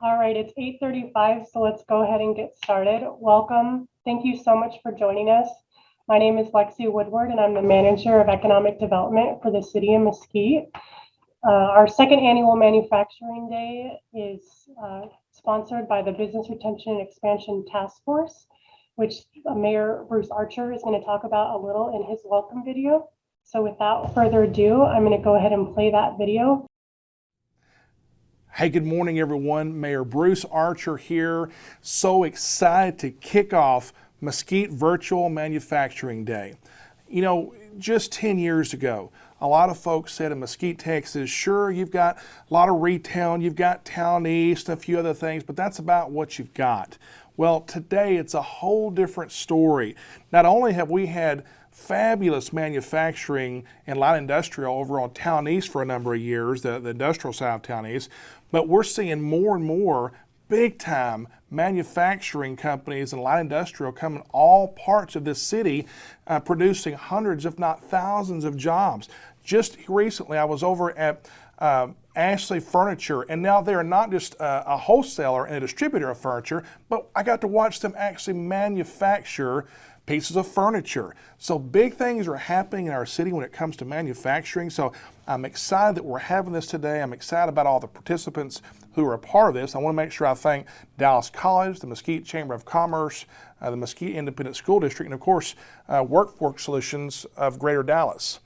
All right, it's 8:35, so let's go ahead and get started. Welcome. Thank you so much for joining us. My name is Lexi Woodward, and I'm the Manager of Economic Development for the City of Mesquite. Our second annual Manufacturing Day is sponsored by the Business Retention and Expansion Task Force, which Mayor Bruce Archer is going to talk about a little in his welcome video. So without further ado, I'm going to go ahead and play that video. Hey, good morning, everyone. Mayor Bruce Archer here. So excited to kick off Mesquite Virtual Manufacturing Day. You know, just 10 years ago, a lot of folks said in Mesquite, Texas, sure, you've got a lot of retail and you've got Town East and a few other things, but that's about what you've got. Well, today it's a whole different story. Not only have we had fabulous manufacturing and light industrial over on Town East for a number of years, the industrial side of Town East, but we're seeing more and more big time manufacturing companies and light industrial coming all parts of this city, producing hundreds if not thousands of jobs. Just recently I was over at Ashley Furniture, and now they're not just a wholesaler and a distributor of furniture, but I got to watch them actually manufacture pieces of furniture. So big things are happening in our city when it comes to manufacturing. So I'm excited that we're having this today. I'm excited about all the participants who are a part of this. I want to make sure I thank Dallas College, the Mesquite Chamber of Commerce, the Mesquite Independent School District, and of course, Workforce Solutions of Greater Dallas.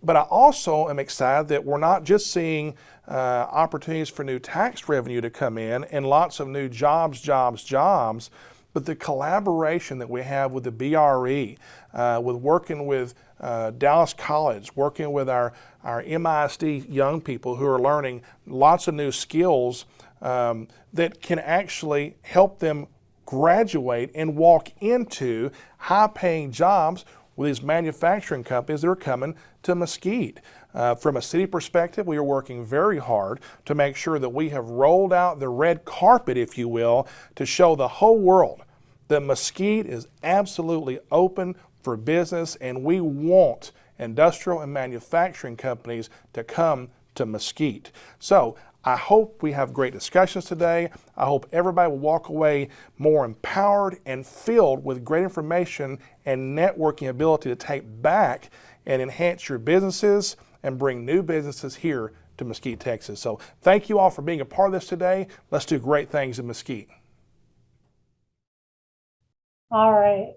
But I also am excited that we're not just seeing opportunities for new tax revenue to come in and lots of new jobs, but the collaboration that we have with the BRE, with working with Dallas College, working with our MISD young people who are learning lots of new skills that can actually help them graduate and walk into high-paying jobs with these manufacturing companies that are coming to Mesquite. From a city perspective, we are working very hard to make sure that we have rolled out the red carpet, if you will, to show the whole world that Mesquite is absolutely open for business, and we want industrial and manufacturing companies to come to Mesquite. So I hope we have great discussions today. I hope everybody will walk away more empowered and filled with great information and networking ability to take back and enhance your businesses and bring new businesses here to Mesquite, Texas. So thank you all for being a part of this today. Let's do great things in Mesquite. All right.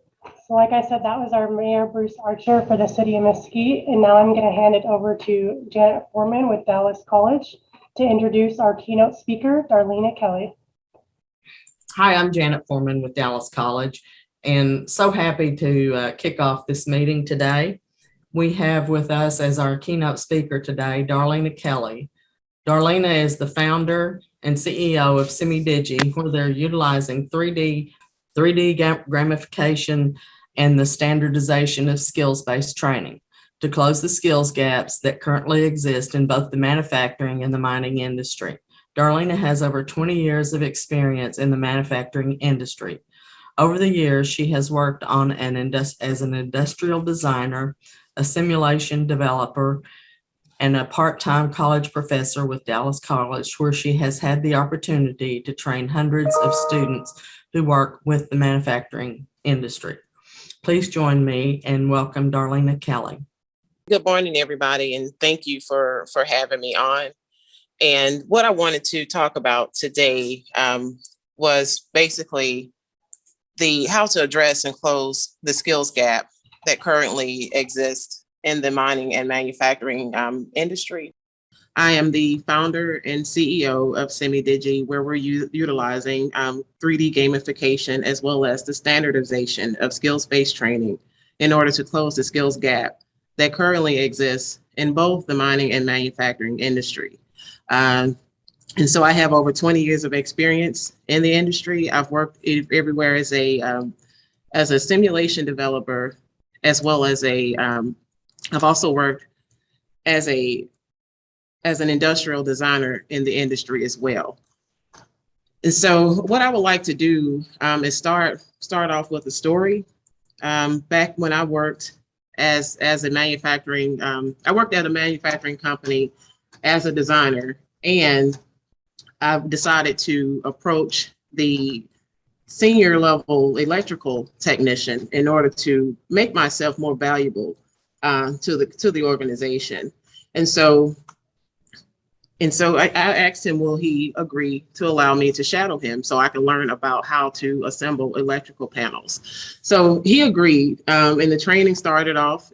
So like I said, that was our Mayor Bruce Archer for the City of Mesquite. And now I'm going to hand it over to Janet Foreman with Dallas College to introduce our keynote speaker, Darlena Kelly. Hi, I'm Janet Foreman with Dallas College, and so happy to kick off this meeting today. We have with us as our keynote speaker today, Darlena Kelly. Darlena is the founder and CEO of SemiDigi, where they're utilizing 3D gamification and the standardization of skills-based training to close the skills gaps that currently exist in both the manufacturing and the mining industry. Darlena has over 20 years of experience in the manufacturing industry. Over the years, she has worked on as an industrial designer, a simulation developer, and a part-time college professor with Dallas College, where she has had the opportunity to train hundreds of students who work with the manufacturing industry. Please join me and welcome Darlena Kelly. Good morning, everybody, and thank you for having me on. And what I wanted to talk about today was basically how to address and close the skills gap that currently exists in the mining and manufacturing industry. I am the founder and CEO of SemiDigi, where we're utilizing 3D gamification as well as the standardization of skills-based training in order to close the skills gap that currently exists in both the mining and manufacturing industry. And so I have over 20 years of experience in the industry. I've worked everywhere as a simulation developer, as well as I've also worked as an industrial designer in the industry as well. And so what I would like to do is start off with a story. Back when I worked as a manufacturing, I worked at a manufacturing company as a designer, and I've decided to approach the senior level electrical technician in order to make myself more valuable to the organization. And so I asked him, will he agree to allow me to shadow him so I can learn about how to assemble electrical panels? So he agreed, and the training started off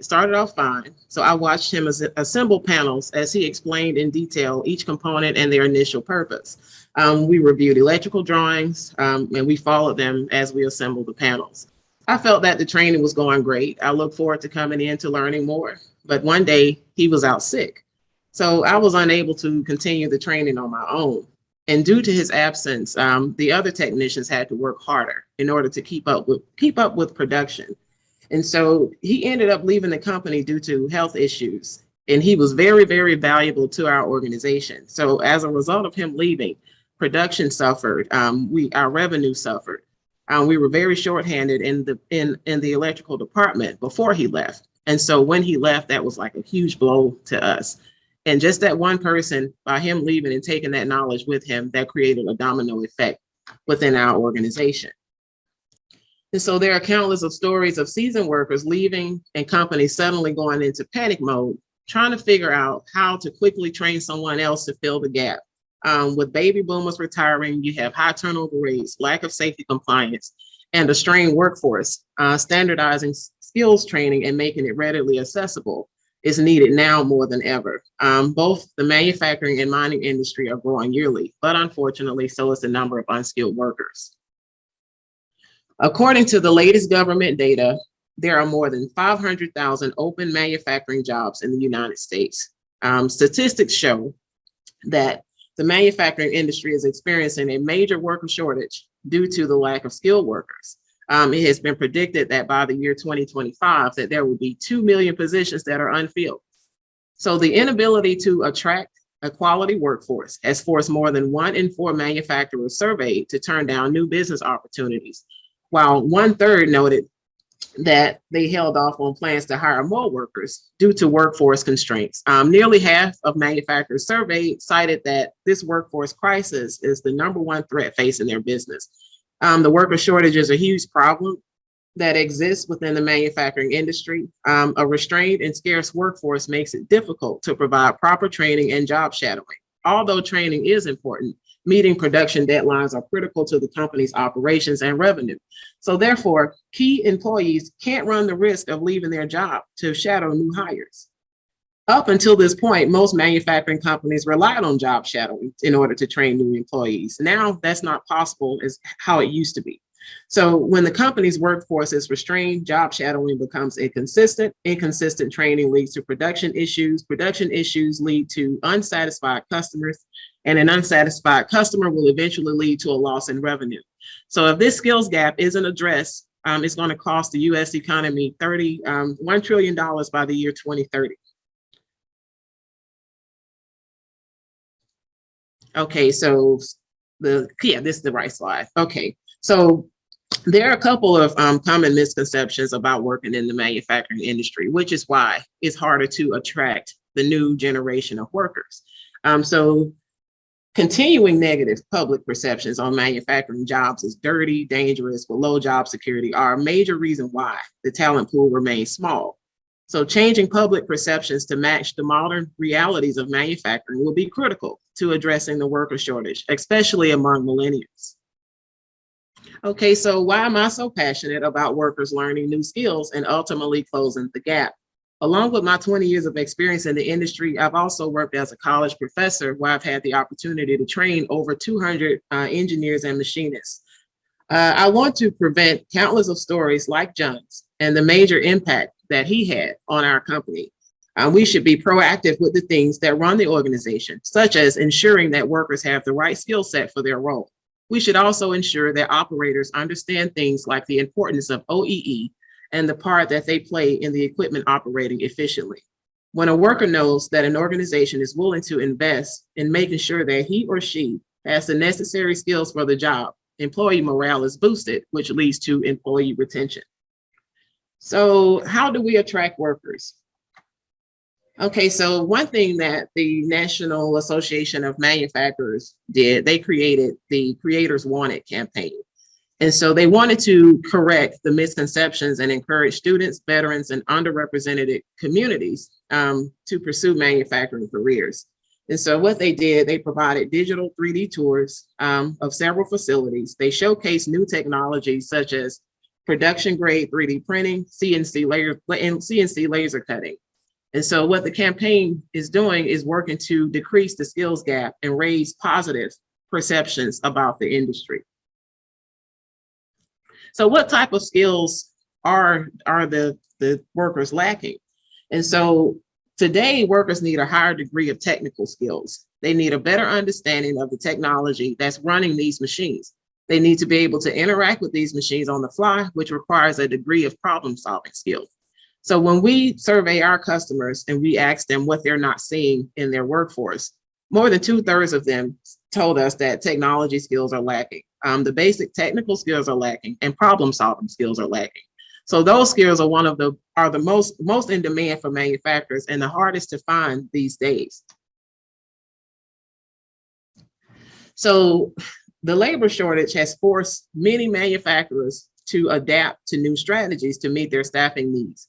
fine. So I watched him assemble panels as he explained in detail each component and their initial purpose. We reviewed electrical drawings, and we followed them as we assembled the panels. I felt that the training was going great. I look forward to coming in to learning more. But one day he was out sick. So I was unable to continue the training on my own. And due to his absence, the other technicians had to work harder in order to keep up with production. And so he ended up leaving the company due to health issues. And he was very, very valuable to our organization. So as a result of him leaving, production suffered. Our revenue suffered. We were very shorthanded in the electrical department before he left. And so when he left, that was like a huge blow to us. And just that one person, by him leaving and taking that knowledge with him, that created a domino effect within our organization. And so there are countless of stories of seasoned workers leaving and companies suddenly going into panic mode, trying to figure out how to quickly train someone else to fill the gap. With baby boomers retiring, you have high turnover rates, lack of safety compliance, and a strained workforce. Standardizing skills training and making it readily accessible is needed now more than ever. Both the manufacturing and mining industry are growing yearly, but unfortunately, so is the number of unskilled workers. According to the latest government data, there are more than 500,000 open manufacturing jobs in the United States. Statistics show that the manufacturing industry is experiencing a major worker shortage due to the lack of skilled workers. It has been predicted that by the year 2025, that there will be 2 million positions that are unfilled. So the inability to attract a quality workforce has forced more than 1 in 4 manufacturers surveyed to turn down new business opportunities, while 1/3 noted that they held off on plans to hire more workers due to workforce constraints. Nearly half of manufacturers surveyed cited that this workforce crisis is the #1 threat facing their business. The worker shortage is a huge problem that exists within the manufacturing industry. A restrained and scarce workforce makes it difficult to provide proper training and job shadowing. Although training is important, meeting production deadlines are critical to the company's operations and revenue. So therefore, key employees can't run the risk of leaving their job to shadow new hires. Up until this point, most manufacturing companies relied on job shadowing in order to train new employees. Now that's not possible as how it used to be. So when the company's workforce is restrained, job shadowing becomes inconsistent. Inconsistent training leads to production issues. Production issues lead to unsatisfied customers, and an unsatisfied customer will eventually lead to a loss in revenue. So if this skills gap isn't addressed, it's going to cost the U.S. economy $1 trillion by the year 2030. Okay, so this is the right slide. Okay, so there are a couple of common misconceptions about working in the manufacturing industry, which is why it's harder to attract the new generation of workers. So continuing negative public perceptions on manufacturing jobs as dirty, dangerous, with low job security are a major reason why the talent pool remains small. So changing public perceptions to match the modern realities of manufacturing will be critical to addressing the worker shortage, especially among millennials. Okay, so why am I so passionate about workers learning new skills and ultimately closing the gap? Along with my 20 years of experience in the industry, I've also worked as a college professor where I've had the opportunity to train over 200 engineers and machinists. I want to prevent countless of stories like John's and the major impact that he had on our company. We should be proactive with the things that run the organization, such as ensuring that workers have the right skill set for their role. We should also ensure that operators understand things like the importance of OEE and the part that they play in the equipment operating efficiently. When a worker knows that an organization is willing to invest in making sure that he or she has the necessary skills for the job, employee morale is boosted, which leads to employee retention. So how do we attract workers? Okay, so one thing that the National Association of Manufacturers did, they created the Creators Wanted campaign. And so they wanted to correct the misconceptions and encourage students, veterans, and underrepresented communities to pursue manufacturing careers. And so what they did, they provided digital 3D tours of several facilities. They showcased new technologies such as production grade 3D printing, CNC laser cutting. And so what the campaign is doing is working to decrease the skills gap and raise positive perceptions about the industry. So what type of skills are the workers lacking? And so today, workers need a higher degree of technical skills. They need a better understanding of the technology that's running these machines. They need to be able to interact with these machines on the fly, which requires a degree of problem-solving skills. So when we survey our customers and we ask them what they're not seeing in their workforce, more than 2/3 of them told us that technology skills are lacking. The basic technical skills are lacking and problem-solving skills are lacking. So those skills are the most in demand for manufacturers and the hardest to find these days. So the labor shortage has forced many manufacturers to adapt to new strategies to meet their staffing needs.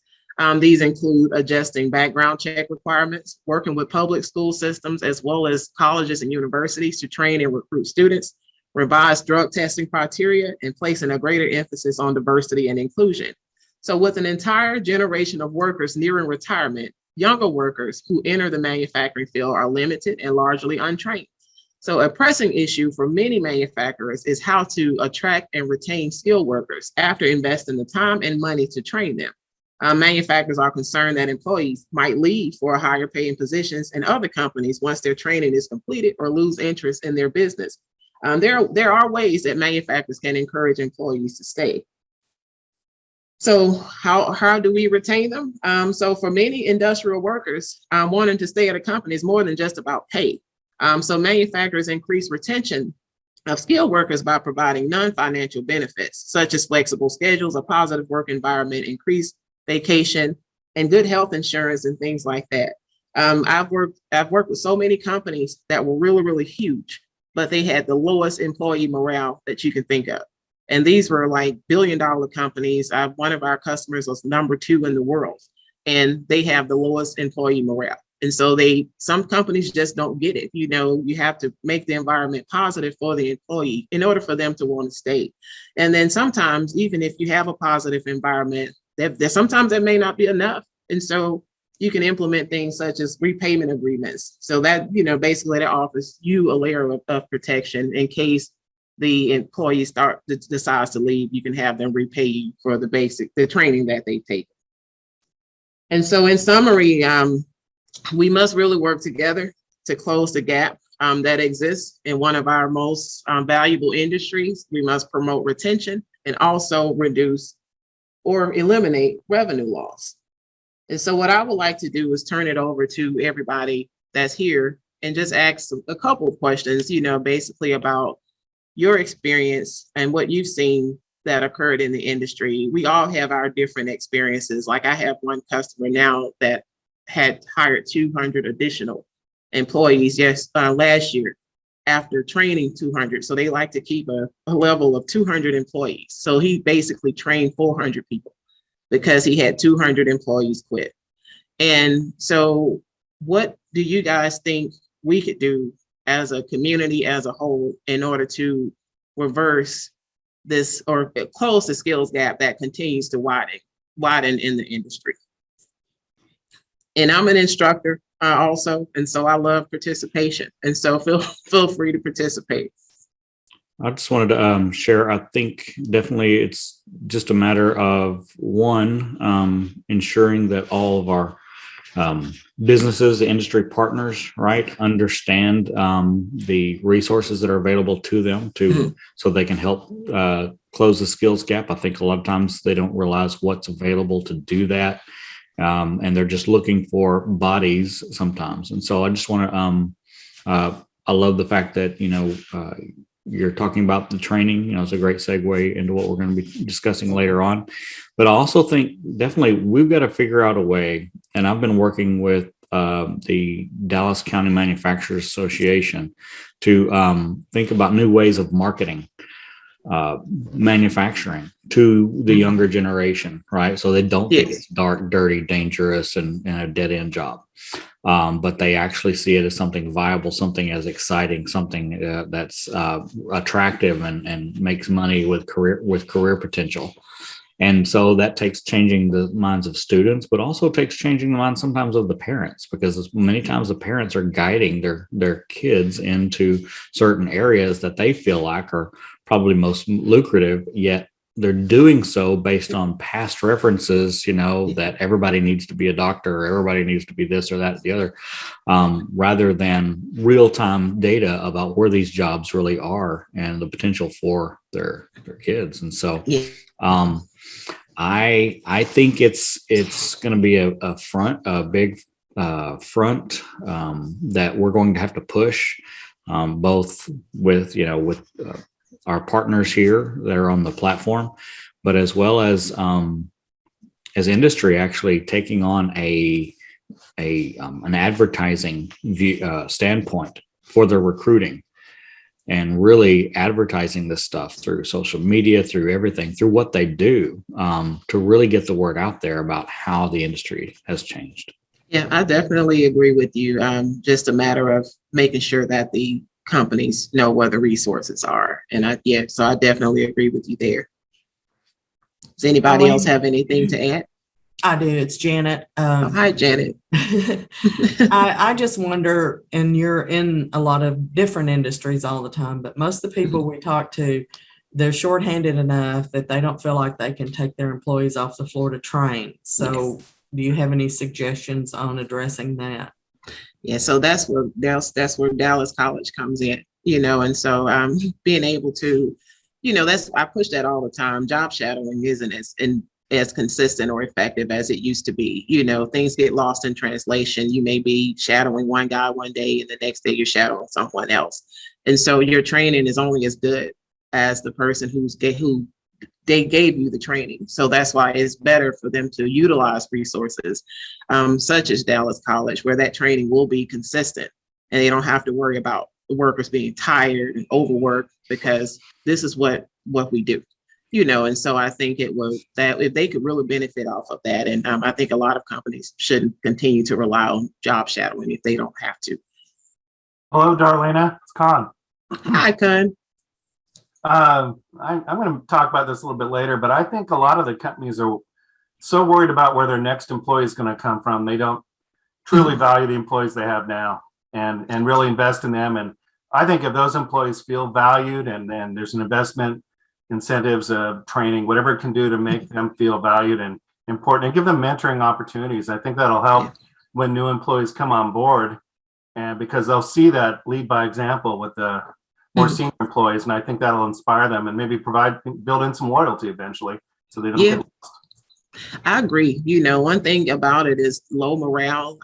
These include adjusting background check requirements, working with public school systems, as well as colleges and universities to train and recruit students, revise drug testing criteria, and placing a greater emphasis on diversity and inclusion. So with an entire generation of workers nearing retirement, younger workers who enter the manufacturing field are limited and largely untrained. So a pressing issue for many manufacturers is how to attract and retain skilled workers after investing the time and money to train them. Manufacturers are concerned that employees might leave for higher paying positions in other companies once their training is completed or lose interest in their business. There are ways that manufacturers can encourage employees to stay. So how do we retain them? So for many industrial workers, wanting to stay at a company is more than just about pay. So manufacturers increase retention of skilled workers by providing non-financial benefits, such as flexible schedules, a positive work environment, increased vacation, and good health insurance and things like that. I've worked with so many companies that were really, really huge, but they had the lowest employee morale that you can think of. And these were like billion-dollar companies. One of our customers was number 2 in the world, and they have the lowest employee morale. And so some companies just don't get it. You have to make the environment positive for the employee in order for them to want to stay. And then sometimes, even if you have a positive environment, sometimes that may not be enough. And so you can implement things such as repayment agreements. So that, basically that offers you a layer of protection in case the employee decides to leave. You can have them repay you for the training that they take. And so in summary, we must really work together to close the gap that exists in one of our most valuable industries. We must promote retention and also reduce or eliminate revenue loss. And so what I would like to do is turn it over to everybody that's here and just ask a couple of questions, basically about your experience and what you've seen that occurred in the industry. We all have our different experiences. Like I have one customer now that had hired 200 additional employees last year after training 200. So they like to keep a level of 200 employees. So he basically trained 400 people because he had 200 employees quit. And so what do you guys think we could do as a community as a whole in order to reverse this or close the skills gap that continues to widen in the industry? And I'm an instructor also, and so I love participation. And so feel free to participate. I just wanted to share, I think definitely it's just a matter of ensuring that all of our businesses, industry partners, right, understand the resources that are available to them so they can help close the skills gap. I think a lot of times they don't realize what's available to do that. And they're just looking for bodies sometimes. And so I just want to, I love the fact that, you're talking about the training, it's a great segue into what we're going to be discussing later on. But I also think definitely we've got to figure out a way, and I've been working with the Dallas County Manufacturers Association to think about new ways of marketing manufacturing to the younger generation, right? So they don't think it's dark, dirty, dangerous, and a dead end job. But they actually see it as something viable, something as exciting, something that's attractive and makes money with career potential. And so that takes changing the minds of students, but also takes changing the minds sometimes of the parents, because many times the parents are guiding their kids into certain areas that they feel like are probably most lucrative, yet they're doing so based on past references, that everybody needs to be a doctor or everybody needs to be this or that or the other, rather than real-time data about where these jobs really are and the potential for their kids. And so I think it's going to be a big front that we're going to have to push, both with our partners here that are on the platform, but as well as industry actually taking on an advertising standpoint for their recruiting, and really advertising this stuff through social media, through everything, through what they do, to really get the word out there about how the industry has changed. Yeah, I definitely agree with you. Just a matter of making sure that the companies know where the resources are. And so I definitely agree with you there. Does anybody else have anything to add? I do. It's Janet. Hi, Janet. I just wonder, and you're in a lot of different industries all the time, but most of the people we talk to, they're shorthanded enough that they don't feel like they can take their employees off the floor to train. So do you have any suggestions on addressing that? Yeah, so that's where Dallas College comes in, and so being able to, I push that all the time. Job shadowing isn't as consistent or effective as it used to be. Things get lost in translation. You may be shadowing one guy one day and the next day you're shadowing someone else. And so your training is only as good as the person who they gave you the training. So that's why it's better for them to utilize resources such as Dallas College, where that training will be consistent and they don't have to worry about the workers being tired and overworked, because this is what we do. And so I think that if they could really benefit off of that. And I think a lot of companies shouldn't continue to rely on job shadowing if they don't have to. Hello, Darlena. It's Con. Hi, Con. I'm going to talk about this a little bit later, but I think a lot of the companies are so worried about where their next employee is going to come from. They don't truly value the employees they have now and really invest in them. And I think if those employees feel valued and there's an investment, incentives, training, whatever it can do to make them feel valued and important, and give them mentoring opportunities, I think that'll help when new employees come on board, and because they'll see that lead by example with the more senior employees, and I think that'll inspire them and maybe build in some loyalty eventually, so they don't get lost. I agree. One thing about it is low morale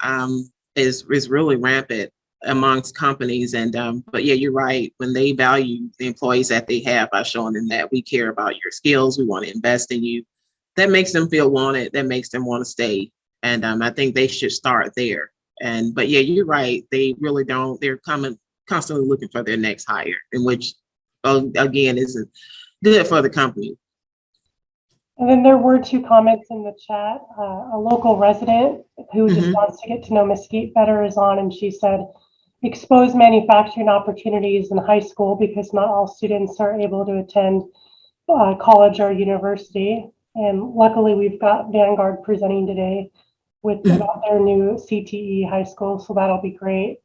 is really rampant amongst companies. And but you're right. When they value the employees that they have by showing them that we care about your skills, we want to invest in you, that makes them feel wanted, that makes them want to stay. And I think they should start there. But you're right. They really don't. They're constantly looking for their next hire, in which again isn't good for the company. And then there were 2 comments in the chat. A local resident who just wants to get to know Mesquite better is on, and she said, expose manufacturing opportunities in high school, because not all students are able to attend college or university. And luckily we've got Vanguard presenting today with about their new CTE high school, so that'll be great.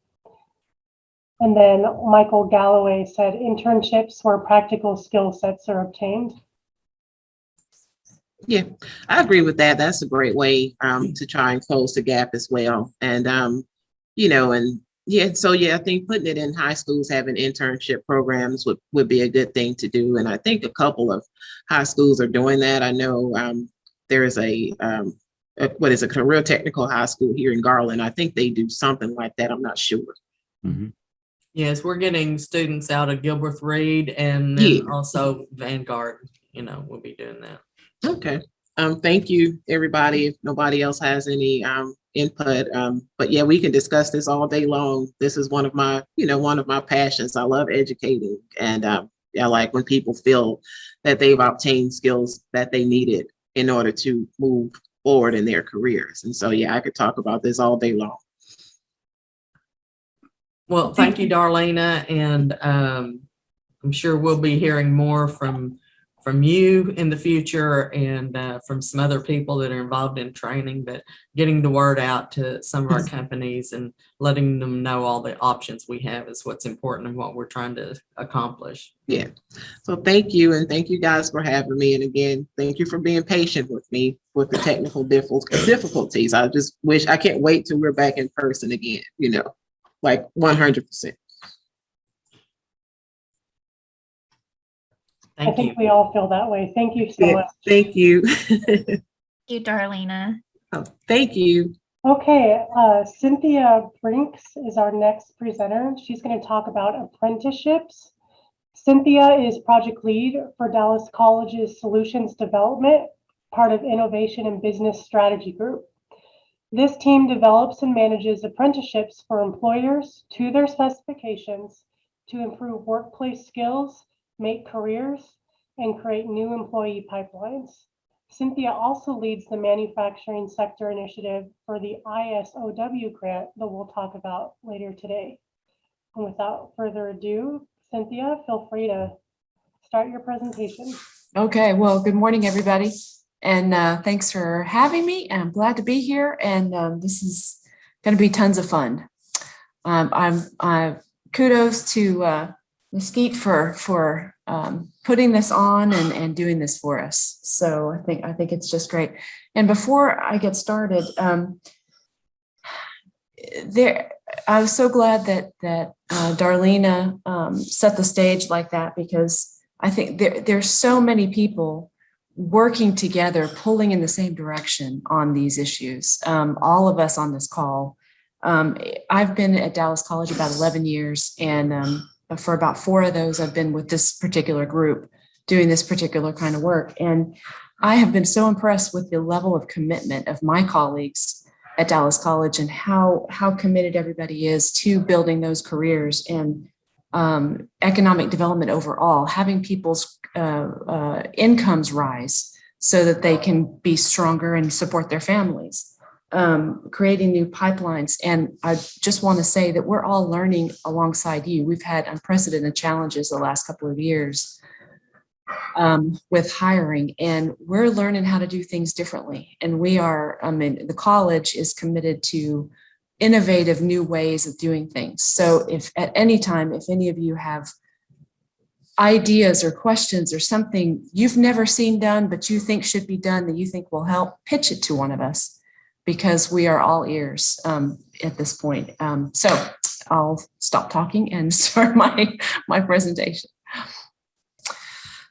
And then Michael Galloway said internships where practical skill sets are obtained. Yeah, I agree with that. That's a great way to try and close the gap as well. And I think putting it in high schools, having internship programs would be a good thing to do. And I think a couple of high schools are doing that. I know there's a career technical high school here in Garland. I think they do something like that. I'm not sure. Mm-hmm. Yes, we're getting students out of Gilbert Reed, and then also Vanguard, we'll be doing that. Okay. Thank you, everybody. If nobody else has any input. But yeah, we can discuss this all day long. This is one of my passions. I love educating, and I like when people feel that they've obtained skills that they needed in order to move forward in their careers. And so, yeah, I could talk about this all day long. Well, thank you, Darlena, and I'm sure we'll be hearing more from you in the future, and from some other people that are involved in training, but getting the word out to some of our companies and letting them know all the options we have is what's important and what we're trying to accomplish. Yeah. So thank you. And thank you guys for having me. And again, thank you for being patient with me with the technical difficulties. I can't wait till we're back in person again, like 100%. I think we all feel that way. Thank you so much. Thank you. Thank you, Darlena. Oh, thank you. Okay, Cynthia Brinks is our next presenter. She's going to talk about apprenticeships. Cynthia is project lead for Dallas College's Solutions Development, part of Innovation and Business Strategy Group. This team develops and manages apprenticeships for employers to their specifications to improve workplace skills, make careers, and create new employee pipelines. Cynthia also leads the manufacturing sector initiative for the ISOW grant that we'll talk about later today. And without further ado, Cynthia, feel free to start your presentation. Okay, well, good morning, everybody. And thanks for having me. I'm glad to be here. And this is going to be tons of fun. Kudos to Mesquite for putting this on and doing this for us. So I think it's just great. And before I get started, I was so glad that Darlena set the stage like that, because I think there's so many people working together, pulling in the same direction on these issues. All of us on this call. I've been at Dallas College about 11 years, and for about 4 of those, I've been with this particular group doing this particular kind of work. And I have been so impressed with the level of commitment of my colleagues at Dallas College and how committed everybody is to building those careers and economic development overall, having people's incomes rise so that they can be stronger and support their families. Creating new pipelines. And I just want to say that we're all learning alongside you. We've had unprecedented challenges the last couple of years with hiring, and we're learning how to do things differently. And the college is committed to innovative new ways of doing things. So if at any time, if any of you have ideas or questions or something you've never seen done, but you think should be done, that you think will help, pitch it to one of us, because we are all ears at this point. So I'll stop talking and start my presentation.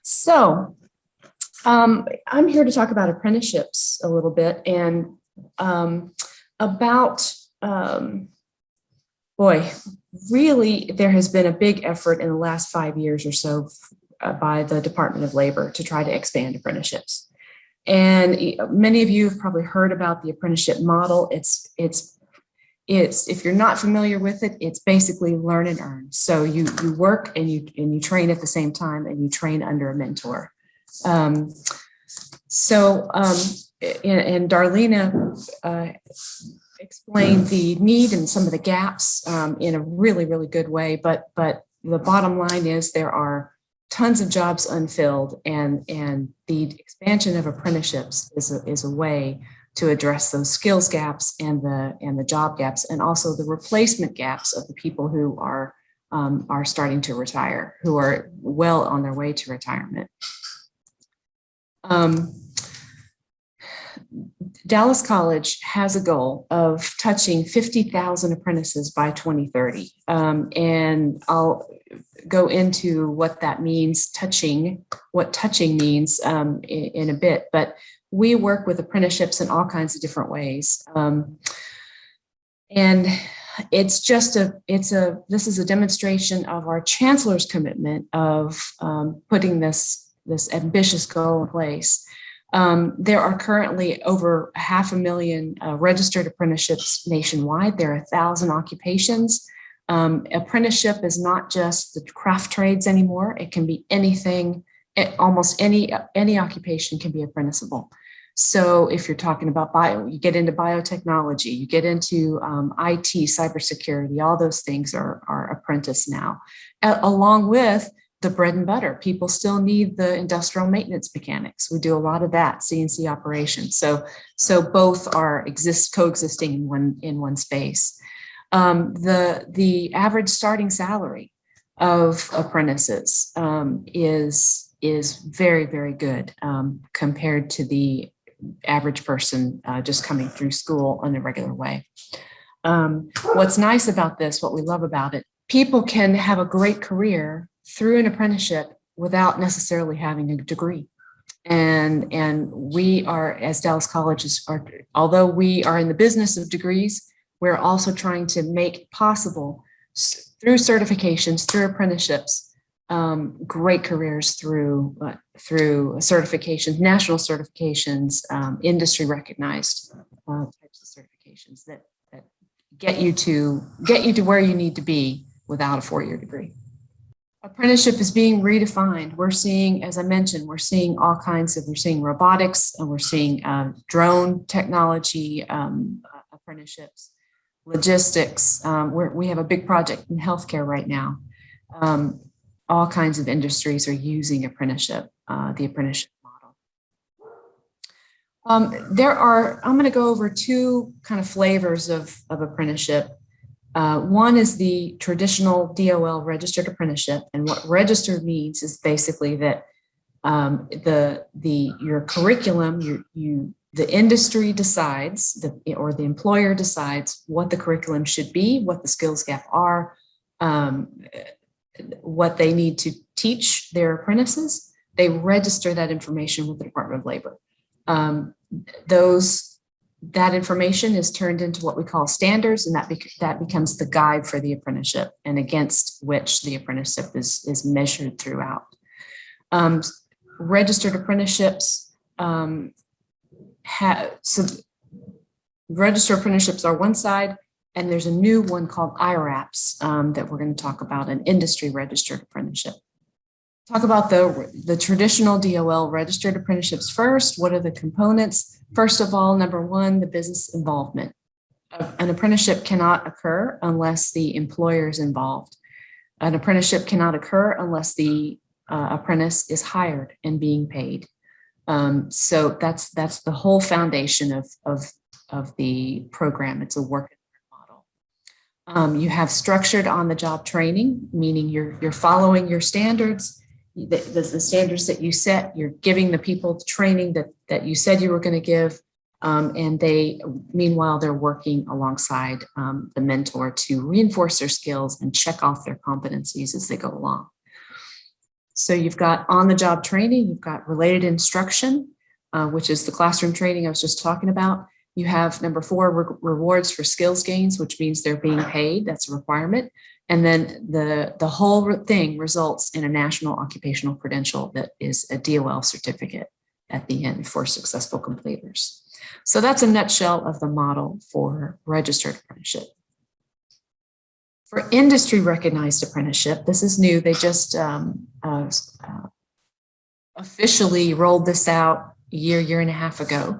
So I'm here to talk about apprenticeships a little bit, and about, really there has been a big effort in the last 5 years or so by the Department of Labor to try to expand apprenticeships. And many of you have probably heard about the apprenticeship model. It's if you're not familiar with it, it's basically learn and earn. So you work and you train at the same time, and you train under a mentor. And Darlena explained the need and some of the gaps in a really, really good way. But the bottom line is there are tons of jobs unfilled, and the expansion of apprenticeships is a way to address those skills gaps and the job gaps, and also the replacement gaps of the people who are starting to retire, who are well on their way to retirement. Dallas College has a goal of touching 50,000 apprentices by 2030. And I'll go into what that means, what touching means in a bit, but we work with apprenticeships in all kinds of different ways. And this is a demonstration of our chancellor's commitment of putting this ambitious goal in place. There are currently over 500,000 registered apprenticeships nationwide. There are 1,000 occupations. Apprenticeship is not just the craft trades anymore. It can be anything, almost any occupation can be apprenticeable. So if you're talking about you get into biotechnology, you get into IT, cybersecurity, all those things are apprentice now, along with the bread and butter. People still need the industrial maintenance mechanics. We do a lot of that, CNC operations. So both are coexisting in one space. The average starting salary of apprentices is very, very good compared to the average person just coming through school in a regular way. What's nice about this, what we love about it, people can have a great career through an apprenticeship without necessarily having a degree. And we are, as Dallas Colleges, although we are in the business of degrees, we're also trying to make possible through certifications, through apprenticeships, great careers through certifications, national certifications, industry recognized types of certifications that get you to where you need to be without a 4-year degree. Apprenticeship is being redefined. We're seeing, as I mentioned, we're seeing robotics, and we're seeing drone technology apprenticeships, logistics. We have a big project in healthcare right now. All kinds of industries are using apprenticeship, the apprenticeship model. I'm going to go over 2 kind of flavors of apprenticeship. One is the traditional DOL registered apprenticeship, and what registered means is basically that your curriculum, the industry decides, or the employer decides what the curriculum should be, what the skills gap are, what they need to teach their apprentices. They register that information with the Department of Labor. That information is turned into what we call standards, and that becomes the guide for the apprenticeship and against which the apprenticeship is measured throughout. Registered apprenticeships registered apprenticeships are one side, and there's a new one called IRAPs that we're going to talk about, an industry registered apprenticeship. Talk about the traditional DOL registered apprenticeships first. What are the components? First of all, number 1, the business involvement. An apprenticeship cannot occur unless the employer is involved. An apprenticeship cannot occur unless the apprentice is hired and being paid. So that's the whole foundation of the program. It's a work model. You have structured on-the-job training, meaning you're following your standards. The standards that you set, you're giving the people the training that you said you were going to give, and meanwhile, they're working alongside the mentor to reinforce their skills and check off their competencies as they go along. So you've got on-the-job training, you've got related instruction, which is the classroom training I was just talking about. You have number 4, rewards for skills gains, which means they're being paid. That's a requirement. And then the whole thing results in a national occupational credential that is a DOL certificate at the end for successful completers. So that's a nutshell of the model for registered apprenticeship. For industry recognized apprenticeship, this is new. They just officially rolled this out a year and a half ago.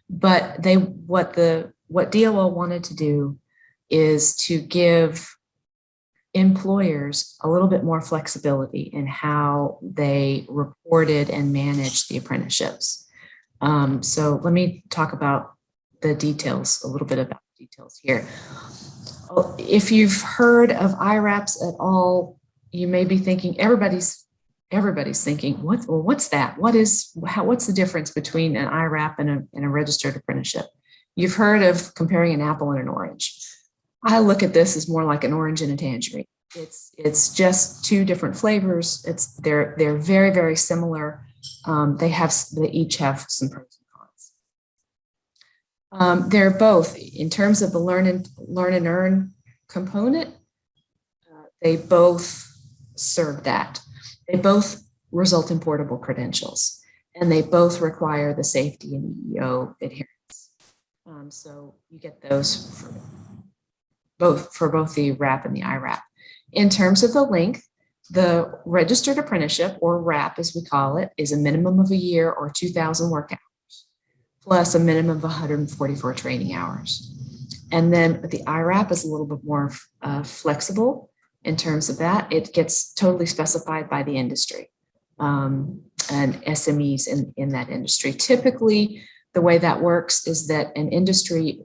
But what DOL wanted to do is to give employers a little bit more flexibility in how they reported and managed the apprenticeships. So let me talk about a little bit about the details here. If you've heard of IRAPs at all, you may be thinking, everybody's thinking, what's that? What's the difference between an IRAP and a registered apprenticeship? You've heard of comparing an apple and an orange. I look at this as more like an orange and a tangerine. It's just 2 different flavors. They're very, very similar. They each have some pros and cons. They're both, in terms of the learn and earn component, they both serve that. They both result in portable credentials. and they both require the safety and EEO adherence. So you get those for both the RAP and the IRAP. In terms of the length, the registered apprenticeship, or RAP as we call it, is a minimum of a year or 2,000 work hours, plus a minimum of 144 training hours. And then the IRAP is a little bit more flexible in terms of that. It gets totally specified by the industry and SMEs in that industry. Typically, the way that works is that an industry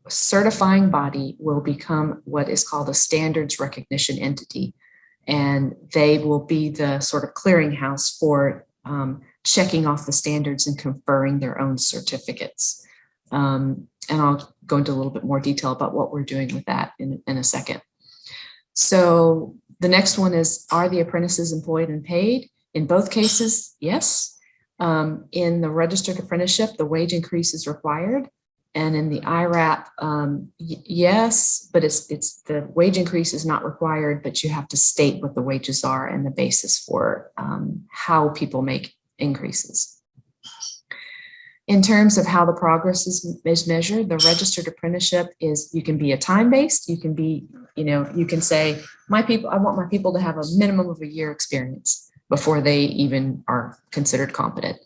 certifying body will become what is called a standards recognition entity. And they will be the sort of clearinghouse for checking off the standards and conferring their own certificates. And I'll go into a little bit more detail about what we're doing with that in a second. So the next one is, are the apprentices employed and paid? In both cases, yes. In the registered apprenticeship, the wage increase is required. And in the IRAP, yes, but it's the wage increase is not required, but you have to state what the wages are and the basis for how people make increases. In terms of how the progress is measured, the registered apprenticeship is, you can be a time-based, you can be, you can say, I want my people to have a minimum of a year experience before they even are considered competent.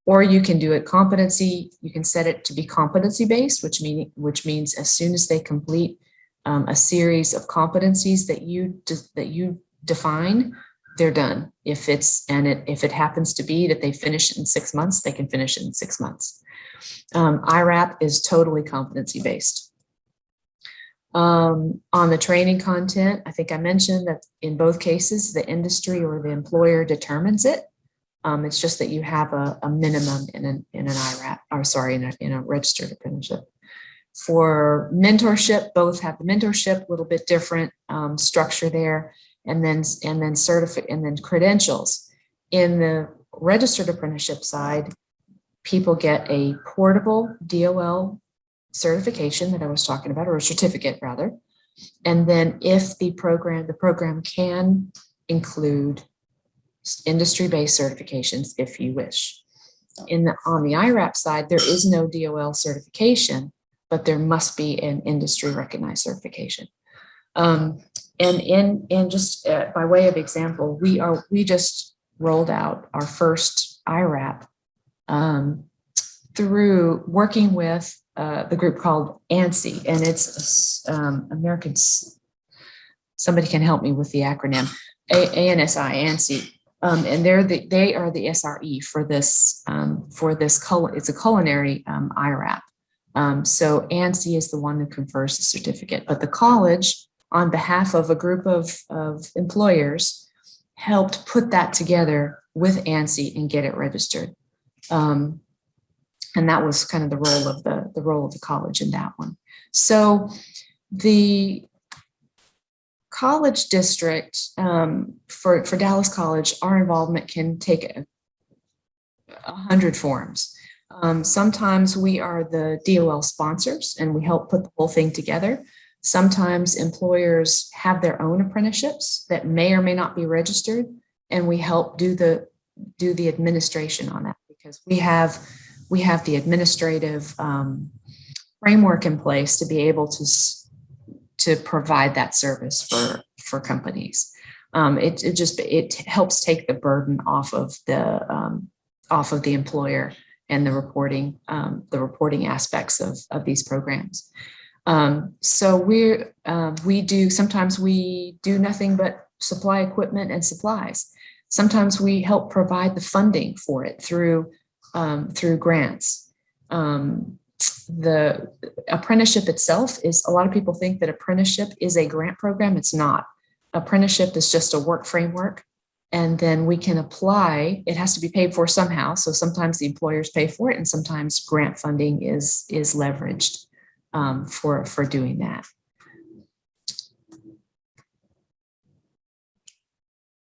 Or you can do it competency, you can set it to be competency-based, which means as soon as they complete a series of competencies that you define, they're done. If it happens to be that they finish it in 6 months, they can finish it in 6 months. IRAP is totally competency-based. On the training content, I think I mentioned that in both cases, the industry or the employer determines it. It's just that you have a minimum in an IRAP, or sorry, in a registered apprenticeship. For mentorship, both have the mentorship, a little bit different structure there, and then credentials. In the registered apprenticeship side, people get a portable DOL certification that I was talking about, or a certificate rather. And then if the program can include industry-based certifications if you wish. On the IRAP side, there is no DOL certification, but there must be an industry recognized certification. And just by way of example, we just rolled out our first IRAP through working with the group called ANSI, and it's Americans. Somebody can help me with the acronym. ANSI. And they are the SRE for this it's a culinary IRAP. So ANSI is the one who confers the certificate, but the college, on behalf of a group of employers, helped put that together with ANSI and get it registered. And that was kind of the role of the college in that one. So the college district, for Dallas College, our involvement can take 100 forms. Sometimes we are the DOL sponsors and we help put the whole thing together. Sometimes employers have their own apprenticeships that may or may not be registered, and we help do the administration on that, because we have the administrative framework in place to be able to provide that service for companies. It helps take the burden off of the employer and the reporting aspects of these programs. So sometimes we do nothing but supply equipment and supplies. Sometimes we help provide the funding for it through grants. The apprenticeship itself is, a lot of people think that apprenticeship is a grant program. It's not. Apprenticeship is just a work framework, and then we can apply. It has to be paid for somehow. So sometimes the employers pay for it, and sometimes grant funding is leveraged for doing that.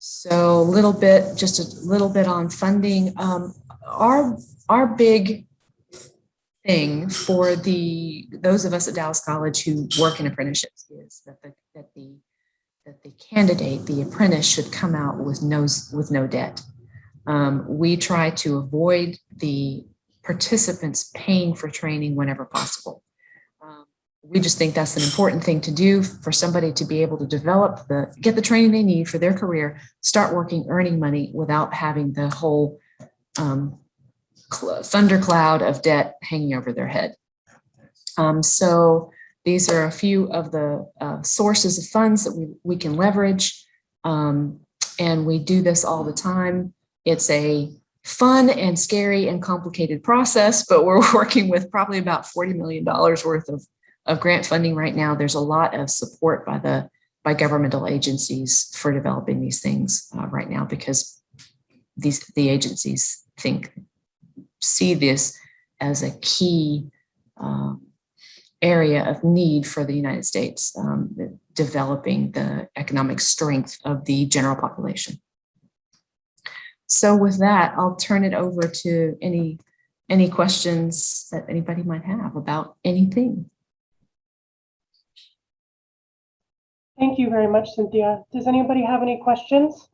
So just a little bit on funding. Our big thing for those of us at Dallas College who work in apprenticeships is that the candidate, the apprentice, should come out with no debt. We try to avoid the participants paying for training whenever possible. We just think that's an important thing to do for somebody to be able to get the training they need for their career, start working, earning money without having the whole thundercloud of debt hanging over their head. So these are a few of the sources of funds that we can leverage. And we do this all the time. It's a fun and scary and complicated process, but we're working with probably about $40 million worth of grant funding right now. There's a lot of support by governmental agencies for developing these things right now, because the agencies see this as a key area of need for the United States, developing the economic strength of the general population. So with that, I'll turn it over to any questions that anybody might have about anything. Thank you very much, Cynthia. Does anybody have any questions?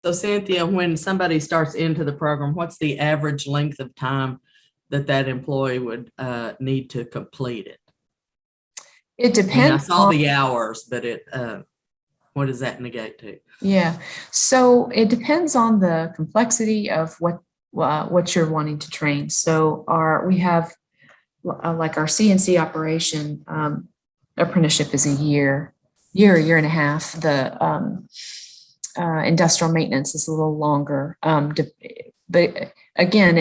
So Cynthia, when somebody starts into the program, what's the average length of time that employee would need to complete it? It depends. I saw the hours, but what does that negate to? Yeah, so it depends on the complexity of what you're wanting to train. So we have like our CNC operation apprenticeship is a year and a half. The industrial maintenance is a little longer. But again,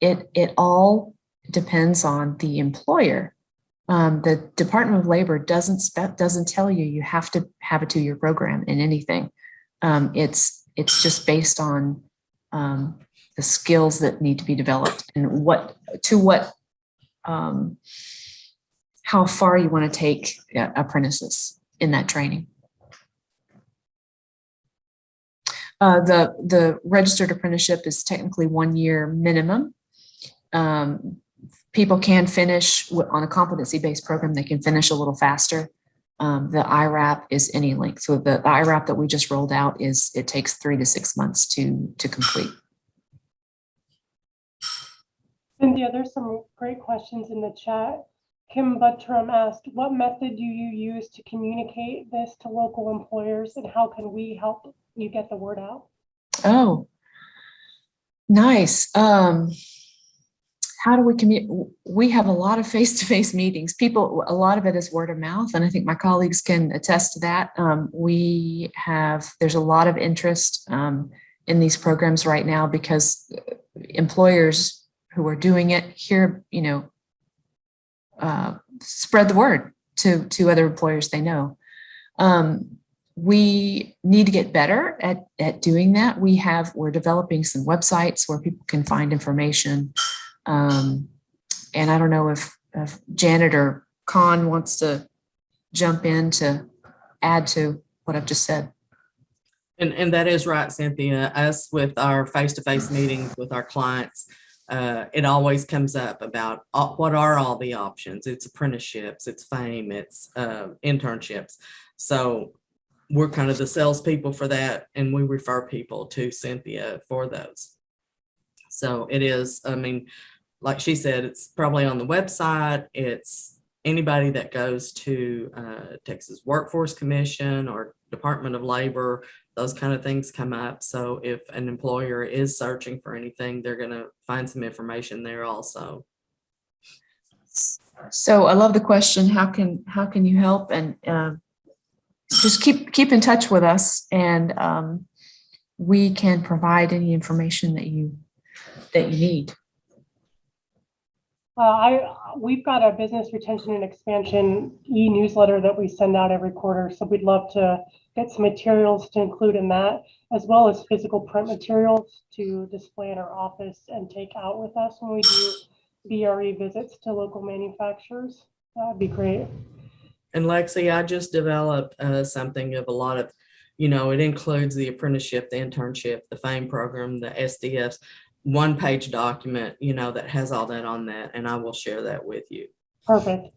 it all depends on the employer. The Department of Labor doesn't tell you have to have a 2-year program in anything. It's just based on the skills that need to be developed and how far you want to take apprentices in that training. The registered apprenticeship is technically 1 year minimum. People can finish on a competency-based program. They can finish a little faster. The IRAP is any length. So the IRAP that we just rolled out it takes 3 to 6 months to complete. Cynthia, there's some great questions in the chat. Kim Buttram asked, what method do you use to communicate this to local employers, and how can we help you get the word out? Oh, nice. How do we communicate? We have a lot of face-to-face meetings. A lot of it is word of mouth, and I think my colleagues can attest to that. There's a lot of interest in these programs right now because employers who are doing it here, spread the word to other employers they know. We need to get better at doing that. We're developing some websites where people can find information. And I don't know if Janet or Con wants to jump in to add to what I've just said. And that is right, Cynthia. Us with our face-to-face meetings with our clients, it always comes up about what are all the options. It's apprenticeships, it's FAME, it's internships. So we're kind of the salespeople for that, and we refer people to Cynthia for those. So it is, like she said, it's probably on the website. It's anybody that goes to Texas Workforce Commission or Department of Labor, those kind of things come up. So if an employer is searching for anything, they're going to find some information there also. So I love the question, how can you help? And just keep in touch with us, and we can provide any information that you need. We've got a business retention and expansion e-newsletter that we send out every quarter. So we'd love to get some materials to include in that, as well as physical print materials to display in our office and take out with us when we do BRE visits to local manufacturers. That would be great. And Lexi, I just developed something of a lot of, it includes the apprenticeship, the internship, the FAME program, the SDFs, one-page document, that has all that on that, and I will share that with you. Perfect.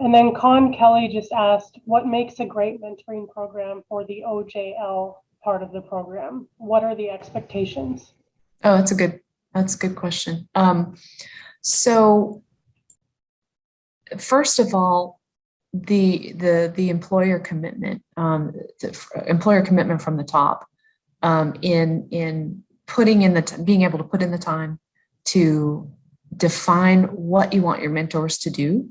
And then Con Kelly just asked, what makes a great mentoring program for the OJL part of the program? What are the expectations? Oh, that's a good question. So first of all, the employer commitment, employer commitment from the top, in putting in being able to put in the time to define what you want your mentors to do,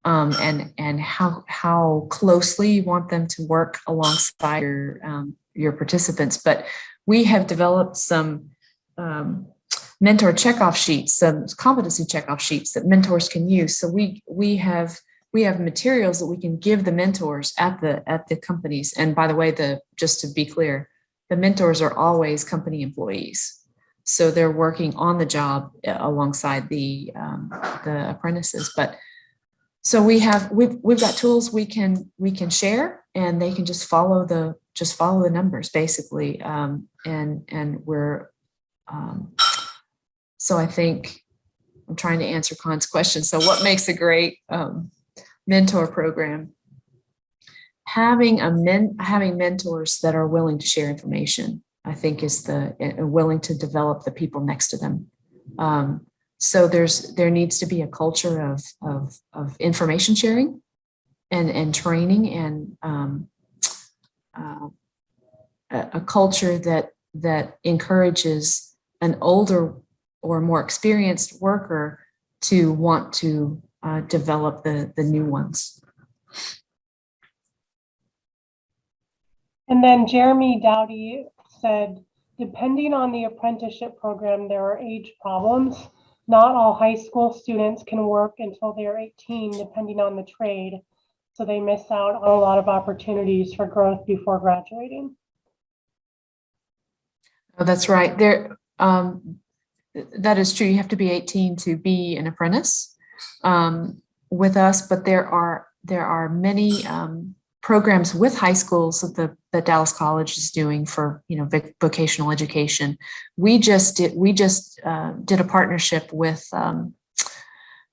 and how closely you want them to work alongside your participants. But we have developed some mentor checkoff sheets, some competency checkoff sheets that mentors can use. So we have materials that we can give the mentors at the companies. And by the way, just to be clear, the mentors are always company employees. So they're working on the job alongside the apprentices. But so we've got tools we can share, and they can just follow the numbers basically. And we're so I think I'm trying to answer Con's question. So what makes a great mentor program? Having mentors that are willing to share information, I think, is willing to develop the people next to them. So there needs to be a culture of information sharing and training, and a culture that encourages an older or more experienced worker to want to develop the new ones. And then Jeremy Dowdy said, depending on the apprenticeship program, there are age problems. Not all high school students can work until they're 18, depending on the trade. So they miss out on a lot of opportunities for growth before graduating. Oh, that's right. That is true. You have to be 18 to be an apprentice with us, but there are many programs with high schools that Dallas College is doing for vocational education. We just did a partnership with one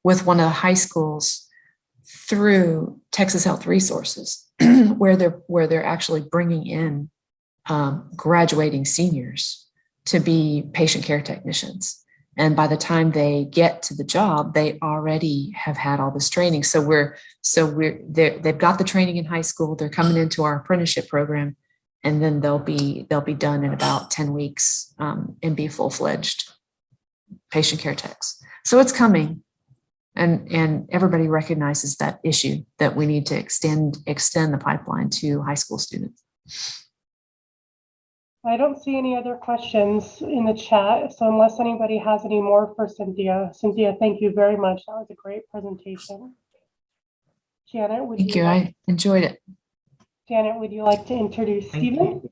of the high schools through Texas Health Resources, where they're actually bringing in graduating seniors to be patient care technicians. And by the time they get to the job, they already have had all this training. So they've got the training in high school. They're coming into our apprenticeship program, and then they'll be done in about 10 weeks and be full-fledged patient care techs. So it's coming, and everybody recognizes that issue, that we need to extend the pipeline to high school students. I don't see any other questions in the chat. So unless anybody has any more for Cynthia, thank you very much. That was a great presentation. Janet, Thank you. I enjoyed it. Janet, would you like to introduce Stephen?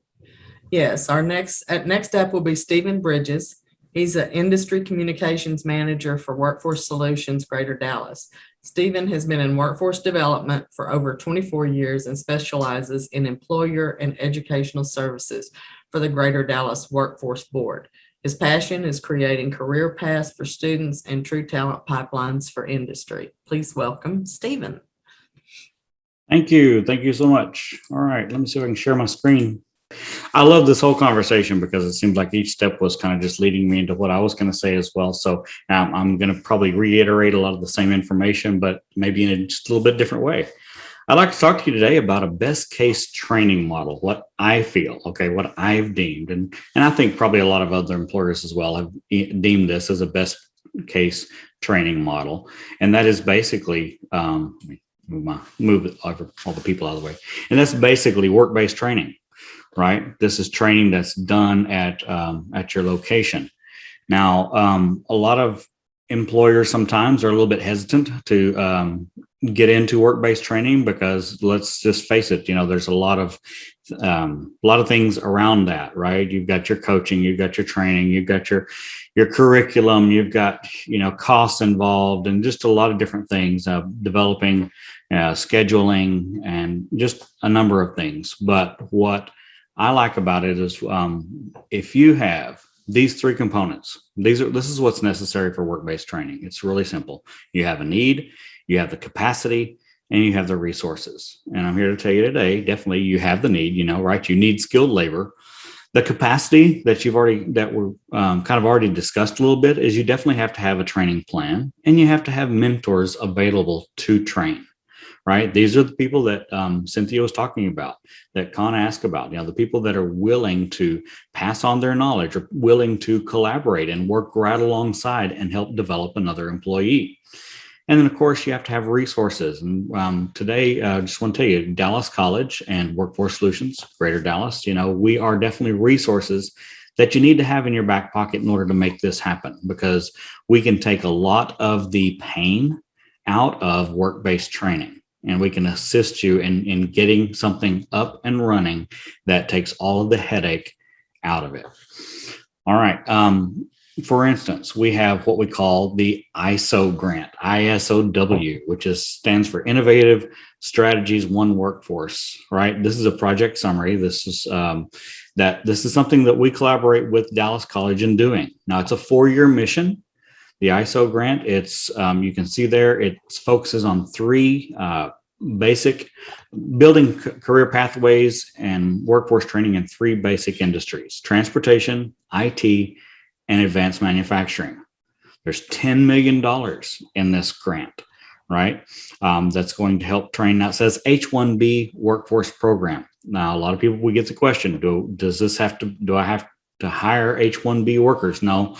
Yes, our next up will be Stephen Bridges. He's an industry communications manager for Workforce Solutions Greater Dallas. Stephen has been in workforce development for over 24 years and specializes in employer and educational services for the Greater Dallas Workforce Board. His passion is creating career paths for students and true talent pipelines for industry. Please welcome Stephen. Thank you. Thank you so much. All right, let me see if I can share my screen. I love this whole conversation because it seems like each step was kind of just leading me into what I was going to say as well. So I'm going to probably reiterate a lot of the same information, but maybe in a just a little bit different way. I'd like to talk to you today about a best case training model, what I feel, what I've deemed, and I think probably a lot of other employers as well have deemed this as a best case training model. And that is basically, move over all the people out of the way. And that's basically work-based training, right? This is training that's done at your location. Now, a lot of employers sometimes are a little bit hesitant to get into work-based training because, let's just face it, there's a lot of things around that, right? You've got your coaching, you've got your training, you've got your curriculum, you've got costs involved, and just a lot of different things, developing, scheduling, and just a number of things. But what I like about it is if you have these three components, this is what's necessary for work-based training. It's really simple. You have a need, you have the capacity, and you have the resources. And I'm here to tell you today, definitely you have the need, right? You need skilled labor. The capacity that we're kind of already discussed a little bit is you definitely have to have a training plan, and you have to have mentors available to train, right? These are the people that Cynthia was talking about, that Con asked about, the people that are willing to pass on their knowledge, or willing to collaborate and work right alongside and help develop another employee. And then, of course, you have to have resources. And today, I just want to tell you, Dallas College and Workforce Solutions, Greater Dallas, we are definitely resources that you need to have in your back pocket in order to make this happen, because we can take a lot of the pain out of work-based training, and we can assist you in getting something up and running that takes all of the headache out of it. All right. For instance, we have what we call the ISO grant, ISOW, which stands for Innovative Strategies One Workforce, right? This is a project summary. This is something that we collaborate with Dallas College in doing. Now, it's a 4-year mission. The ISO grant, it's you can see there, it focuses on 3 basic building career pathways and workforce training in 3 basic industries: transportation, IT, and advanced manufacturing. There's $10 million in this grant, right? That's going to help train. Now it says H-1B workforce program. Now, a lot of people, we get the question, do I have to hire H-1B workers? No.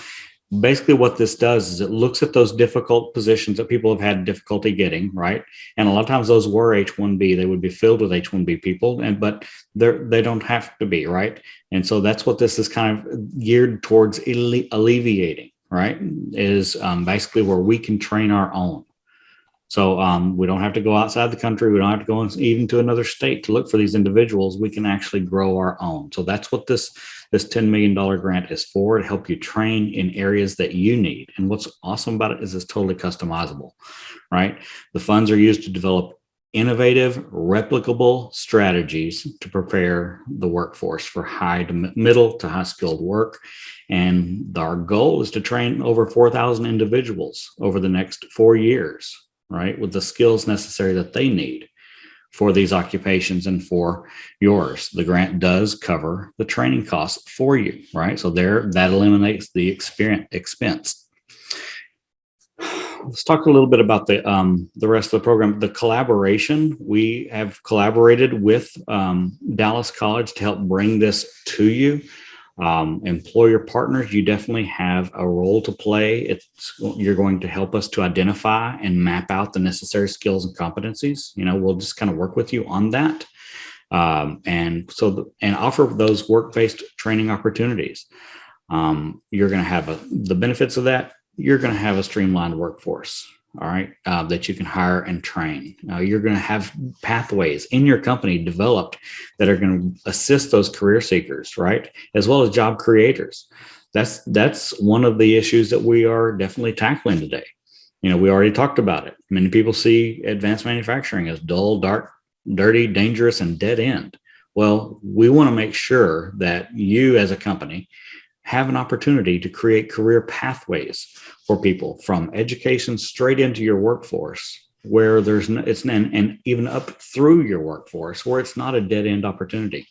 Basically what this does is it looks at those difficult positions that people have had difficulty getting, right? And a lot of times those were H-1B. They would be filled with H-1B people, but they don't have to be, right? And so that's what this is kind of geared towards alleviating, right? Is basically where we can train our own. So we don't have to go outside the country. We don't have to go even to another state to look for these individuals. We can actually grow our own. So that's what this $10 million grant is for, to help you train in areas that you need. And what's awesome about it is it's totally customizable, right? The funds are used to develop innovative, replicable strategies to prepare the workforce for middle to high skilled work. And our goal is to train over 4,000 individuals over the next 4 years, right, with the skills necessary that they need for these occupations and for yours. The grant does cover the training costs for you, right? So that eliminates the expense. Let's talk a little bit about the rest of the program. The collaboration, we have collaborated with Dallas College to help bring this to you. Employer partners, you definitely have a role to play. You're going to help us to identify and map out the necessary skills and competencies. We'll just kind of work with you on that, and offer those work-based training opportunities. You're going to have the benefits of that. You're going to have a streamlined workforce, all right, that you can hire and train. You're going to have pathways in your company developed that are going to assist those career seekers, right, as well as job creators. That's one of the issues that we are definitely tackling today. We already talked about it. Many people see advanced manufacturing as dull, dark, dirty, dangerous, and dead end. Well, we want to make sure that you as a company have an opportunity to create career pathways for people from education straight into your workforce, where and even up through your workforce, where it's not a dead end opportunity.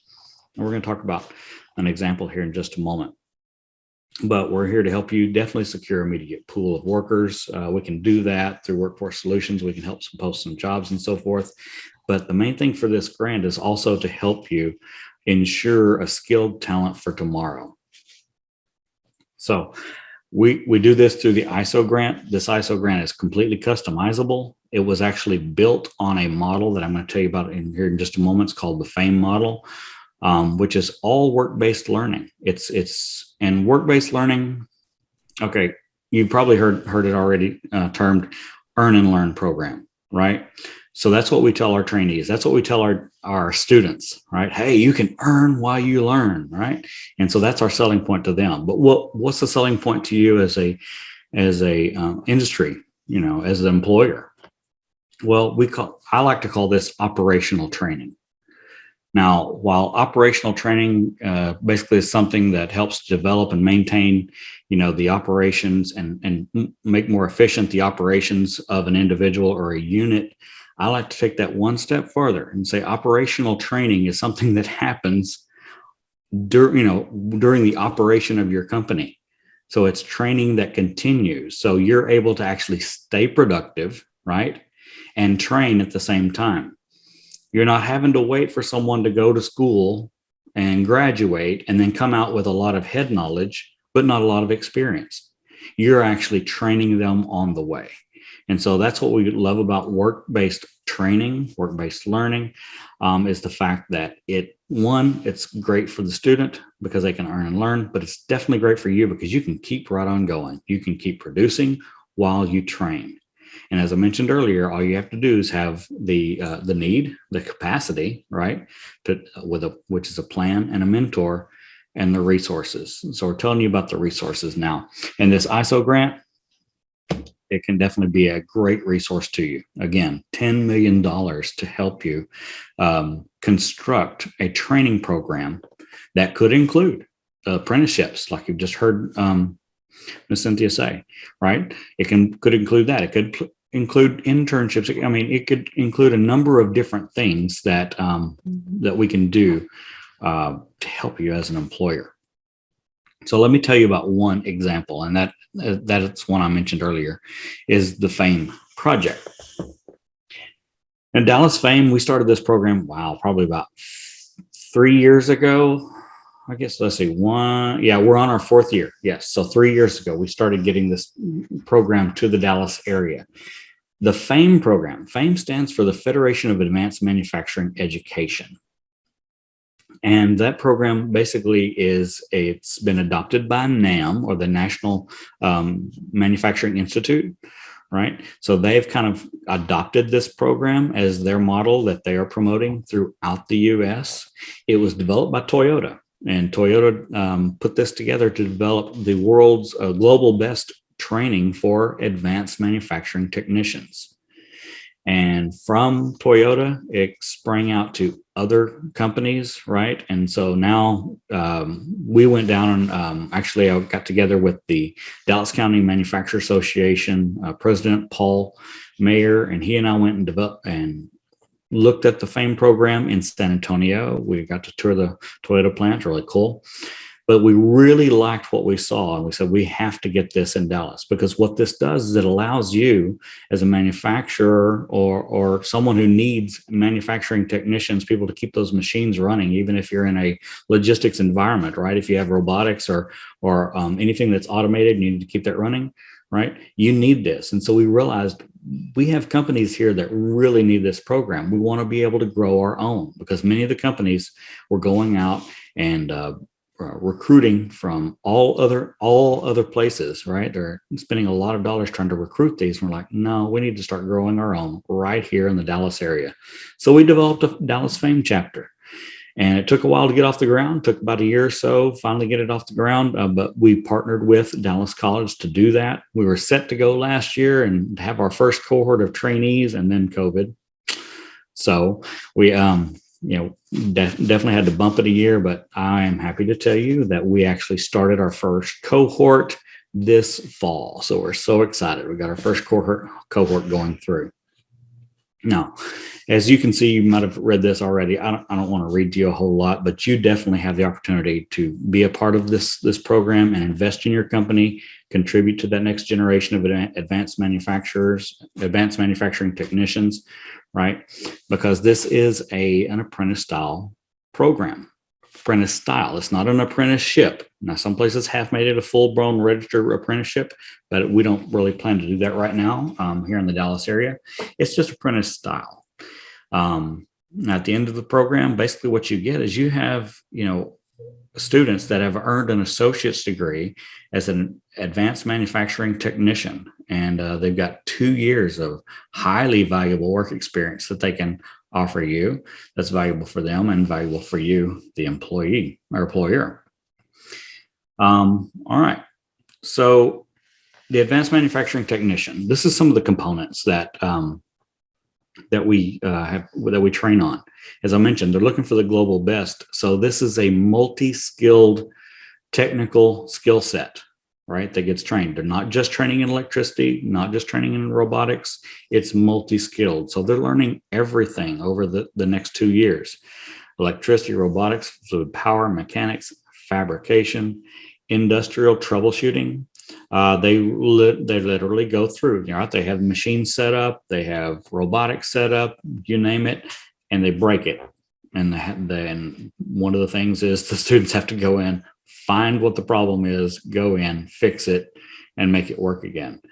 And we're going to talk about an example here in just a moment. But we're here to help you definitely secure an immediate pool of workers. We can do that through Workforce Solutions. We can help post some jobs and so forth. But the main thing for this grant is also to help you ensure a skilled talent for tomorrow. So we do this through the ISO grant. This ISO grant is completely customizable. It was actually built on a model that I'm going to tell you about in here in just a moment. It's called the FAME model, which is all work-based learning. And work-based learning. Okay, you've probably heard it already termed earn and learn program, right? So that's what we tell our trainees. That's what we tell our students, right? Hey, you can earn while you learn, right? And so that's our selling point to them. But what's the selling point to you as a industry, as an employer? Well, I like to call this operational training. Now, while operational training basically is something that helps develop and maintain, the operations and make more efficient the operations of an individual or a unit, I like to take that one step further and say operational training is something that happens during the operation of your company. So it's training that continues. So you're able to actually stay productive, right? And train at the same time. You're not having to wait for someone to go to school and graduate and then come out with a lot of head knowledge, but not a lot of experience. You're actually training them on the way. And so that's what we love about work-based training, work-based learning, is the fact that it's great for the student because they can earn and learn, but it's definitely great for you because you can keep right on going. You can keep producing while you train. And as I mentioned earlier, all you have to do is have the need, the capacity, right, which is a plan and a mentor, and the resources. So we're telling you about the resources now. And this ISO grant, it can definitely be a great resource to you. Again, $10 million to help you construct a training program that could include apprenticeships, like you've just heard Ms. Cynthia say, right? It could include that. It could include internships. I mean, it could include a number of different things that we can do to help you as an employer. So let me tell you about one example, and that's one I mentioned earlier, is the FAME project. In Dallas FAME, we started this program, probably about 3 years ago. I guess, let's see, we're on our 4th year. Yes. So 3 years ago, we started getting this program to the Dallas area. The FAME program, FAME stands for the Federation of Advanced Manufacturing Education. And that program basically it's been adopted by NAM, or the National Manufacturing Institute, right? So they've kind of adopted this program as their model that they are promoting throughout the US. It was developed by Toyota, and Toyota put this together to develop the world's global best training for advanced manufacturing technicians. And from Toyota, it sprang out to other companies, right? And so now we went down and actually I got together with the Dallas County Manufacturer Association President Paul Mayer, and he and I went and developed and looked at the FAME program in San Antonio. We got to tour the Toyota plant, really cool. But we really liked what we saw, and we said, we have to get this in Dallas, because what this does is it allows you as a manufacturer or someone who needs manufacturing technicians, people to keep those machines running, even if you're in a logistics environment, right? If you have robotics or anything that's automated and you need to keep that running, right? You need this. And so we realized we have companies here that really need this program. We want to be able to grow our own, because many of the companies were going out and recruiting from all other places, right? They're spending a lot of dollars trying to recruit these. We're like, no, we need to start growing our own right here in the Dallas area. So we developed a Dallas FAME chapter, and it took a while to get off the ground. It took about a year or so, finally get it off the ground. But we partnered with Dallas College to do that. We were set to go last year and have our first cohort of trainees, and then COVID. So we, definitely had to bump it a year, but I am happy to tell you that we actually started our first cohort this fall. So we're so excited. We got our first cohort going through. Now, as you can see, you might have read this already. I don't want to read to you a whole lot, but you definitely have the opportunity to be a part of this program and invest in your company, contribute to that next generation of advanced manufacturing technicians, right? Because this is an apprentice style program. Apprentice style. It's not an apprenticeship. Now, some places have made it a full-blown registered apprenticeship, but we don't really plan to do that right now here in the Dallas area. It's just apprentice style. At the end of the program, basically what you get is you have, students that have earned an associate's degree as an advanced manufacturing technician, and they've got 2 years of highly valuable work experience that they can offer you. That's valuable for them and valuable for you, the employee or employer. All right. So the advanced manufacturing technician, this is some of the components that we train on. As I mentioned, they're looking for the global best. So this is a multi-skilled technical skill set, right, that gets trained. They're not just training in electricity, not just training in robotics. It's multi-skilled. So they're learning everything over the next 2 years. electricity, robotics, fluid power, mechanics, fabrication, industrial troubleshooting. They literally go through, they have machines set up, they have robotics set up, you name it, and they break it. And then one of the things is the students have to go in, find what the problem is, go in, fix it, and make it work again.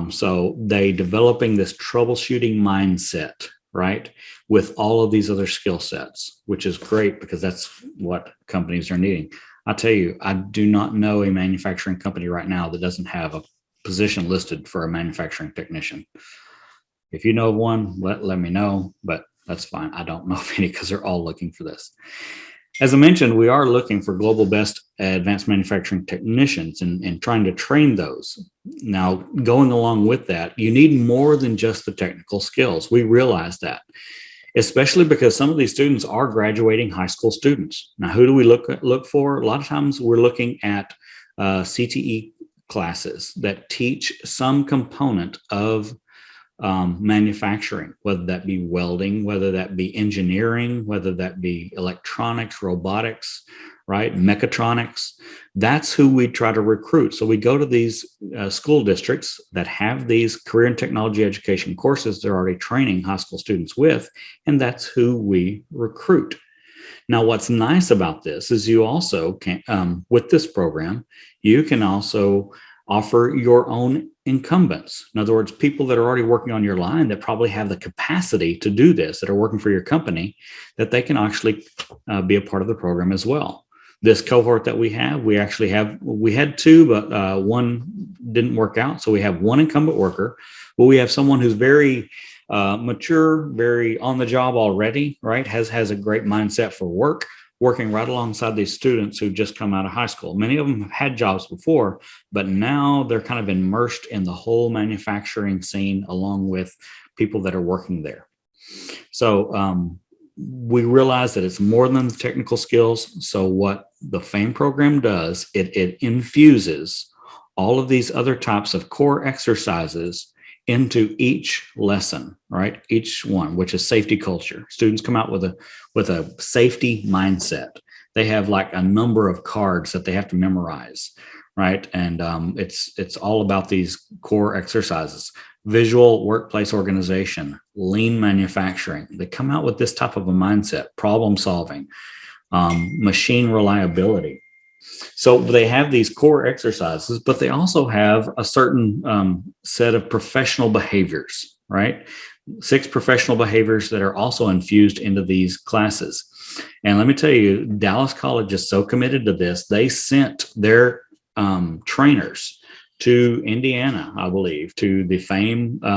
So they developing this troubleshooting mindset, right, with all of these other skill sets, which is great because that's what companies are needing. I'll tell you, I do not know a manufacturing company right now that doesn't have a position listed for a manufacturing technician. If you know of one, let me know, but that's fine. I don't know of any because they're all looking for this. As I mentioned, we are looking for global best advanced manufacturing technicians and trying to train those. Now, going along with that, you need more than just the technical skills. We realize that, especially because some of these students are graduating high school students. Now, who do we look for? A lot of times we're looking at CTE classes that teach some component of manufacturing, whether that be welding, whether that be engineering, whether that be electronics, robotics, right? Mechatronics. That's who we try to recruit. So we go to these school districts that have these career and technology education courses they're already training high school students with, and that's who we recruit. Now, what's nice about this is you also can, with this program, you can also offer your own incumbents. In other words, people that are already working on your line that probably have the capacity to do this, that are working for your company, that they can actually be a part of the program as well. This cohort that we had two, but one didn't work out. So we have one incumbent worker, but we have someone who's very mature, very on the job already, right? Has a great mindset for work, working right alongside these students who just come out of high school. Many of them have had jobs before, but now they're kind of immersed in the whole manufacturing scene along with people that are working there. So we realize that it's more than the technical skills. So what the FAME program does, it infuses all of these other types of core exercises into each lesson, right? Each one, which is safety culture. Students come out with a safety mindset. They have like a number of cards that they have to memorize, right? And it's all about these core exercises. Visual workplace organization, lean manufacturing. They come out with this type of a mindset, problem solving, machine reliability. So they have these core exercises, but they also have a certain set of professional behaviors, right? 6 professional behaviors that are also infused into these classes. And let me tell you, Dallas College is so committed to this. They sent their trainers to Indiana, I believe, to the FAME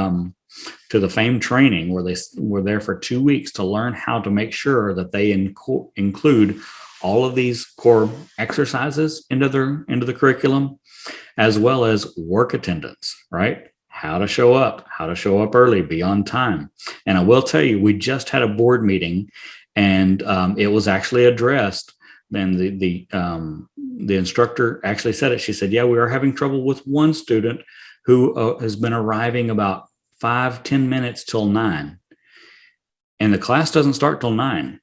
training, where they were there for 2 weeks to learn how to make sure that they include all of these core exercises into the curriculum, as well as work attendance, right? How to show up early, be on time. And I will tell you, we just had a board meeting, and it was actually addressed. Then the instructor actually said it. She said, yeah, we are having trouble with one student who has been arriving about 5-10 minutes till 9. And the class doesn't start till 9,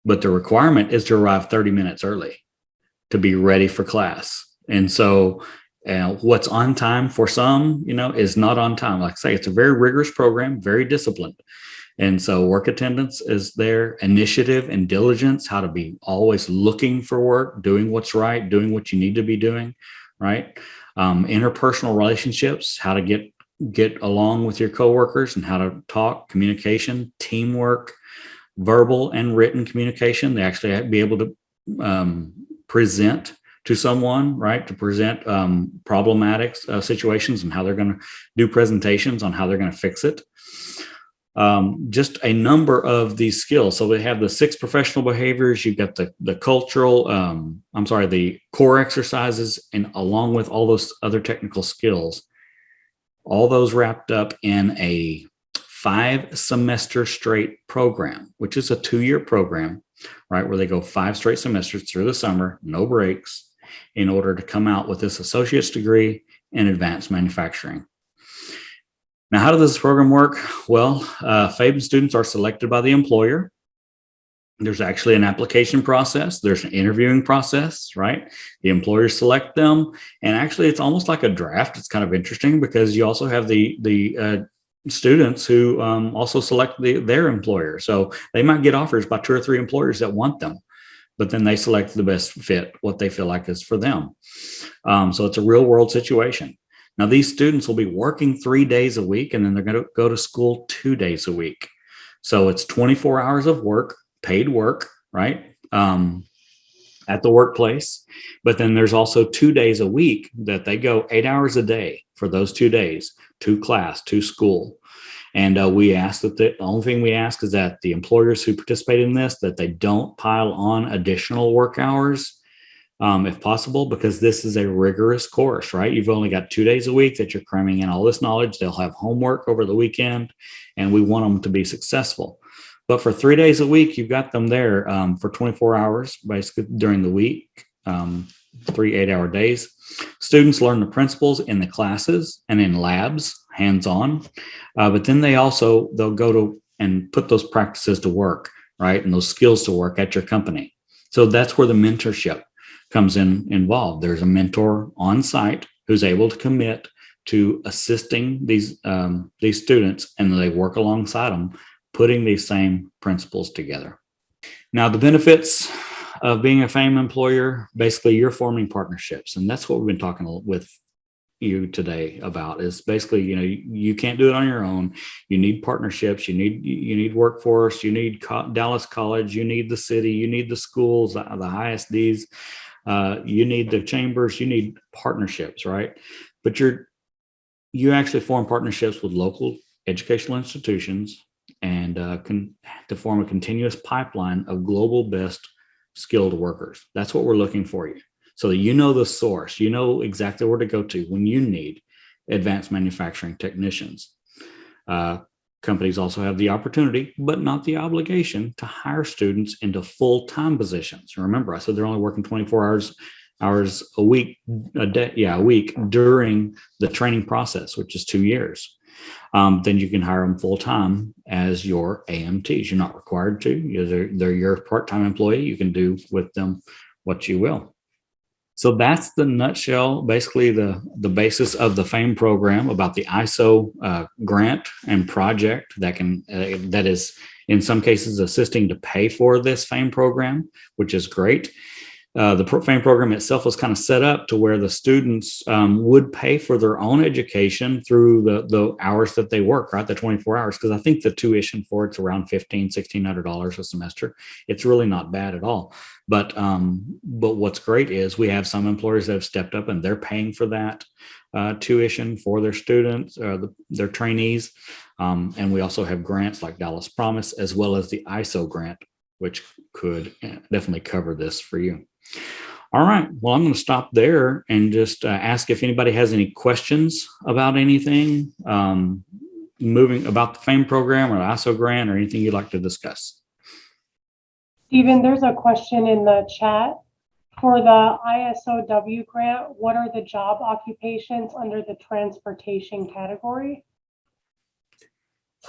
but the requirement is to arrive 30 minutes early to be ready for class. And so what's on time for some, is not on time. Like I say, it's a very rigorous program, very disciplined. And so work attendance is their initiative and diligence, how to be always looking for work, doing what's right, doing what you need to be doing, right? Interpersonal relationships, how to get along with your coworkers and how to talk, communication, teamwork, verbal and written communication. They actually have to be able to present to someone, right? To present problematic situations and how they're going to do presentations on how they're going to fix it. Just a number of these skills. So they have the 6 professional behaviors. You've got the cultural, the core exercises, and along with all those other technical skills, all those wrapped up in a 5-semester straight program, which is a 2-year program, right? Where they go 5 straight semesters through the summer, no breaks, in order to come out with this associate's degree in advanced manufacturing. Now, how does this program work? Well, FAME students are selected by the employer. There's actually an application process. There's an interviewing process, right? The employers select them, and actually, it's almost like a draft. It's kind of interesting because you also have the students who also select their employer. So they might get offers by 2 or 3 employers that want them, but then they select the best fit, what they feel like is for them. So it's a real world situation. Now, these students will be working 3 days a week, and then they're going to go to school 2 days a week. So it's 24 hours of work, paid work, right? At the workplace. But then there's also 2 days a week that they go 8 hours a day for those 2 days to class, to school. And we ask that the only thing we ask is that the employers who participate in this, that they don't pile on additional work hours if possible, because this is a rigorous course, right? You've only got 2 days a week that you're cramming in all this knowledge. They'll have homework over the weekend, and we want them to be successful. But for 3 days a week, you've got them there for 24 hours, basically during the week, 3 8-hour days. Students learn the principles in the classes and in labs, hands-on. But then they'll go to and put those practices to work, right? And those skills to work at your company. So that's where the mentorship comes involved. There's a mentor on site who's able to commit to assisting these students, and they work alongside them, putting these same principles together. Now, the benefits of being a FAME employer, basically you're forming partnerships. And that's what we've been talking with you today about, is basically, you can't do it on your own. You need partnerships. You need workforce. You need Dallas College. You need the city. You need the schools, the ISDs. You need the chambers. You need partnerships, right? But you actually form partnerships with local educational institutions, and to form a continuous pipeline of global best skilled workers. That's what we're looking for you. So that you know the source, you know exactly where to go to when you need advanced manufacturing technicians. Companies also have the opportunity, but not the obligation, to hire students into full-time positions. Remember, I said they're only working 24 hours a week, a week during the training process, which is 2 years. Then you can hire them full-time as your AMTs. You're not required to. They're your part-time employee. You can do with them what you will. So that's the nutshell, basically the basis of the FAME program, about the ISO grant and project that is in some cases assisting to pay for this FAME program, which is great. The FAME program itself was kind of set up to where the students would pay for their own education through the hours that they work, right? The 24 hours, because I think the tuition for it's around $1,600 a semester. It's really not bad at all. But what's great is we have some employers that have stepped up and they're paying for that tuition for their students, their trainees. And we also have grants like Dallas Promise, as well as the ISO grant, which could definitely cover this for you. All right. Well, I'm going to stop there and just ask if anybody has any questions about anything moving about the FAME program or the ISO grant, or anything you'd like to discuss. Stephen, there's a question in the chat. For the ISOW grant, what are the job occupations under the transportation category?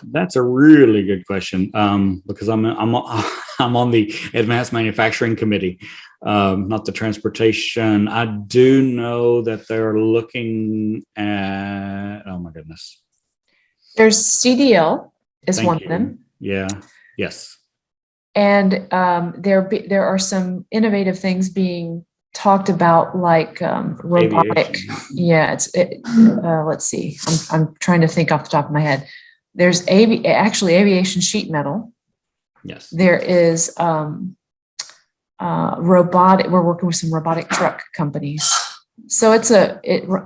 That's a really good question, because I'm on the Advanced Manufacturing Committee, not the transportation. I do know that they're looking at, oh my goodness. There's CDL is Thank one you. of them. Yeah. Yes. And there are some innovative things being talked about, like robotic. Aviation. Yeah, let's see. I'm trying to think off the top of my head. There's actually aviation sheet metal. Yes. There is robotic. We're working with some robotic truck companies. So it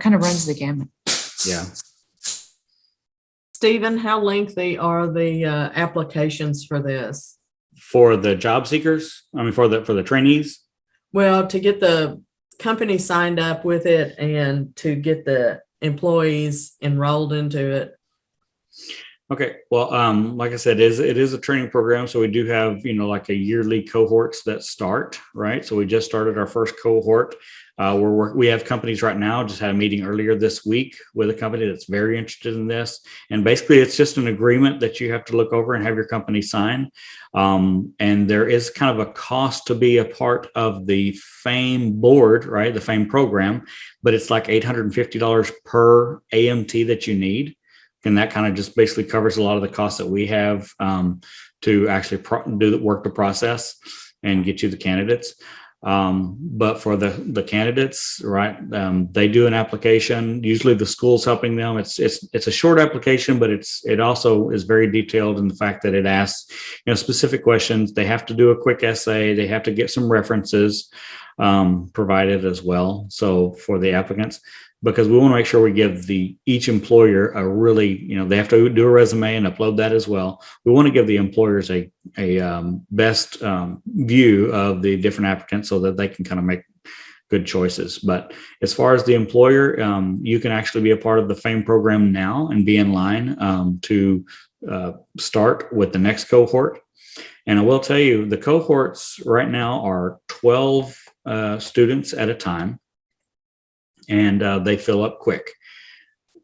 kind of runs the gamut. Yeah. Stephen, how lengthy are the applications for this? For the job seekers, for the trainees. Well, to get the company signed up with it and to get the employees enrolled into it. Okay, well, like I said, it is a training program. So we do have, like a yearly cohorts that start, right? So we just started our first cohort. We have companies right now, just had a meeting earlier this week with a company that's very interested in this. And basically it's just an agreement that you have to look over and have your company sign. And there is kind of a cost to be a part of the FAME board, right? The FAME program, but it's like $850 per AMT that you need. And that kind of just basically covers a lot of the costs that we have to actually work the process and get you the candidates. But for the candidates, right, they do an application. Usually the school's helping them. It's a short application, but it also is very detailed in the fact that it asks, specific questions. They have to do a quick essay. They have to get some references provided as well. So for the applicants, because we want to make sure we give each employer a really, they have to do a resume and upload that as well. We want to give the employers a best view of the different applicants so that they can kind of make good choices. But as far as the employer, you can actually be a part of the FAME program now and be in line to start with the next cohort. And I will tell you, the cohorts right now are 12 students at a time. And they fill up quick.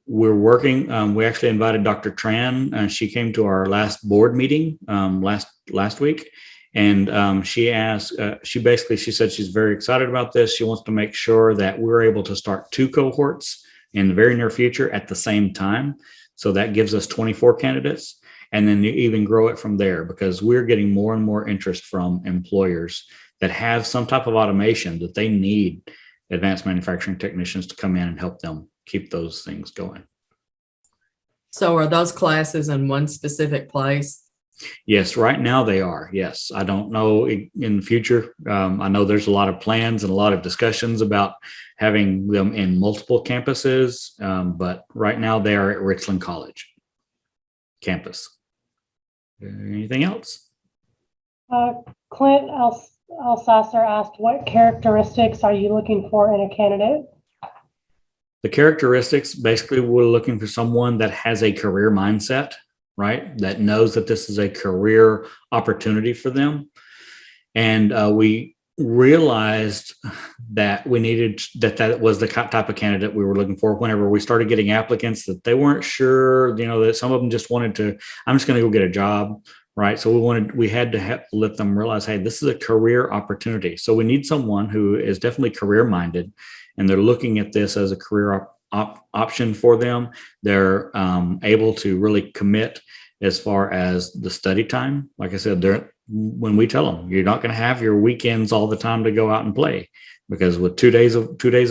We're working. We actually invited Dr. Tran. She came to our last board meeting last week, and she asked. She said she's very excited about this. She wants to make sure that we're able to start 2 cohorts in the very near future at the same time. So that gives us 24 candidates, and then you even grow it from there because we're getting more and more interest from employers that have some type of automation that they need advanced manufacturing technicians to come in and help them keep those things going. So are those classes in one specific place? Yes, right now they are. Yes. I don't know in the future. I know there's a lot of plans and a lot of discussions about having them in multiple campuses, but right now they are at Richland College campus. Anything else? Clint Alsasser asked, what characteristics are you looking for in a candidate? The characteristics, basically, we're looking for someone that has a career mindset, right? That knows that this is a career opportunity for them. And we realized that we needed that was the type of candidate we were looking for whenever we started getting applicants that they weren't sure, that some of them just wanted to, I'm just going to go get a job. Right. So we had to let them realize, hey, this is a career opportunity. So we need someone who is definitely career minded and they're looking at this as a career option for them. They're able to really commit as far as the study time. Like I said, when we tell them you're not going to have your weekends all the time to go out and play, because with 2 days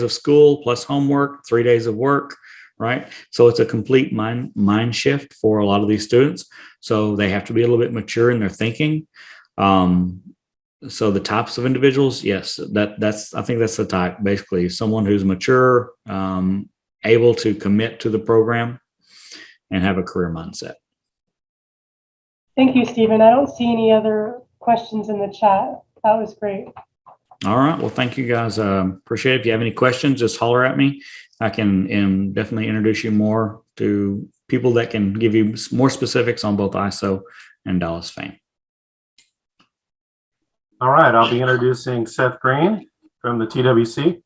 of school plus homework, 3 days of work. Right. So it's a complete mind shift for a lot of these students. So they have to be a little bit mature in their thinking. So the types of individuals, yes, I think that's the type, basically someone who's mature, able to commit to the program and have a career mindset. Thank you, Stephen. I don't see any other questions in the chat. That was great. All right. Well, thank you guys. Appreciate it. If you have any questions, just holler at me. I can definitely introduce you more to people that can give you more specifics on both ISO and Dallas FAME. All right, I'll be introducing Seth Green from the TWC.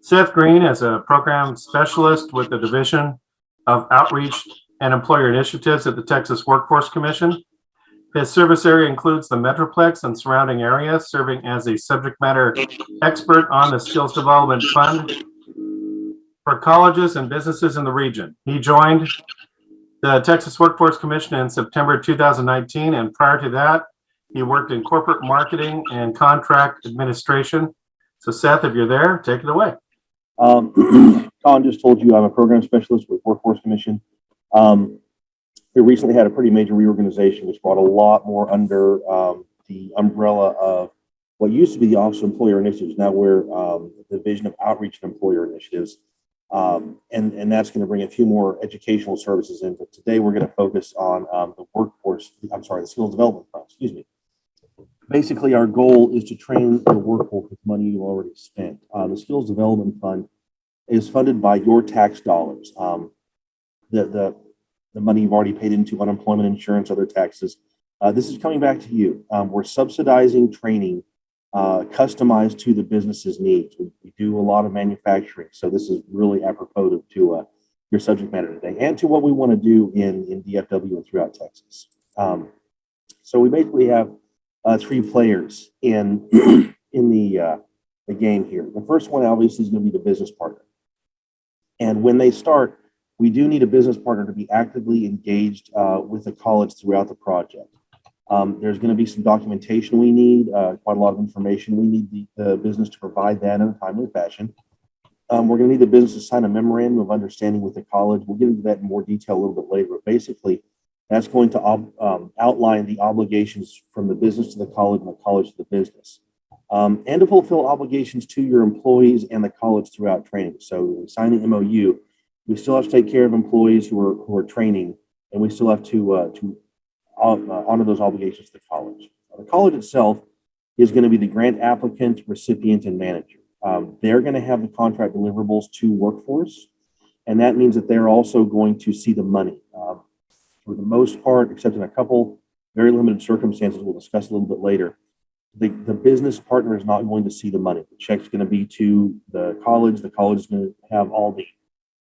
Seth Green is a program specialist with the Division of Outreach and Employer Initiatives at the Texas Workforce Commission. His service area includes the Metroplex and surrounding areas, serving as a subject matter expert on the Skills Development Fund for colleges and businesses in the region. He joined the Texas Workforce Commission in September 2019, and prior to that, he worked in corporate marketing and contract administration. So Seth, if you're there, take it away. Colin just told you I'm a program specialist with Workforce Commission. We recently had a pretty major reorganization, which brought a lot more under the umbrella of what used to be the Office of Employer Initiatives. Now we're the Division of Outreach and Employer Initiatives. And that's going to bring a few more educational services in. But today we're going to focus on the Skills Development Fund, Basically, our goal is to train the workforce with money you already spent. The Skills Development Fund is funded by your tax dollars. The the money you've already paid into unemployment insurance, other taxes. This is coming back to you. We're subsidizing training customized to the business's needs. We do a lot of manufacturing, so this is really apropos to your subject matter today and to what we want to do in DFW and throughout Texas. So we basically have three players in in the game here. The first one obviously is going to be the business partner. And when they start, we do need a business partner to be actively engaged with the college throughout the project. There's going to be some documentation we need, quite a lot of information. We need the business to provide that in a timely fashion. We're going to need the business to sign a memorandum of understanding with the college. We'll get into that in more detail a little bit later. But basically, that's going to outline the obligations from the business to the college and the college to the business. And to fulfill obligations to your employees and the college throughout training. So signing MOU, we still have to take care of employees who are training, and we still have to honor those obligations to the college. The college itself is going to be the grant applicant, recipient, and manager. They're going to have the contract deliverables to workforce, and that means that they're also going to see the money. For the most part, except in a couple very limited circumstances we'll discuss a little bit later, the business partner is not going to see the money. The check's going to be to the college. The college is going to have all the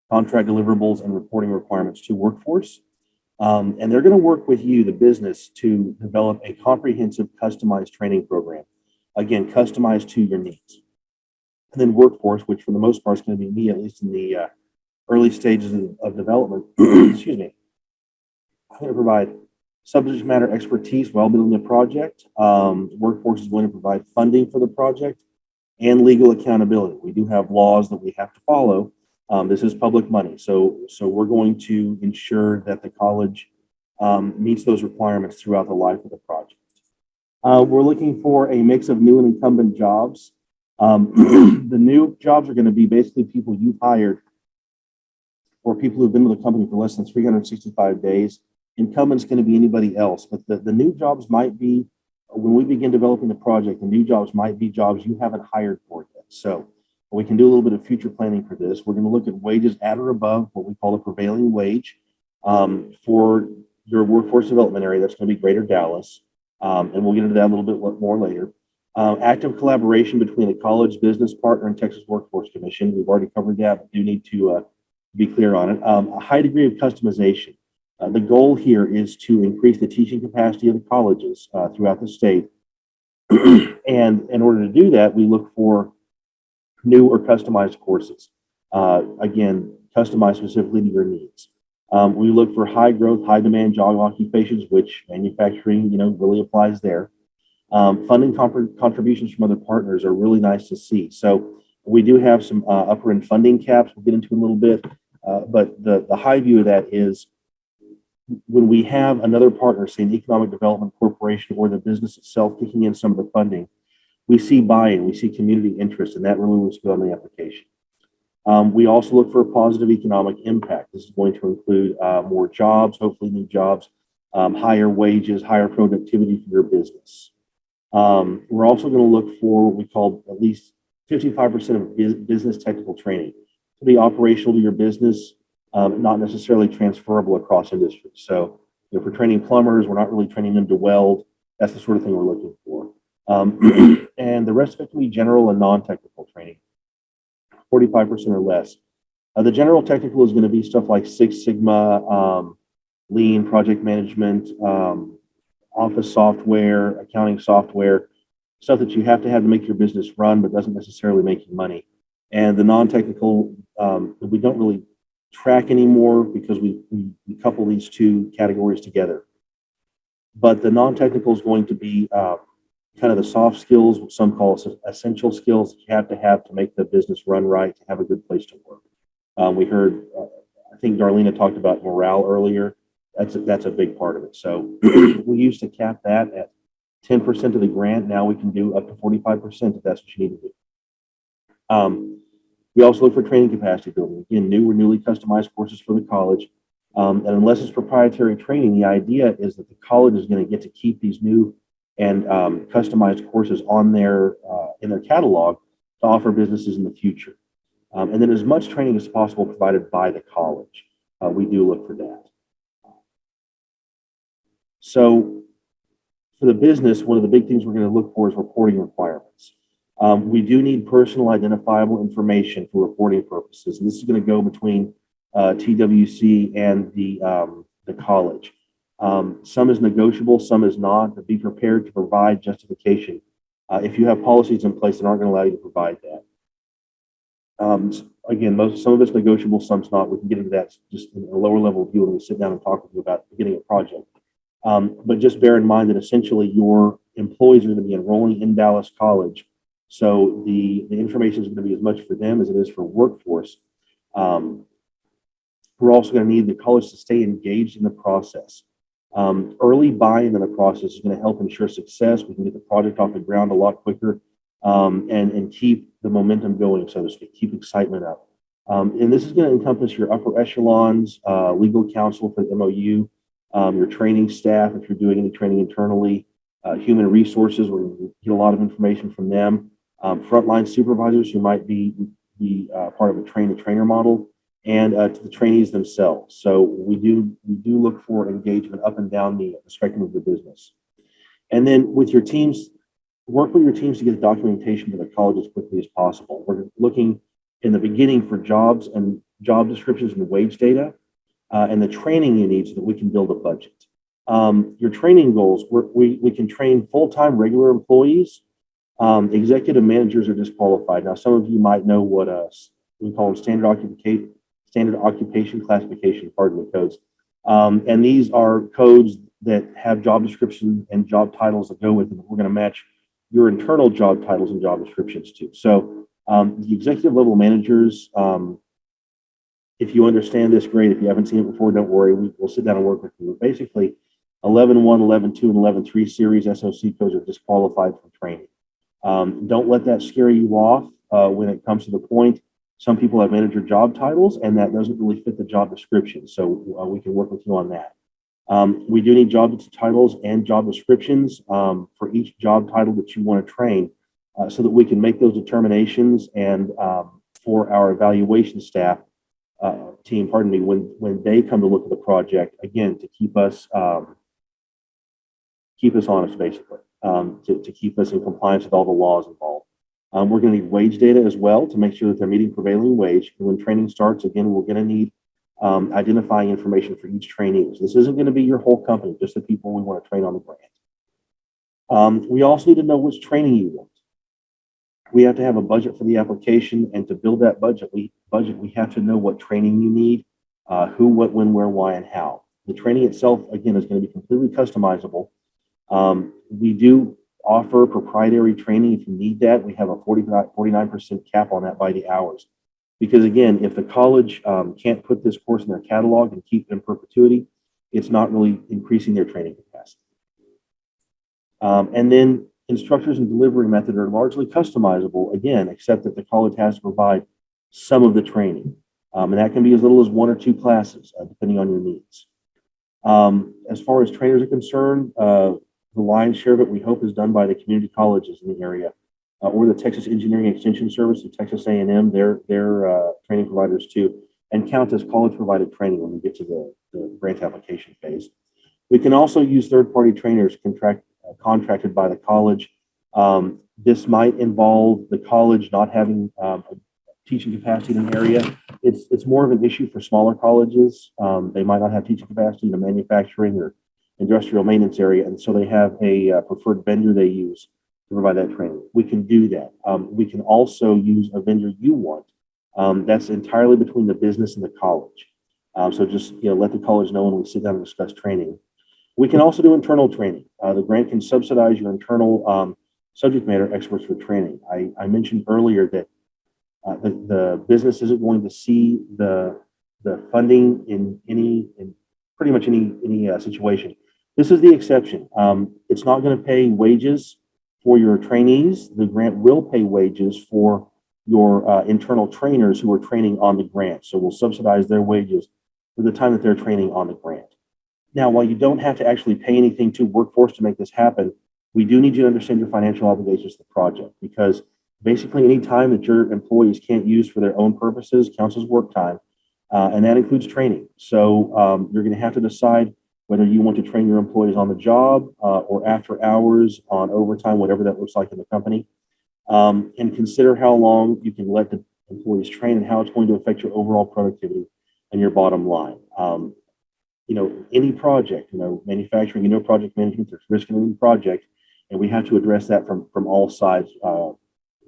contract deliverables and reporting requirements to workforce. And they're going to work with you, the business, to develop a comprehensive customized training program. Again, customized to your needs. And then workforce, which for the most part is going to be me, at least in the early stages of development, excuse me. I'm going to provide subject matter expertise while building the project. Workforce is going to provide funding for the project and legal accountability. We do have laws that we have to follow. This is public money, so we're going to ensure that the college meets those requirements throughout the life of the project. We're looking for a mix of new and incumbent jobs. The new jobs are going to be basically people you've hired or people who've been with the company for less than 365 days. Incumbent's going to be anybody else, but the new jobs might be, when we begin developing the project, the new jobs might be jobs you haven't hired for yet. So we can do a little bit of future planning for this. We're going to look at wages at or above what we call the prevailing wage for your workforce development area. That's going to be Greater Dallas. And we'll get into that a little bit more later. Active collaboration between the college, business partner, and Texas Workforce Commission. We've already covered that, but do need to be clear on it. A high degree of customization. The goal here is to increase the teaching capacity of the colleges throughout the state. And in order to do that, we look for new or customized courses. Again, customized specifically to your needs. We look for high growth, high demand job occupations, which manufacturing, really applies there. Funding contributions from other partners are really nice to see. So we do have some upper end funding caps we'll get into in a little bit. But the high view of that is when we have another partner, say an economic development corporation or the business itself kicking in some of the funding, we see buy-in, we see community interest, and that really looks good on the application. We also look for a positive economic impact. This is going to include more jobs, hopefully new jobs, higher wages, higher productivity for your business. We're also going to look for what we call at least 55% of business technical training to be operational to your business, not necessarily transferable across industries. So if we're training plumbers, we're not really training them to weld. That's the sort of thing we're looking for. And the rest of it can be general and non-technical training, 45% or less. The general technical is going to be stuff like Six Sigma, Lean, project management, office software, accounting software, stuff that you have to make your business run, but doesn't necessarily make you money. And the non-technical, we don't really track anymore because we couple these two categories together. But the non-technical is going to be kind of the soft skills, what some call essential skills that you have to make the business run right, to have a good place to work. We heard, I think Darlena talked about morale earlier. That's a big part of it. So we used to cap that at 10% of the grant. Now we can do up to 45% if that's what you need to do. We also look for training capacity building. Again, new or newly customized courses for the college. And unless it's proprietary training, the idea is that the college is going to get to keep these new and customized courses on their in their catalog to offer businesses in the future. And then as much training as possible provided by the college. We do look for that. So for the business, one of the big things we're going to look for is reporting requirements. We do need personal identifiable information for reporting purposes. And this is going to go between TWC and the college. Some is negotiable, some is not, but be prepared to provide justification. If you have policies in place that aren't going to allow you to provide that. Again, some of it's negotiable, some's not. We can get into that just in a lower level view when we sit down and talk with you about beginning a project. But just bear in mind that essentially your employees are going to be enrolling in Dallas College. So the information is going to be as much for them as it is for workforce. We're also going to need the college to stay engaged in the process. Early buy-in in the process is going to help ensure success. We can get the project off the ground a lot quicker and keep the momentum going, so to speak, keep excitement up. And this is going to encompass your upper echelons, legal counsel for the MOU, your training staff, if you're doing any training internally, human resources, where you get a lot of information from them, frontline supervisors who might be part of a train-the-trainer model, and to the trainees themselves. So we do look for engagement up and down the spectrum of the business. And then with your teams, work with your teams to get the documentation to the college as quickly as possible. We're looking in the beginning for jobs and job descriptions and wage data and the training you need so that we can build a budget. Your training goals, we can train full-time regular employees. Executive managers are disqualified. Now, some of you might know what we call them standard occupation classification, pardon me, codes. And these are codes that have job descriptions and job titles that go with them. We're going to match your internal job titles and job descriptions too. So the executive level managers, if you understand this, great. If you haven't seen it before, don't worry. We'll sit down and work with you. But basically, 11.1, 11.2, and 11.3 series SOC codes are disqualified from training. Don't let that scare you off when it comes to the point. Some people have manager job titles, and that doesn't really fit the job description. So we can work with you on that. We do need job titles and job descriptions for each job title that you want to train so that we can make those determinations and for our evaluation staff team, pardon me, when they come to look at the project, again, to keep us honest, basically, to keep us in compliance with all the laws involved. We're going to need wage data as well to make sure that they're meeting prevailing wage. And when training starts, again, we're going to need identifying information for each trainee. So this isn't going to be your whole company, just the people we want to train on the grant. We also need to know which training you want. We have to have a budget for the application, and to build that budget, we have to know what training you need, who, what, when, where, why, and how. The training itself, again, is going to be completely customizable. We do offer proprietary training if you need that. We have a 49% cap on that by the hours. Because again, if the college can't put this course in their catalog and keep it in perpetuity, it's not really increasing their training capacity. And then instructors and delivery method are largely customizable, again, except that the college has to provide some of the training. And that can be as little as 1 or 2 classes, depending on your needs. As far as trainers are concerned, the lion's share of it, we hope, is done by the community colleges in the area, or the Texas Engineering Extension Service, the Texas A&M, they're training providers too, and count as college-provided training when we get to the grant application phase. We can also use third-party trainers contracted by the college. This might involve the college not having teaching capacity in an area. It's more of an issue for smaller colleges. They might not have teaching capacity in a manufacturing or industrial maintenance area, and so they have a preferred vendor they use to provide that training. We can do that. We can also use a vendor you want. That's entirely between the business and the college. So just let the college know when we sit down and discuss training. We can also do internal training. The grant can subsidize your internal subject matter experts for training. I mentioned earlier that the business isn't going to see the funding in pretty much any situation. This is the exception. It's not going to pay wages for your trainees. The grant will pay wages for your internal trainers who are training on the grant. So we'll subsidize their wages for the time that they're training on the grant. Now, while you don't have to actually pay anything to workforce to make this happen, we do need you to understand your financial obligations to the project, because basically any time that your employees can't use for their own purposes counts as work time, and that includes training. So you're going to have to decide whether you want to train your employees on the job or after hours on overtime, whatever that looks like in the company. And consider how long you can let the employees train and how it's going to affect your overall productivity and your bottom line. Any project, manufacturing, project management, there's risk in any project, and we have to address that from all sides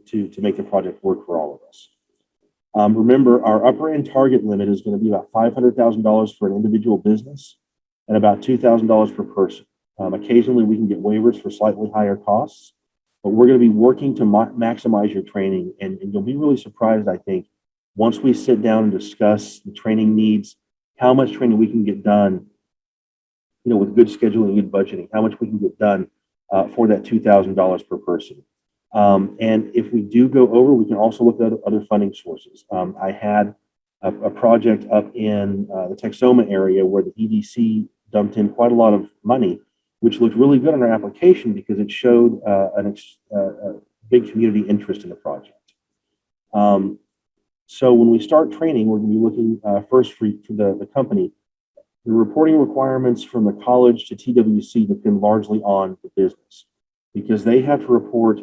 to make the project work for all of us. Remember, our upper end target limit is going to be about $500,000 for an individual business and about $2,000 per person. Occasionally, we can get waivers for slightly higher costs, but we're going to be working to maximize your training, and you'll be really surprised, I think, once we sit down and discuss the training needs, how much training we can get done, with good scheduling, good budgeting, how much we can get done for that $2,000 per person. And if we do go over, we can also look at other funding sources. I had a project up in the Texoma area where the EDC dumped in quite a lot of money, which looked really good on our application because it showed a big community interest in the project. So when we start training, we're going to be looking first for the company. The reporting requirements from the college to TWC depend largely on the business because they have to report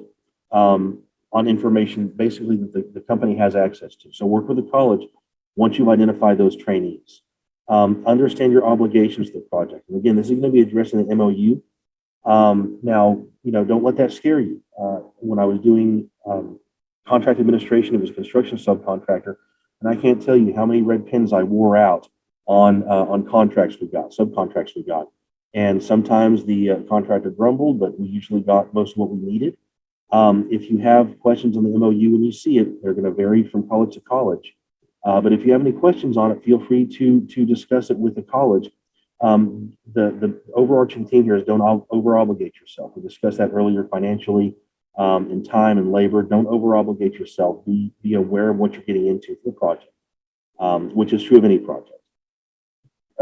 on information basically that the company has access to. So work with the college once you've identified those trainees. Understand your obligations to the project. And again, this is going to be addressed in the MOU. Now, don't let that scare you. When I was doing contract administration, it was a construction subcontractor, and I can't tell you how many red pens I wore out on contracts we got, subcontracts we got. And sometimes the contractor grumbled, but we usually got most of what we needed. If you have questions on the MOU when you see it, they're going to vary from college to college. But if you have any questions on it, feel free to discuss it with the college. The overarching theme here is don't over-obligate yourself. We discussed that earlier financially, in time and labor. Don't over-obligate yourself. Be aware of what you're getting into for the project, which is true of any project.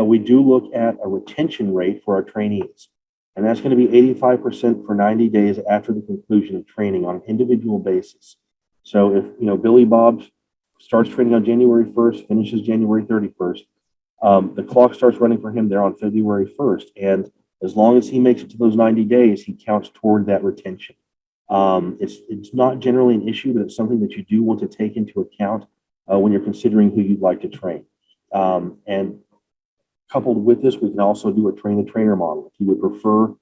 We do look at a retention rate for our trainees, and that's going to be 85% for 90 days after the conclusion of training on an individual basis. So if, Billy Bob starts training on January 1st, finishes January 31st, the clock starts running for him there on February 1st. And as long as he makes it to those 90 days, he counts toward that retention. It's not generally an issue, but it's something that you do want to take into account when you're considering who you'd like to train. And coupled with this, we can also do a train-the-trainer model. If you would prefer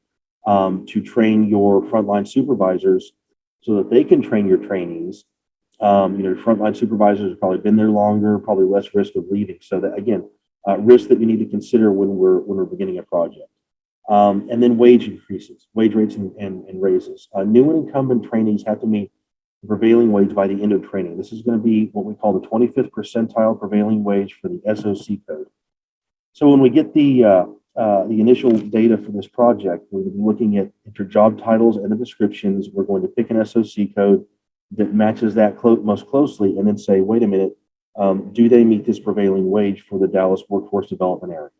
to train your frontline supervisors so that they can train your trainees, your frontline supervisors have probably been there longer, probably less risk of leaving. So that, again, risk that you need to consider when we're beginning a project. And then wage increases, wage rates and raises. New and incumbent trainees have to meet the prevailing wage by the end of training. This is going to be what we call the 25th percentile prevailing wage for the SOC code. So when we get the initial data for this project, we're going to be looking at your job titles and the descriptions. We're going to pick an SOC code that matches that most closely and then say, wait a minute, do they meet this prevailing wage for the Dallas workforce development area?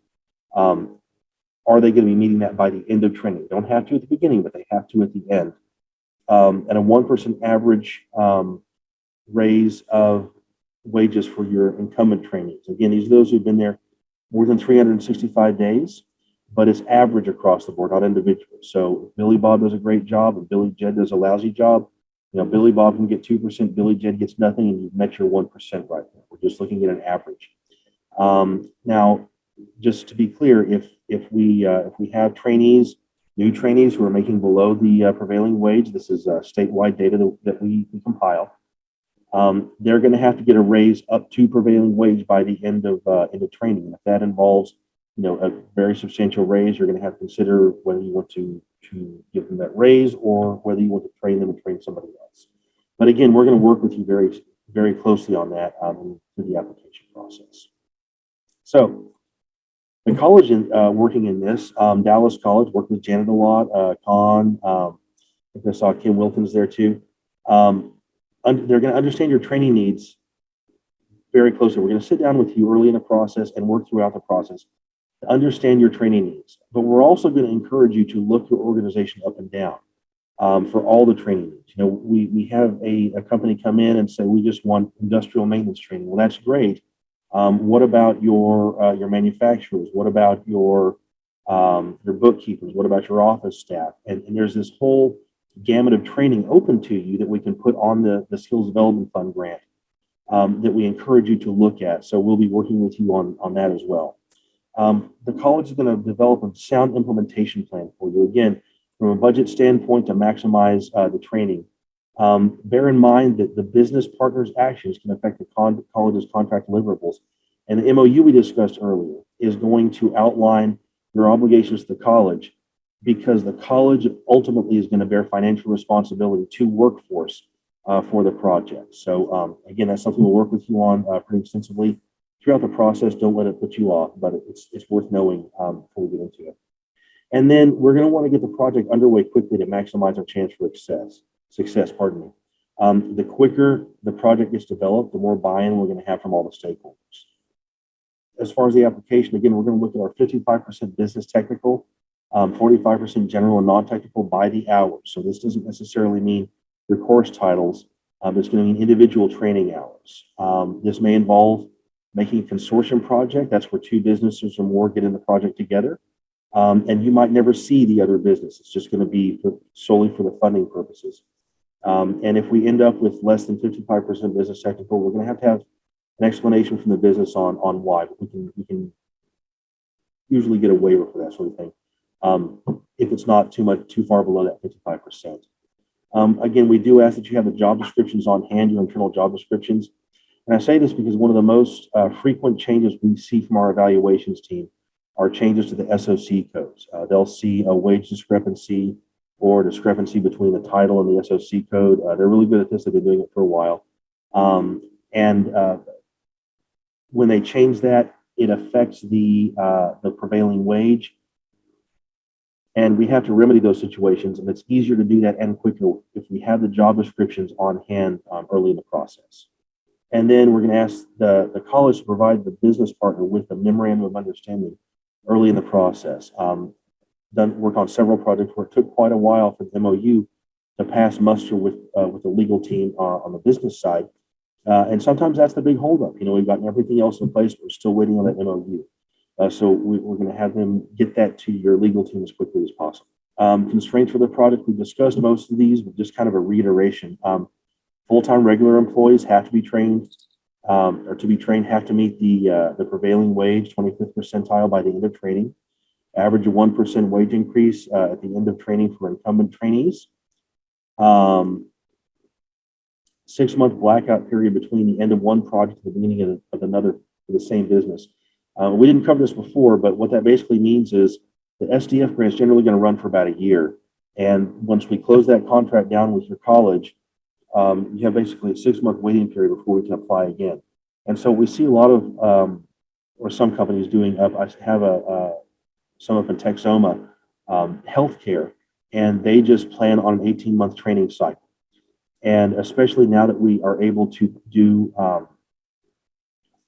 Are they going to be meeting that by the end of training? Don't have to at the beginning, but they have to at the end. And a 1% average raise of wages for your incumbent trainees. Again, these are those who've been there more than 365 days, but it's average across the board, not individual. So if Billy Bob does a great job and Billy Jed does a lousy job, Billy Bob can get 2%, Billy Jed gets nothing, and you've met your 1% right there. We're just looking at an average. Now, just to be clear, if we have trainees, new trainees who are making below the prevailing wage, this is statewide data that we compile. They're going to have to get a raise up to prevailing wage by the end of training. And if that involves, a very substantial raise, you're going to have to consider whether you want to give them that raise or whether you want to train them and train somebody else. But again, we're going to work with you very, very closely on that through the application process. So the college working in this, Dallas College, worked with Janet a lot, Con, I saw Kim Wilkins there too. They're going to understand your training needs very closely. We're going to sit down with you early in the process and work throughout the process to understand your training needs. But we're also going to encourage you to look your organization up and down for all the training needs. We have a company come in and say, we just want industrial maintenance training. Well, that's great. What about your manufacturers? What about your your bookkeepers? What about your office staff? And there's this whole gamut of training open to you that we can put on the Skills Development Fund grant that we encourage you to look at. So we'll be working with you on that as well. The college is going to develop a sound implementation plan for you. Again, from a budget standpoint to maximize the training. Bear in mind that the business partners' actions can affect the college's contract deliverables. And the MOU we discussed earlier is going to outline your obligations to the college, because the college ultimately is going to bear financial responsibility to workforce for the project. So again, that's something we'll work with you on pretty extensively throughout the process. Don't let it put you off, but it's worth knowing before we get into it. And then we're going to want to get the project underway quickly to maximize our chance for success. Pardon me. The quicker the project gets developed, the more buy-in we're going to have from all the stakeholders. As far as the application, again, we're going to look at our 55% business technical, 45% general and non-technical by the hour. So this doesn't necessarily mean your course titles. It's going to mean individual training hours. This may involve making a consortium project. That's where two businesses or more get in the project together. And you might never see the other business. It's just going to be solely for the funding purposes. And if we end up with less than 55% business technical, we're going to have an explanation from the business on why. But we can usually get a waiver for that sort of thing if it's not too far below that 55%. Again, we do ask that you have the job descriptions on hand, your internal job descriptions. And I say this because one of the most frequent changes we see from our evaluations team are changes to the SOC codes. They'll see a wage discrepancy or discrepancy between the title and the SOC code. They're really good at this. They've been doing it for a while. When they change that, it affects the prevailing wage. And we have to remedy those situations. And it's easier to do that and quicker if we have the job descriptions on hand early in the process. And then we're going to ask the college to provide the business partner with a memorandum of understanding early in the process. Worked on several projects where it took quite a while for the MOU to pass muster with the legal team on the business side. And sometimes that's the big holdup. We've gotten everything else in place, but we're still waiting on that MOU. So we're going to have them get that to your legal team as quickly as possible. Constraints for the project, we've discussed most of these, but just kind of a reiteration. Full-time regular employees have to be trained, or to be trained have to meet the prevailing wage, 25th percentile by the end of training. Average of 1% wage increase at the end of training for incumbent trainees. 6-month blackout period between the end of one project and the beginning of another for the same business. We didn't cover this before, but what that basically means is the SDF grant is generally going to run for about a year. And once we close that contract down with your college, you have basically a 6-month waiting period before we can apply again. And so we see a lot of, or some companies doing, I have some up in Texoma, healthcare, and they just plan on an 18-month training cycle. And especially now that we are able to do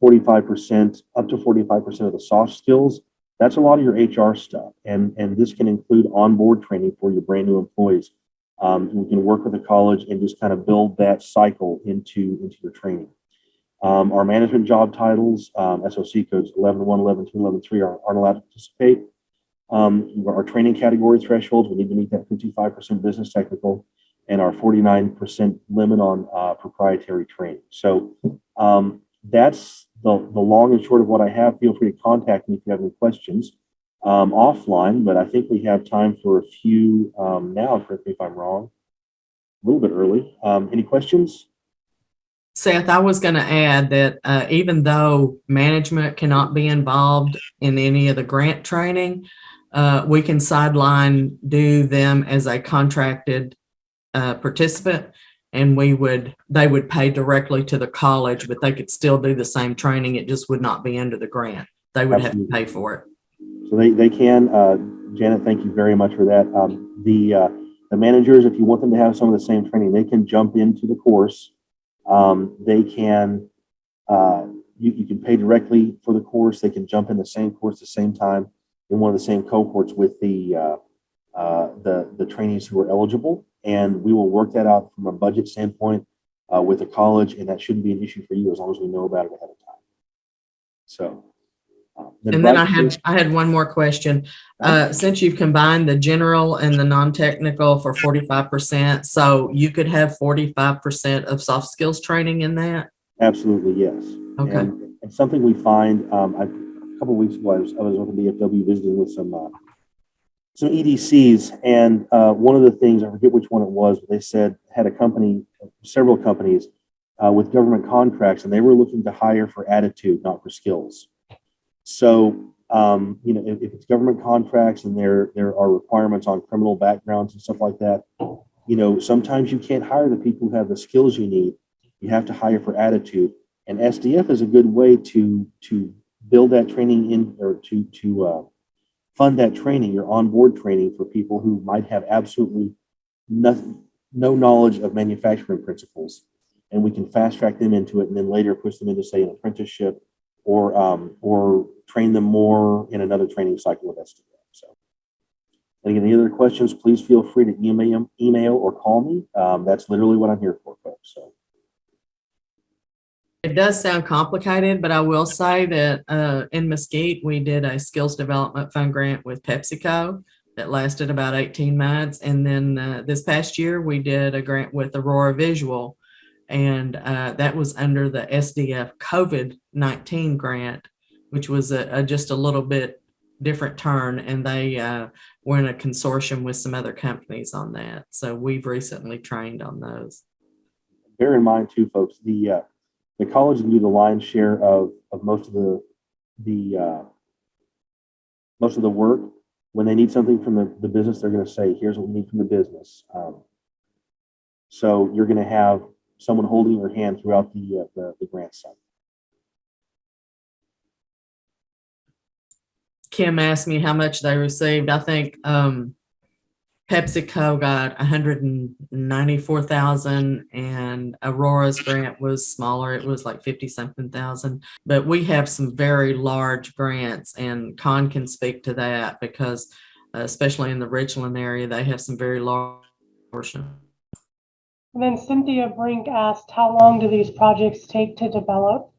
45%, up to 45% of the soft skills, that's a lot of your HR stuff. And this can include onboard training for your brand new employees. We can work with the college and just kind of build that cycle into your training. Our management job titles, SOC codes 11.1, 11.2, 11.3 aren't allowed to participate. Our training category thresholds, we need to meet that 55% business technical and our 49% limit on proprietary training. So that's the long and short of what I have. Feel free to contact me if you have any questions offline, but I think we have time for a few now. Correct me if I'm wrong. A little bit early. Any questions? Seth, I was going to add that even though management cannot be involved in any of the grant training, we can sideline do them as a contracted participant, and they would pay directly to the college, but they could still do the same training. It just would not be under the grant. They would Absolutely. Have to pay for it. So they can. Janet, thank you very much for that. The managers, if you want them to have some of the same training, they can jump into the course. They can. You can pay directly for the course. They can jump in the same course at the same time in one of the same cohorts with the trainees who are eligible. And we will work that out from a budget standpoint with the college, and that shouldn't be an issue for you as long as we know about it ahead of time. So And then I had one more question. Since you've combined the general and the non-technical for 45%, so you could have 45% of soft skills training in that? Absolutely, yes. Okay. And something we find, a couple of weeks ago, I was with the DFW visiting with some EDCs, and one of the things, I forget which one it was, but they said had a company, several companies with government contracts, and they were looking to hire for attitude, not for skills. So, if it's government contracts and there are requirements on criminal backgrounds and stuff like that, sometimes you can't hire the people who have the skills you need. You have to hire for attitude. And SDF is a good way to build that training in, or to fund that training, your onboard training for people who might have absolutely no knowledge of manufacturing principles. And we can fast track them into it and then later push them into, say, an apprenticeship or train them more in another training cycle with SDF. So, and again, any other questions, please feel free to email or call me. That's literally what I'm here for, folks. So. It does sound complicated, but I will say that in Mesquite, we did a skills development fund grant with PepsiCo that lasted about 18 months. And then this past year, we did a grant with Aurora Visual, and that was under the SDF COVID-19 grant, which was just a little bit different turn. And they were in a consortium with some other companies on that. So we've recently trained on those. Bear in mind too, folks, the college can do the lion's share of most of the work. When they need something from the business, they're going to say, here's what we need from the business. So you're going to have someone holding your hand throughout the grant cycle. Kim asked me how much they received. I think PepsiCo got $194,000 and Aurora's grant was smaller. It was like 50-something thousand. But we have some very large grants, and Con can speak to that because especially in the Richland area, they have some very large portion. And then Cynthia Brink asked, how long do these projects take to develop?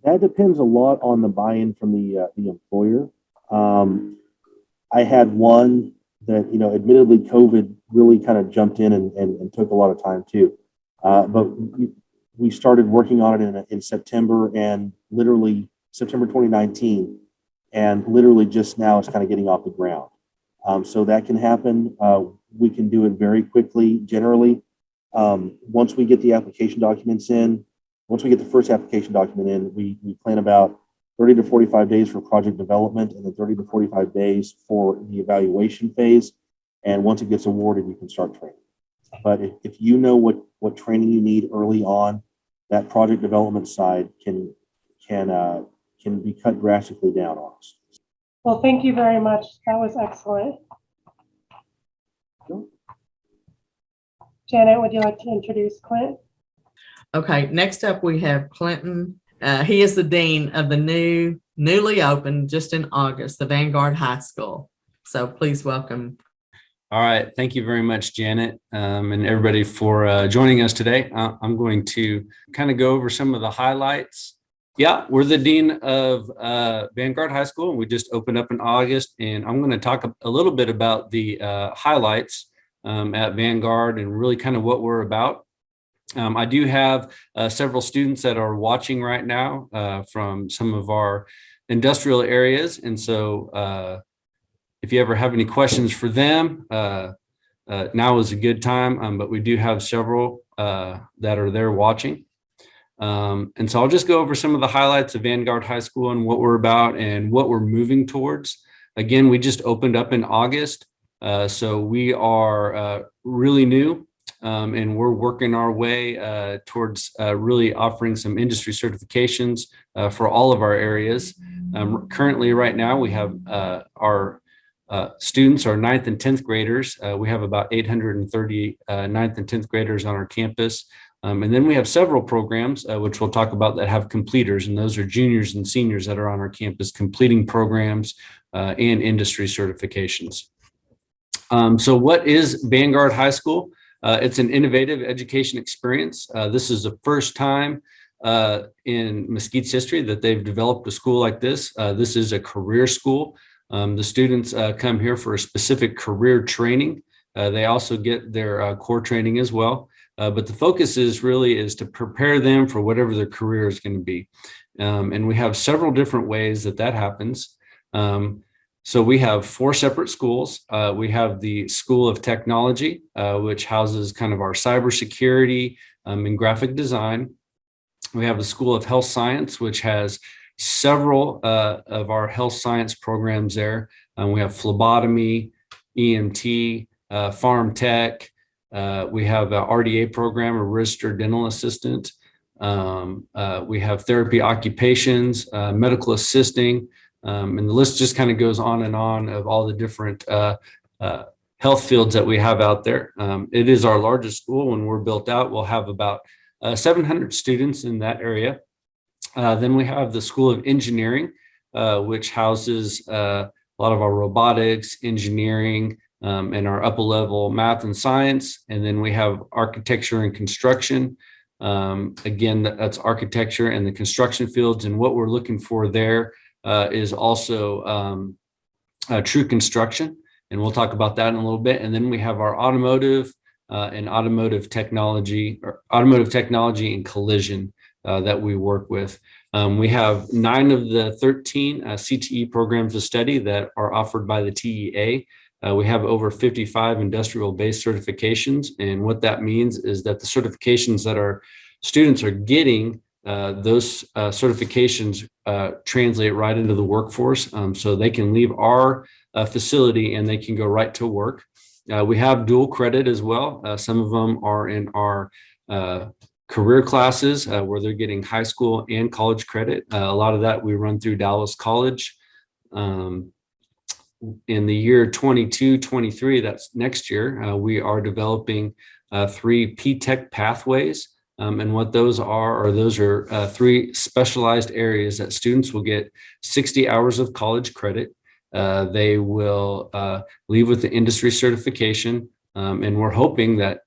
That depends a lot on the buy-in from the employer. I had one that, admittedly COVID really kind of jumped in and took a lot of time too. But we started working on it in September, and literally September 2019, and literally just now it's kind of getting off the ground. So that can happen. We can do it very quickly. Generally, once we get the application documents in, once we get the first application document in, we plan about 30 to 45 days for project development, and then 30 to 45 days for the evaluation phase. And once it gets awarded, you can start training. But if you know what training you need early on, that project development side can be cut drastically down on us. Well, thank you very much. That was excellent. Sure. Janet, would you like to introduce Clint? Okay, next up we have Clinton. He is the dean of the newly opened, just in August, the Vanguard High School. So please welcome. All right. Thank you very much, Janet, and everybody for joining us today. I'm going to kind of go over some of the highlights. Yeah, we're the dean of Vanguard High School, and we just opened up in August. And I'm going to talk a little bit about the highlights at Vanguard and really kind of what we're about. I do have several students that are watching right now from some of our industrial areas. And so if you ever have any questions for them, now is a good time, but we do have several that are there watching. And so I'll just go over some of the highlights of Vanguard High School and what we're about and what we're moving towards. Again, we just opened up in August. So we are really new. And we're working our way towards really offering some industry certifications for all of our areas. Currently, right now, we have our students, our 9th and 10th graders. We have about 830 9th and 10th graders on our campus. And then we have several programs, which we'll talk about, that have completers. And those are juniors and seniors that are on our campus completing programs and industry certifications. So what is Vanguard High School? It's an innovative education experience. This is the first time in Mesquite's history that they've developed a school like this. This is a career school. The students come here for a specific career training. They also get their core training as well. But the focus is to prepare them for whatever their career is going to be. And we have several different ways that happens. So we have 4 separate schools. We have the School of Technology, which houses kind of our cybersecurity and graphic design. We have the School of Health Science, which has several of our health science programs there. We have phlebotomy, EMT, farm tech. We have a RDA program, a registered dental assistant. We have therapy occupations, medical assisting, and the list just kind of goes on and on of all the different health fields that we have out there. It is our largest school. When we're built out, we'll have about 700 students in that area. Then we have the School of Engineering, which houses a lot of our robotics, engineering, and our upper level math and science. And then we have architecture and construction. Again, that's architecture and the construction fields. And what we're looking for there is also true construction. And we'll talk about that in a little bit. And then we have our automotive and automotive technology and collision that we work with. We have 9 of the 13 CTE programs of study that are offered by the TEA. We have over 55 industrial-based certifications. And what that means is that the certifications that our students are getting, those certifications translate right into the workforce. So they can leave our facility and they can go right to work. We have dual credit as well. Some of them are in our career classes where they're getting high school and college credit. A lot of that we run through Dallas College. In the year 22-23, that's next year, we are developing 3 P-Tech pathways. And what those are those are 3 specialized areas that students will get 60 hours of college credit. They will leave with the industry certification. And we're hoping that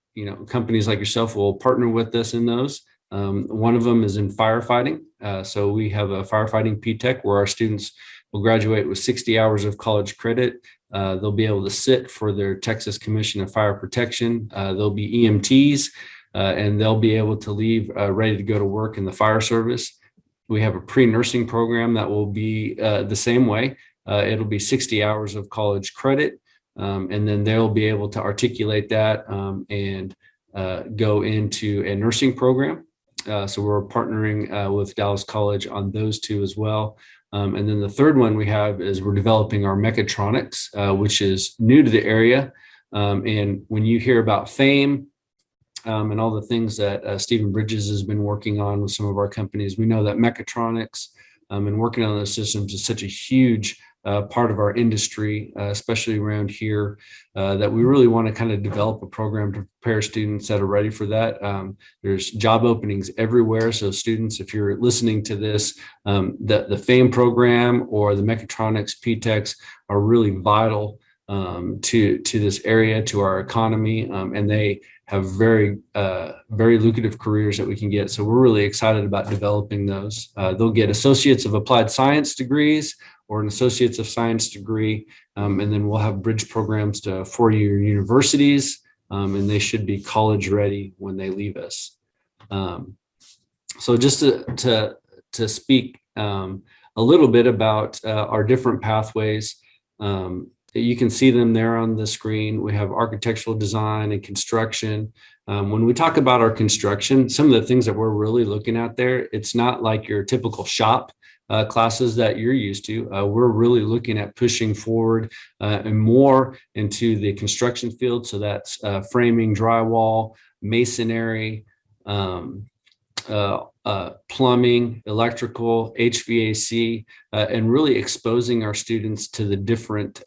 companies like yourself will partner with us in those. One of them is in firefighting. So we have a firefighting P-Tech where our students will graduate with 60 hours of college credit. They'll be able to sit for their Texas Commission of Fire Protection. They'll be EMTs, and they'll be able to leave ready to go to work in the fire service. We have a pre-nursing program that will be the same way. It'll be 60 hours of college credit, and then they'll be able to articulate that and go into a nursing program. So we're partnering with Dallas College on those 2 as well. And then the third one we have is we're developing our mechatronics, which is new to the area. And when you hear about FAME and all the things that Stephen Bridges has been working on with some of our companies, we know that mechatronics and working on those systems is such a huge part of our industry, especially around here, that we really want to kind of develop a program to prepare students that are ready for that. There's job openings everywhere. So students, if you're listening to this, the FAME program or the mechatronics P-Techs are really vital to this area, to our economy, and they have very lucrative careers that we can get. So we're really excited about developing those. They'll get Associates of Applied Science degrees or an Associates of Science degree. And then we'll have bridge programs to 4-year universities, and they should be college ready when they leave us. So just to speak a little bit about our different pathways, you can see them there on the screen. We have architectural design and construction. When we talk about our construction, some of the things that we're really looking at there, it's not like your typical shop classes that you're used to. We're really looking at pushing forward and more into the construction field. So that's framing, drywall, masonry, plumbing, electrical, HVAC, and really exposing our students to the different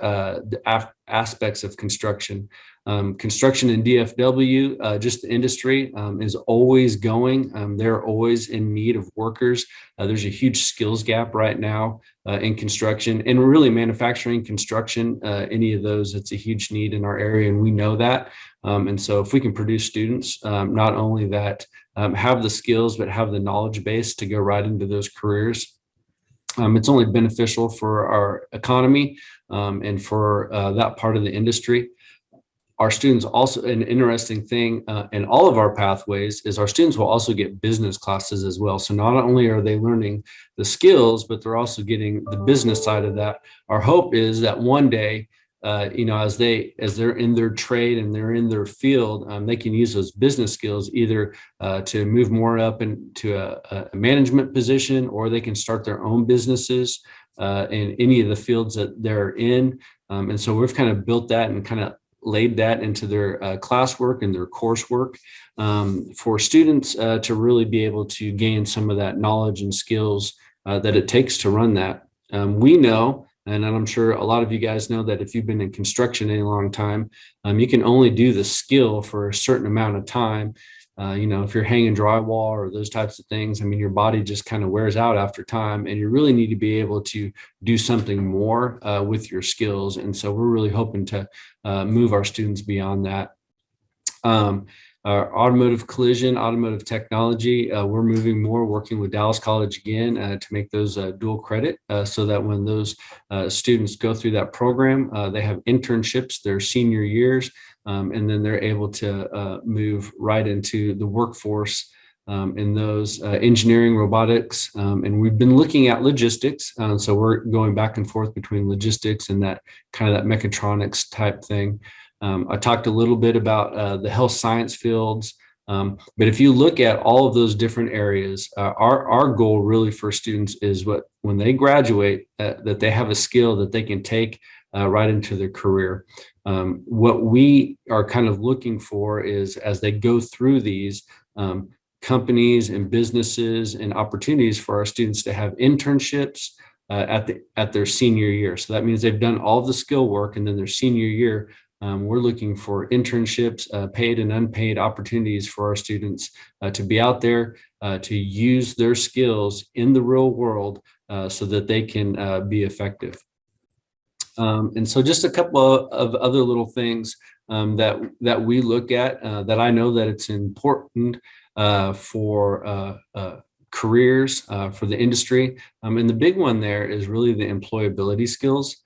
aspects of construction. Construction and DFW, just the industry is always going. They're always in need of workers. There's a huge skills gap right now in construction and really manufacturing, construction, any of those, it's a huge need in our area, and we know that. And so if we can produce students, not only that have the skills, but have the knowledge base to go right into those careers, it's only beneficial for our economy and for that part of the industry. Our students also, an interesting thing in all of our pathways is our students will also get business classes as well. So not only are they learning the skills, but they're also getting the business side of that. Our hope is that one day, as they're in their trade and they're in their field, they can use those business skills either to move more up into a management position, or they can start their own businesses in any of the fields that they're in. And so we've kind of built that and kind of laid that into their classwork and their coursework for students to really be able to gain some of that knowledge and skills that it takes to run that. We know, and I'm sure a lot of you guys know, that if you've been in construction any long time, you can only do the skill for a certain amount of time. If you're hanging drywall or those types of things, your body just kind of wears out after time, and you really need to be able to do something more with your skills. And so we're really hoping to move our students beyond that. Our automotive collision, automotive technology, we're moving more, working with Dallas College again to make those dual credit so that when those students go through that program, they have internships their senior years, and then they're able to move right into the workforce in those engineering, robotics, and we've been looking at logistics. So we're going back and forth between logistics and that kind of that mechatronics type thing. I talked a little bit about the health science fields, but if you look at all of those different areas, our goal really for students is when they graduate, that they have a skill that they can take right into their career. What we are kind of looking for is, as they go through these, companies and businesses and opportunities for our students to have internships at their senior year. So that means they've done all the skill work, and then their senior year, we're looking for internships, paid and unpaid opportunities for our students to be out there, to use their skills in the real world so that they can be effective. And so just a couple of other little things that we look at that I know that it's important for careers, for the industry. And the big one there is really the employability skills.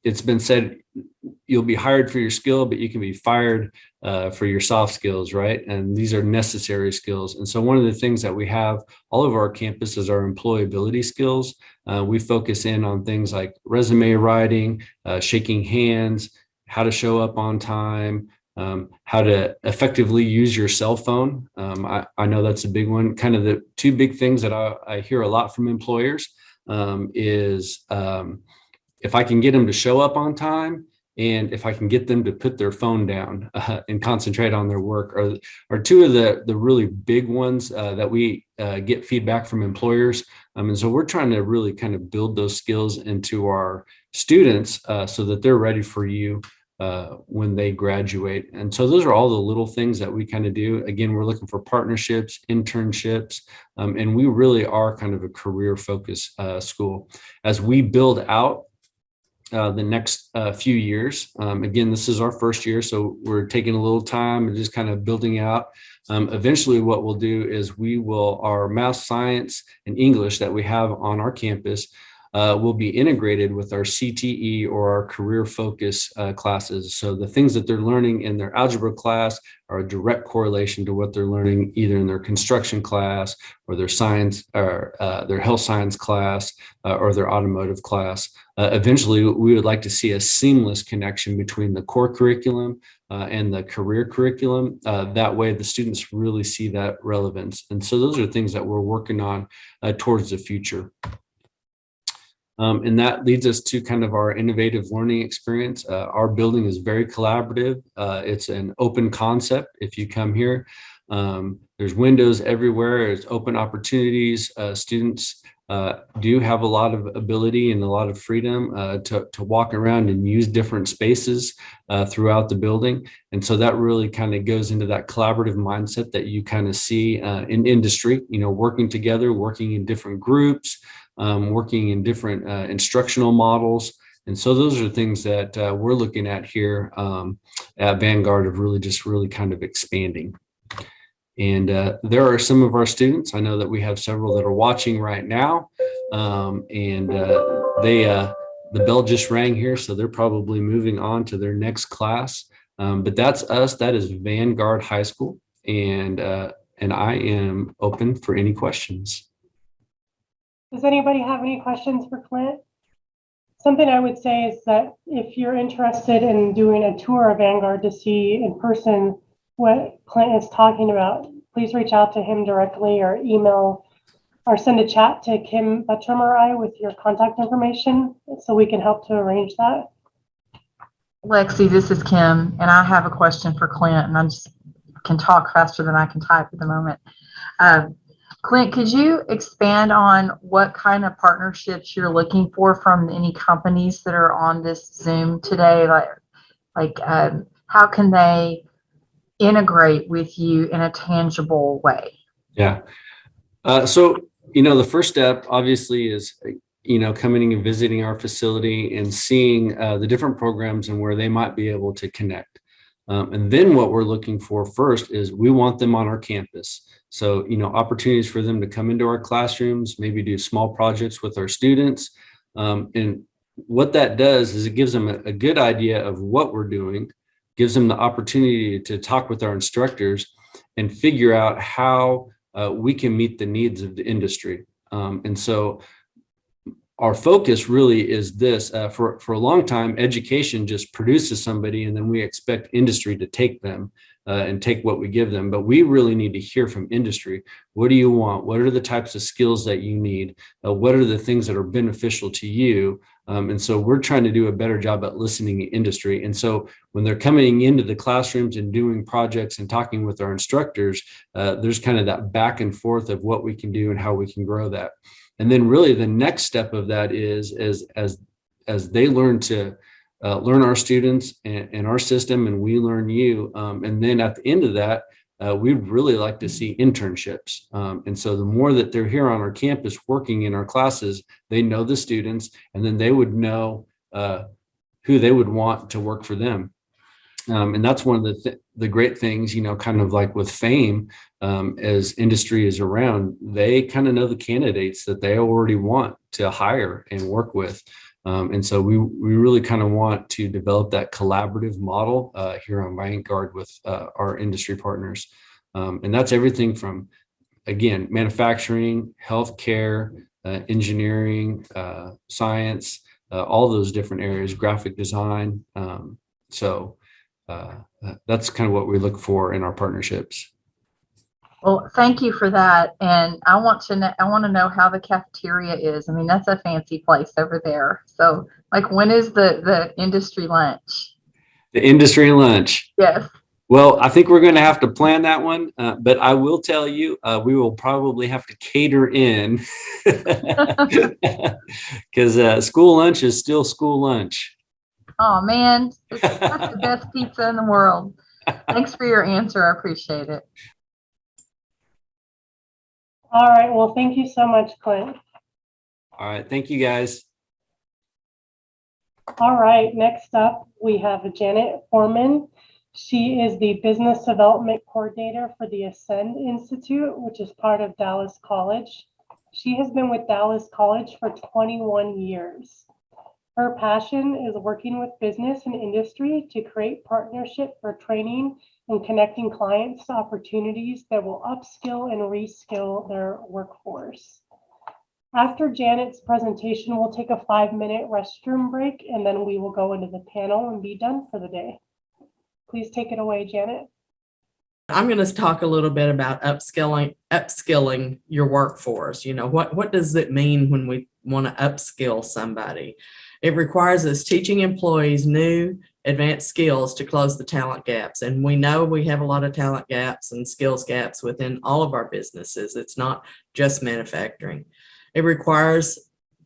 It's been said, you'll be hired for your skill, but you can be fired for your soft skills, right? And these are necessary skills. And so one of the things that we have all over our campus is our employability skills. We focus in on things like resume writing, shaking hands, how to show up on time, how to effectively use your cell phone. I know that's a big one. Kind of the two big things that I hear a lot from employers is if I can get them to show up on time, and if I can get them to put their phone down and concentrate on their work, are two of the really big ones that we get feedback from employers. And so we're trying to really kind of build those skills into our students so that they're ready for you when they graduate. And so those are all the little things that we kind of do. Again, we're looking for partnerships, internships, and we really are kind of a career focused school. As we build out the next few years. Again, this is our first year, so we're taking a little time and just kind of building out. Eventually, what we'll do is our math, science, and English that we have on our campus will be integrated with our CTE or our career focus classes. So the things that they're learning in their algebra class are a direct correlation to what they're learning either in their construction class or their science or their health science class or their automotive class. Eventually, we would like to see a seamless connection between the core curriculum and the career curriculum. That way, the students really see that relevance. And so those are things that we're working on towards the future. And that leads us to kind of our innovative learning experience. Our building is very collaborative. It's an open concept. If you come here, there's windows everywhere. It's open opportunities. Students do have a lot of ability and a lot of freedom to walk around and use different spaces throughout the building. And so that really kind of goes into that collaborative mindset that you kind of see in industry, working together, working in different groups, working in different instructional models. And so those are things that we're looking at here at Vanguard of really kind of expanding. And there are some of our students, I know that we have several that are watching right now, and the bell just rang here, so they're probably moving on to their next class. But that's us, that is Vanguard High School, and I am open for any questions. Does anybody have any questions for Clint? Something I would say is that if you're interested in doing a tour of Vanguard to see in person what Clint is talking about, please reach out to him directly or email or send a chat to Kim Buttram or I with your contact information so we can help to arrange that. Lexi, this is Kim, and I have a question for Clint, and I just can talk faster than I can type at the moment. Clint, could you expand on what kind of partnerships you're looking for from any companies that are on this Zoom today? Like how can they integrate with you in a tangible way? Yeah. So, the first step obviously is, coming and visiting our facility and seeing the different programs and where they might be able to connect. And then what we're looking for first is we want them on our campus. So, opportunities for them to come into our classrooms, maybe do small projects with our students. And what that does is it gives them a good idea of what we're doing, gives them the opportunity to talk with our instructors and figure out how we can meet the needs of the industry. And so our focus really is this, for a long time, education just produces somebody and then we expect industry to take them and take what we give them. But we really need to hear from industry. What do you want? What are the types of skills that you need? What are the things that are beneficial to you? And so we're trying to do a better job at listening to industry. And so when they're coming into the classrooms and doing projects and talking with our instructors, there's kind of that back and forth of what we can do and how we can grow that. And then really the next step of that is as they learn to learn our students and our system, and we learn you. And then at the end of that, we'd really like to see internships. And so the more that they're here on our campus working in our classes, they know the students, and then they would know who they would want to work for them. And that's one of the great things, kind of like with FAME, as industry is around, they kind of know the candidates that they already want to hire and work with. And so we really kind of want to develop that collaborative model here on Vanguard with our industry partners. And that's everything from, again, manufacturing, healthcare, engineering, science, all those different areas, graphic design. So that's kind of what we look for in our partnerships. Well, thank you for that. And I want to know how the cafeteria is. I mean, that's a fancy place over there. So like, when is the industry lunch? The industry lunch. Yes. Well, I think we're going to have to plan that one, but I will tell you, we will probably have to cater in because school lunch is still school lunch. Oh man, that's the best pizza in the world. Thanks for your answer. I appreciate it. All right. Well, thank you so much, Clint. All right. Thank you, guys. All right. Next up, we have Janet Foreman. She is the Business Development Coordinator for the Ascend Institute, which is part of Dallas College. She has been with Dallas College for 21 years. Her passion is working with business and industry to create partnership for training and connecting clients to opportunities that will upskill and reskill their workforce. After Janet's presentation, we'll take a 5-minute restroom break, and then we will go into the panel and be done for the day. Please take it away, Janet. I'm going to talk a little bit about upskilling your workforce. What does it mean when we want to upskill somebody? It requires us teaching employees new advanced skills to close the talent gaps. And we know we have a lot of talent gaps and skills gaps within all of our businesses. It's not just manufacturing. It requires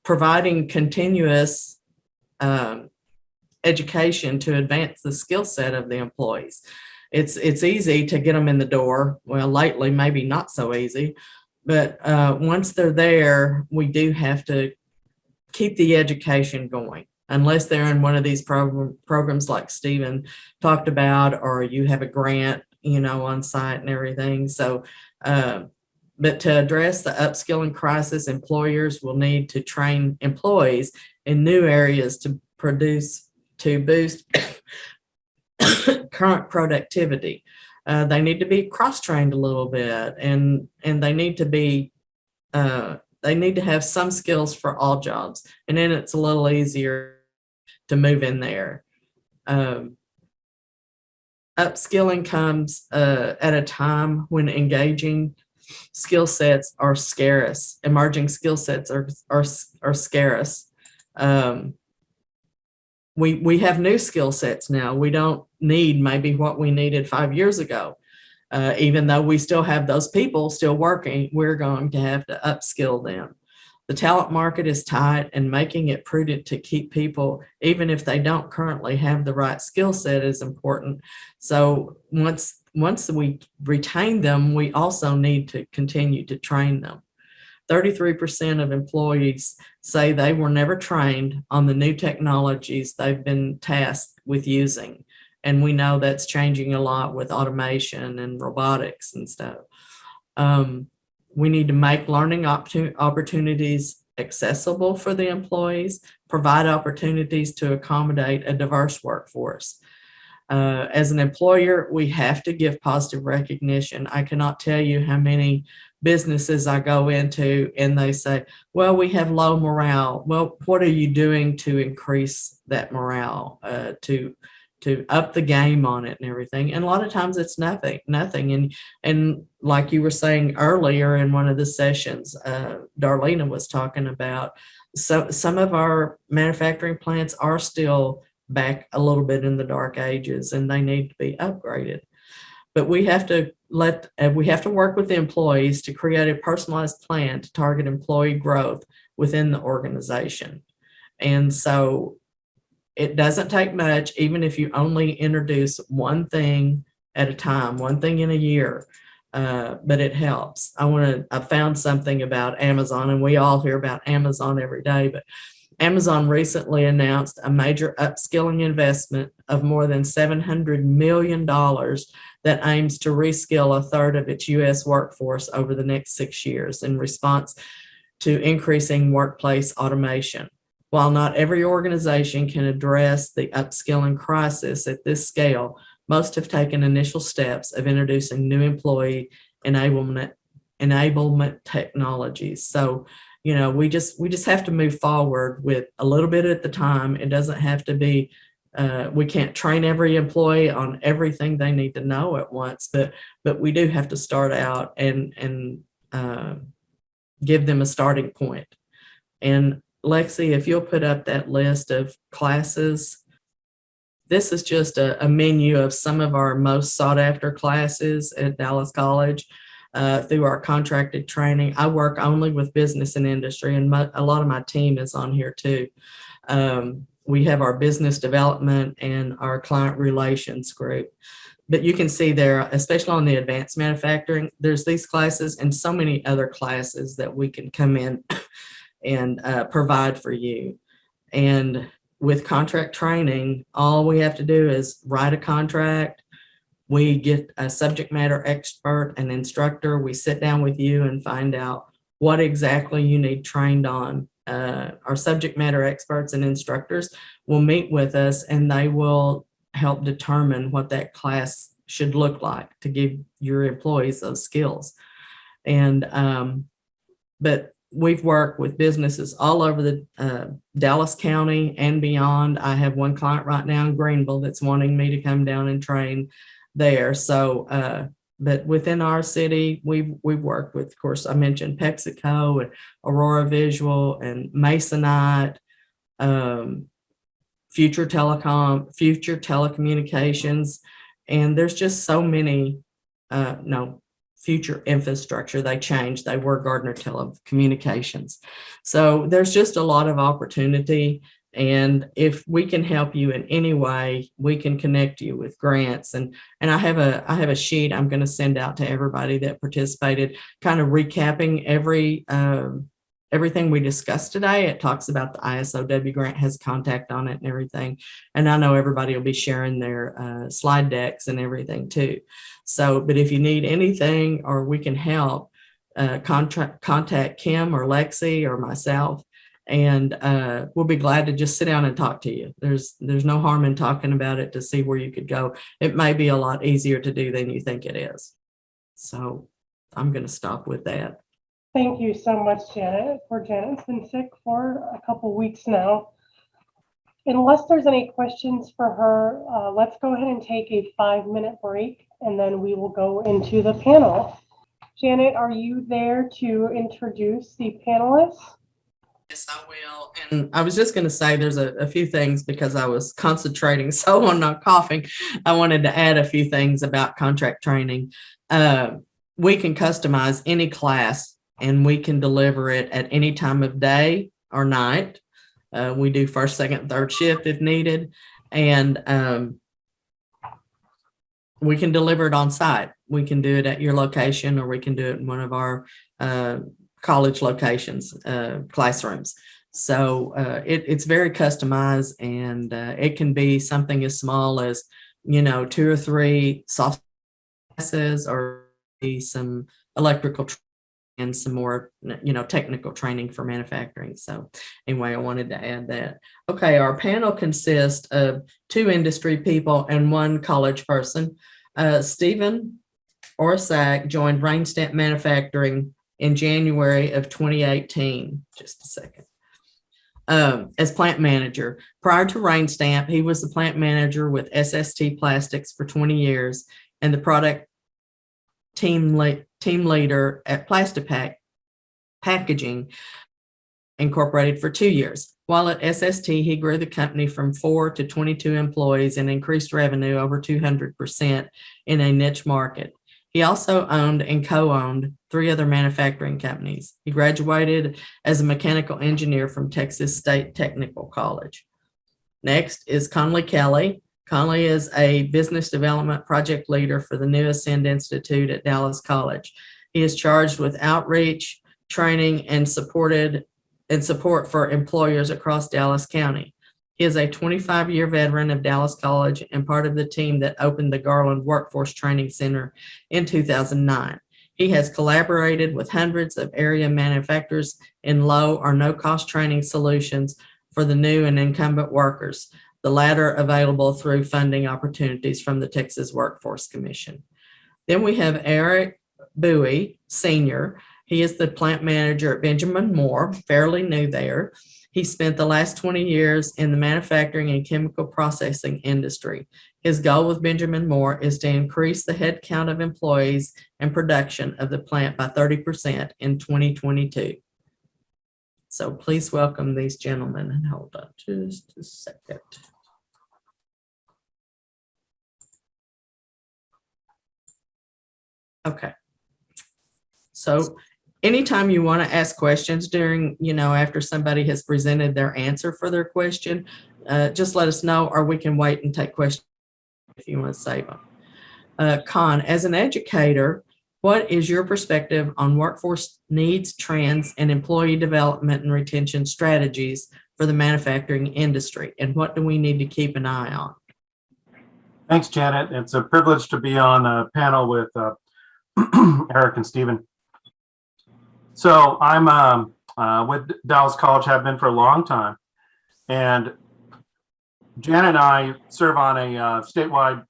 providing continuous education to advance the skill set of the employees. It's easy to get them in the door. Well, lately, maybe not so easy, but once they're there, we do have to keep the education going. Unless they're in one of these programs like Stephen talked about, or you have a grant, on site and everything. So, but to address the upskilling crisis, employers will need to train employees in new areas to boost current productivity. They need to be cross-trained a little bit, and they need to have some skills for all jobs. And then it's a little easier to move in there. Upskilling comes at a time when engaging skill sets are scarce. Emerging skill sets are scarce. We have new skill sets now. We don't need maybe what we needed 5 years ago. Even though we still have those people still working, we're going to have to upskill them. The talent market is tight, and making it prudent to keep people, even if they don't currently have the right skill set, is important. So once we retain them, we also need to continue to train them. 33% of employees say they were never trained on the new technologies they've been tasked with using. And we know that's changing a lot with automation and robotics and stuff. We need to make learning opportunities accessible for the employees, provide opportunities to accommodate a diverse workforce. As an employer, we have to give positive recognition. I cannot tell you how many businesses I go into and they say, well, we have low morale. Well, what are you doing to increase that morale, to up the game on it and everything? And a lot of times it's nothing. And like you were saying earlier in one of the sessions, Darlena was talking about, so some of our manufacturing plants are still back a little bit in the dark ages, and they need to be upgraded. But we have to work with the employees to create a personalized plan to target employee growth within the organization. And so it doesn't take much, even if you only introduce one thing at a time, one thing in a year, but it helps. I found something about Amazon, and we all hear about Amazon every day, but Amazon recently announced a major upskilling investment of more than $700 million that aims to reskill a third of its U.S. workforce over the next 6 years in response to increasing workplace automation. While not every organization can address the upskilling crisis at this scale, most have taken initial steps of introducing new employee enablement technologies. So, we just have to move forward with a little bit at the time. It doesn't have to be, we can't train every employee on everything they need to know at once, but we do have to start out and give them a starting point. And Lexi, if you'll put up that list of classes, this is just a menu of some of our most sought after classes at Dallas College through our contracted training. I work only with business and industry, and a lot of my team is on here too. We have our business development and our client relations group. But you can see there, especially on the advanced manufacturing, there's these classes and so many other classes that we can come in and provide for you. And with contract training, all we have to do is write a contract. We get a subject matter expert, an instructor. We sit down with you and find out what exactly you need trained on. Our subject matter experts and instructors will meet with us, and they will help determine what that class should look like to give your employees those skills. And but we've worked with businesses all over the Dallas County and beyond. I have one client right now in Greenville that's wanting me to come down and train there. So, but within our city, we've worked with, of course, I mentioned PepsiCo and Aurora Visual and Masonite, Future Telecommunications, and there's just so many. future infrastructure. They changed. They were Gardner Telecommunications. So there's just a lot of opportunity. And if we can help you in any way, we can connect you with grants. And I have a sheet I'm going to send out to everybody that participated, kind of recapping everything we discussed today. It talks about the ISOW grant, has contact on it and everything. And I know everybody will be sharing their slide decks and everything too. So, but if you need anything or we can help, contact Kim or Lexi or myself. And we'll be glad to just sit down and talk to you. There's no harm in talking about it to see where you could go. It may be a lot easier to do than you think it is. So I'm going to stop with that. Thank you so much, Janet. Poor Janet's been sick for a couple weeks now. Unless there's any questions for her, let's go ahead and take a 5-minute break, and then we will go into the panel. Janet, are you there to introduce the panelists? Yes, I will. And I was just going to say there's a few things, because I was concentrating so on not coughing. I wanted to add a few things about contract training. We can customize any class, and we can deliver it at any time of day or night. We do first, second, third shift if needed. And we can deliver it on site. We can do it at your location, or we can do it in one of our college locations, classrooms. So it's very customized, and it can be something as small as, 2 or 3 soft classes, or some electrical and some more, technical training for manufacturing. So anyway, I wanted to add that. Okay, our panel consists of 2 industry people and 1 college person. Stephen Orsak joined Rainstamp Manufacturing in January of 2018. Just a second. As plant manager. Prior to Rainstamp, he was the plant manager with SST Plastics for 20 years and the product team leader at Plastipack Packaging Incorporated for 2 years. While at SST, he grew the company from 4 to 22 employees and increased revenue over 200% in a niche market. He also owned and co-owned 3 other manufacturing companies. He graduated as a mechanical engineer from Texas State Technical College. Next is Conley Kelly. Conley is a business development project leader for the New Ascend Institute at Dallas College. He is charged with outreach, training, and support for employers across Dallas County. He is a 25-year veteran of Dallas College and part of the team that opened the Garland Workforce Training Center in 2009. He has collaborated with hundreds of area manufacturers in low or no-cost training solutions for the new and incumbent workers, the latter available through funding opportunities from the Texas Workforce Commission. Then we have Eric Bowie, Sr. He is the plant manager at Benjamin Moore, fairly new there. He spent the last 20 years in the manufacturing and chemical processing industry. His goal with Benjamin Moore is to increase the headcount of employees and production of the plant by 30% in 2022. So please welcome these gentlemen, and hold on just a second. Okay. So anytime you want to ask questions during, after somebody has presented their answer for their question, just let us know, or we can wait and take questions if you want to save them. Con, as an educator, what is your perspective on workforce needs, trends, and employee development and retention strategies for the manufacturing industry? And what do we need to keep an eye on? Thanks, Janet. It's a privilege to be on a panel with Eric and Stephen. So I'm with Dallas College, have been for a long time. And Janet and I serve on a statewide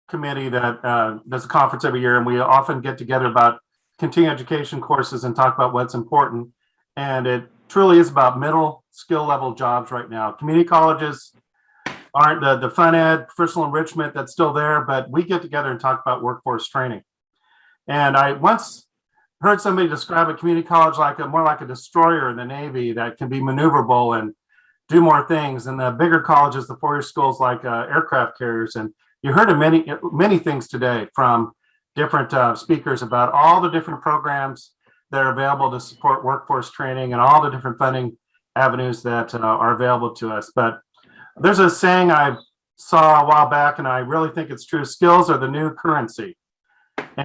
committee that does a conference every year, and we often get together about continuing education courses and talk about what's important. And it truly is about middle skill level jobs right now. Community colleges aren't the fun ed, professional enrichment that's still there, but we get together and talk about workforce training. And I once heard somebody describe a community college more like a destroyer in the Navy that can be maneuverable and do more things. And the bigger colleges, the 4-year schools, like aircraft carriers. And you heard of many things today, from different speakers about all the different programs that are available to support workforce training and all the different funding avenues that are available to us. But there's a saying I saw a while back, and I really think it's true. Skills are the new currency.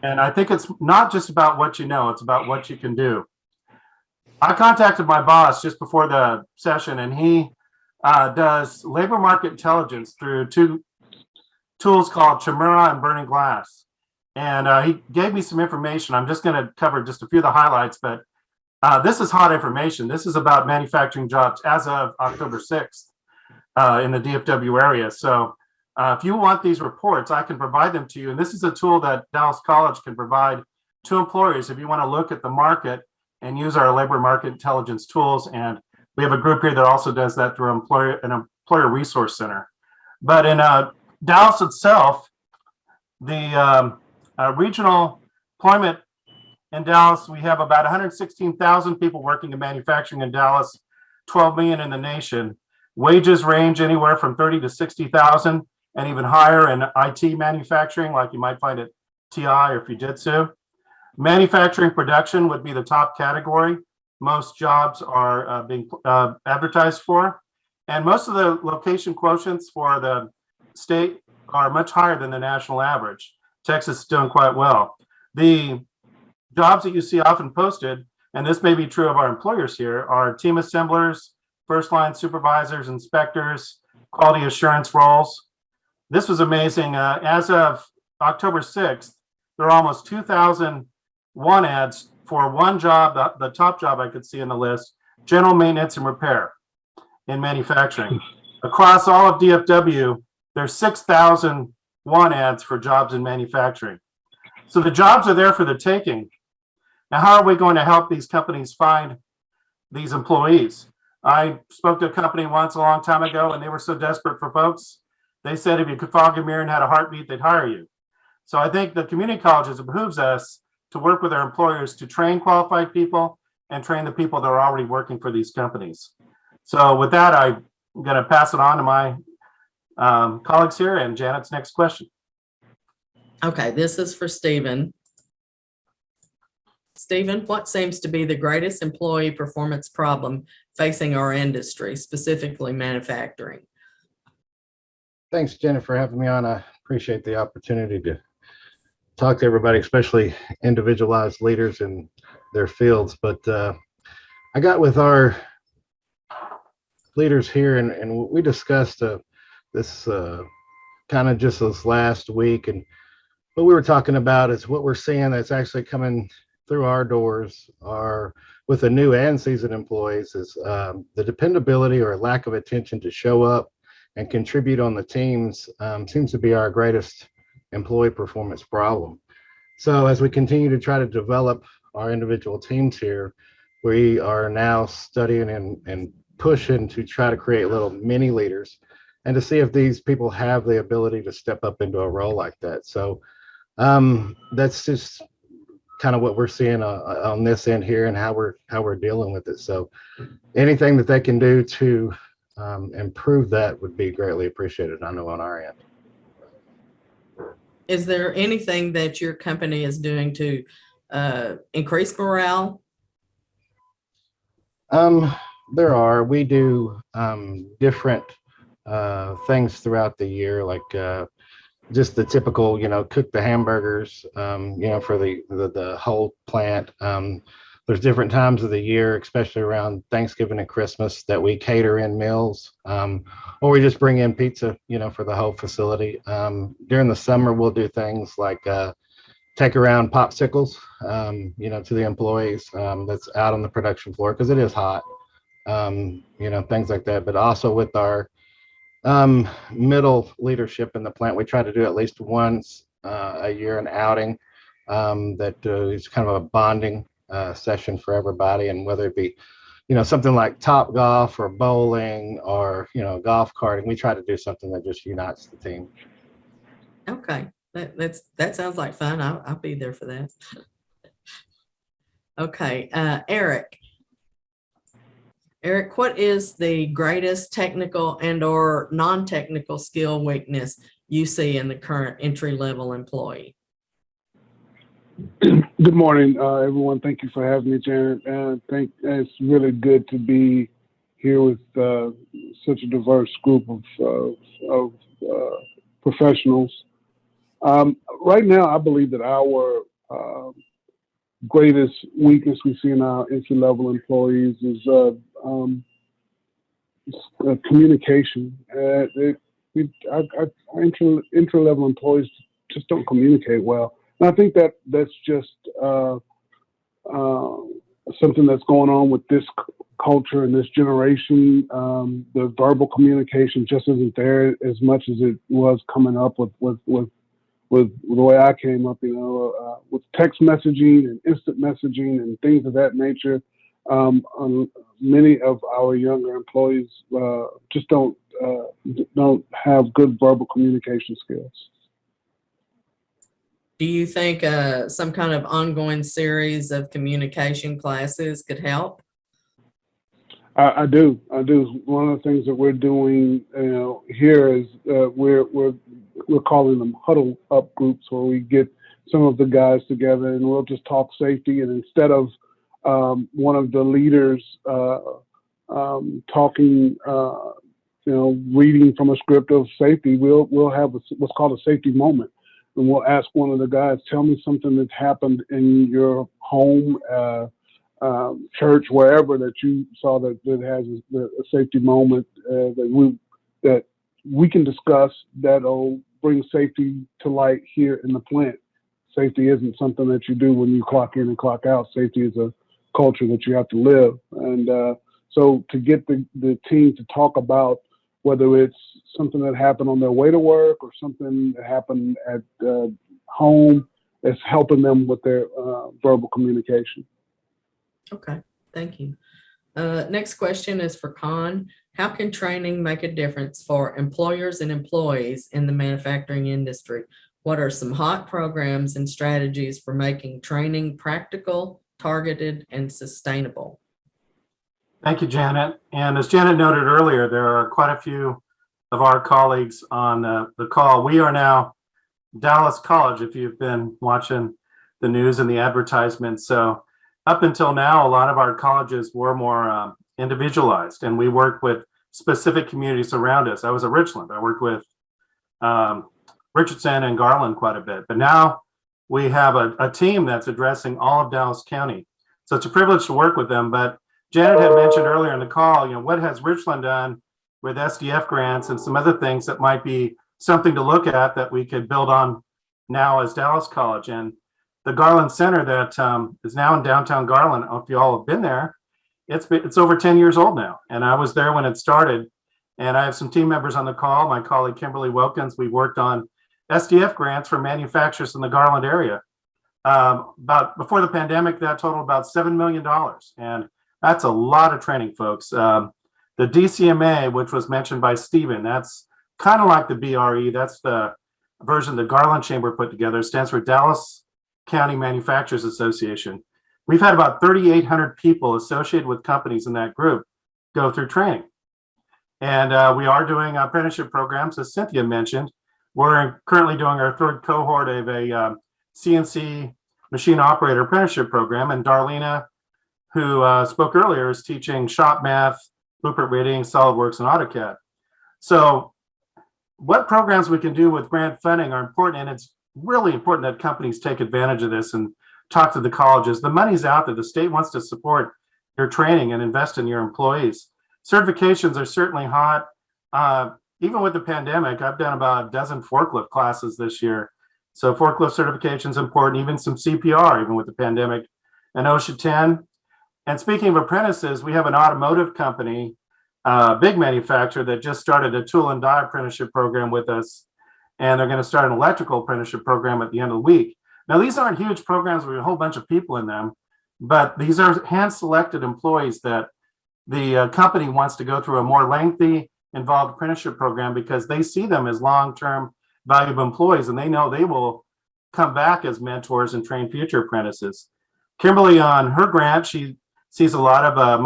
And I think it's not just about what you know, it's about what you can do. I contacted my boss just before the session, and he does labor market intelligence through two tools called Chimera and Burning Glass. And he gave me some information. I'm just going to cover just a few of the highlights, but this is hot information. This is about manufacturing jobs as of October 6th in the DFW area. So if you want these reports, I can provide them to you. And this is a tool that Dallas College can provide to employers if you want to look at the market and use our labor market intelligence tools. And we have a group here that also does that through an employer resource center. But in Dallas itself, the regional employment in Dallas, we have about 116,000 people working in manufacturing in Dallas, 12 million in the nation. Wages range anywhere from 30 to 60,000 and even higher in IT manufacturing, like you might find at TI or Fujitsu. Manufacturing production would be the top category. Most jobs are being advertised for. And most of the location quotients for the state are much higher than the national average. Texas is doing quite well. The jobs that you see often posted, and this may be true of our employers here, are team assemblers, first line supervisors, inspectors, quality assurance roles. This was amazing. As of October 6th, there are almost 2,001 ads for one job, the top job I could see in the list, general maintenance and repair in manufacturing. Across all of DFW, there's 6,001 ads for jobs in manufacturing. So the jobs are there for the taking. Now, how are we going to help these companies find these employees? I spoke to a company once a long time ago, and they were so desperate for folks. They said if you could fog a mirror and had a heartbeat, they'd hire you. So I think the community colleges, it behooves us to work with our employers to train qualified people and train the people that are already working for these companies. So with that, I'm going to pass it on to my colleagues here and Janet's next question. Okay, this is for Stephen. Stephen, what seems to be the greatest employee performance problem facing our industry, specifically manufacturing? Thanks, Jennifer, for having me on. I appreciate the opportunity to talk to everybody, especially individualized leaders in their fields. But I got with our leaders here, and we discussed this kind of just this last week. And what we were talking about is what we're seeing that's actually coming through our doors are with the new and seasoned employees is the dependability or lack of attention to show up and contribute on the teams seems to be our greatest employee performance problem. So as we continue to try to develop our individual teams here, we are now studying and pushing to try to create little mini leaders and to see if these people have the ability to step up into a role like that. So that's just kind of what we're seeing on this end here and how we're dealing with it. So anything that they can do to improve that would be greatly appreciated, I know, on our end. Is there anything that your company is doing to increase morale? There are. We do different things throughout the year, like just the typical, cook the hamburgers, for the whole plant. There's different times of the year, especially around Thanksgiving and Christmas, that we cater in meals, or we just bring in pizza, for the whole facility. During the summer, we'll do things like take around popsicles, to the employees that's out on the production floor because it is hot, things like that. But also with our middle leadership in the plant, we try to do at least once a year an outing that is kind of a bonding session for everybody, and whether it be something like top golf or bowling or golf carting, we try to do something that just unites the team. Okay, that sounds like fun. I'll be there for that. Okay, Eric, what is the greatest technical and or non-technical skill weakness you see in the current entry-level employee? Good morning, everyone. Thank you for having me, Janet. And it's really good to be here with such a diverse group of professionals. Right now, I believe that our greatest weakness we see in our entry-level employees is communication. Our entry-level employees just don't communicate well. And I think that's just something that's going on with this culture and this generation. The verbal communication just isn't there as much as it was coming up with the way I came up, with text messaging and instant messaging and things of that nature. Many of our younger employees just don't have good verbal communication skills. Do you think some kind of ongoing series of communication classes could help? I do. One of the things that we're doing, here is we're calling them huddle up groups, where we get some of the guys together and we'll just talk safety. And instead of one of the leaders talking, reading from a script of safety, we'll have what's called a safety moment. And we'll ask one of the guys, tell me something that's happened in your home, church, wherever that you saw that has a safety moment that we can discuss that'll bring safety to light here in the plant. Safety isn't something that you do when you clock in and clock out. Safety is a culture that you have to live. And so to get the team to talk about whether it's something that happened on their way to work or something that happened at home, it's helping them with their verbal communication. Okay, thank you. Next question is for Con. How can training make a difference for employers and employees in the manufacturing industry? What are some hot programs and strategies for making training practical, targeted, and sustainable? Thank you, Janet. And as Janet noted earlier, there are quite a few of our colleagues on the call. We are now Dallas College, if you've been watching the news and the advertisements. So up until now, a lot of our colleges were more individualized, and we worked with specific communities around us. I was at Richland. I worked with Richardson and Garland quite a bit. But now we have a team that's addressing all of Dallas County. So it's a privilege to work with them. But Janet had mentioned earlier in the call, what has Richland done with SDF grants and some other things that might be something to look at that we could build on now as Dallas College. And the Garland Center that is now in downtown Garland, I don't know if you all have been there, it's over 10 years old now. And I was there when it started. And I have some team members on the call. My colleague Kimberly Wilkins, we worked on SDF grants for manufacturers in the Garland area. Before the pandemic, that totaled about $7 million. And that's a lot of training, folks. The DCMA, which was mentioned by Stephen, that's kind of like the BRE. That's the version the Garland Chamber put together. It stands for Dallas County Manufacturers Association. We've had about 3,800 people associated with companies in that group go through training. And we are doing apprenticeship programs, as Cynthia mentioned. We're currently doing our third cohort of a CNC machine operator apprenticeship program. And Darlena, who spoke earlier, is teaching shop math, blueprint reading, SolidWorks, and AutoCAD. So what programs we can do with grant funding are important, and it's really important that companies take advantage of this and talk to the colleges. The money's out there. The state wants to support your training and invest in your employees. Certifications are certainly hot. Even with the pandemic, I've done about a dozen forklift classes this year. So forklift certification is important, even some CPR, even with the pandemic, and OSHA 10. And speaking of apprentices, we have an automotive company, big manufacturer, that just started a tool and die apprenticeship program with us. And they're going to start an electrical apprenticeship program at the end of the week. Now, these aren't huge programs with a whole bunch of people in them, but these are hand-selected employees that the company wants to go through a more lengthy, involved apprenticeship program because they see them as long-term valuable employees, and they know they will come back as mentors and train future apprentices. Kimberly, on her grant, she sees a lot of a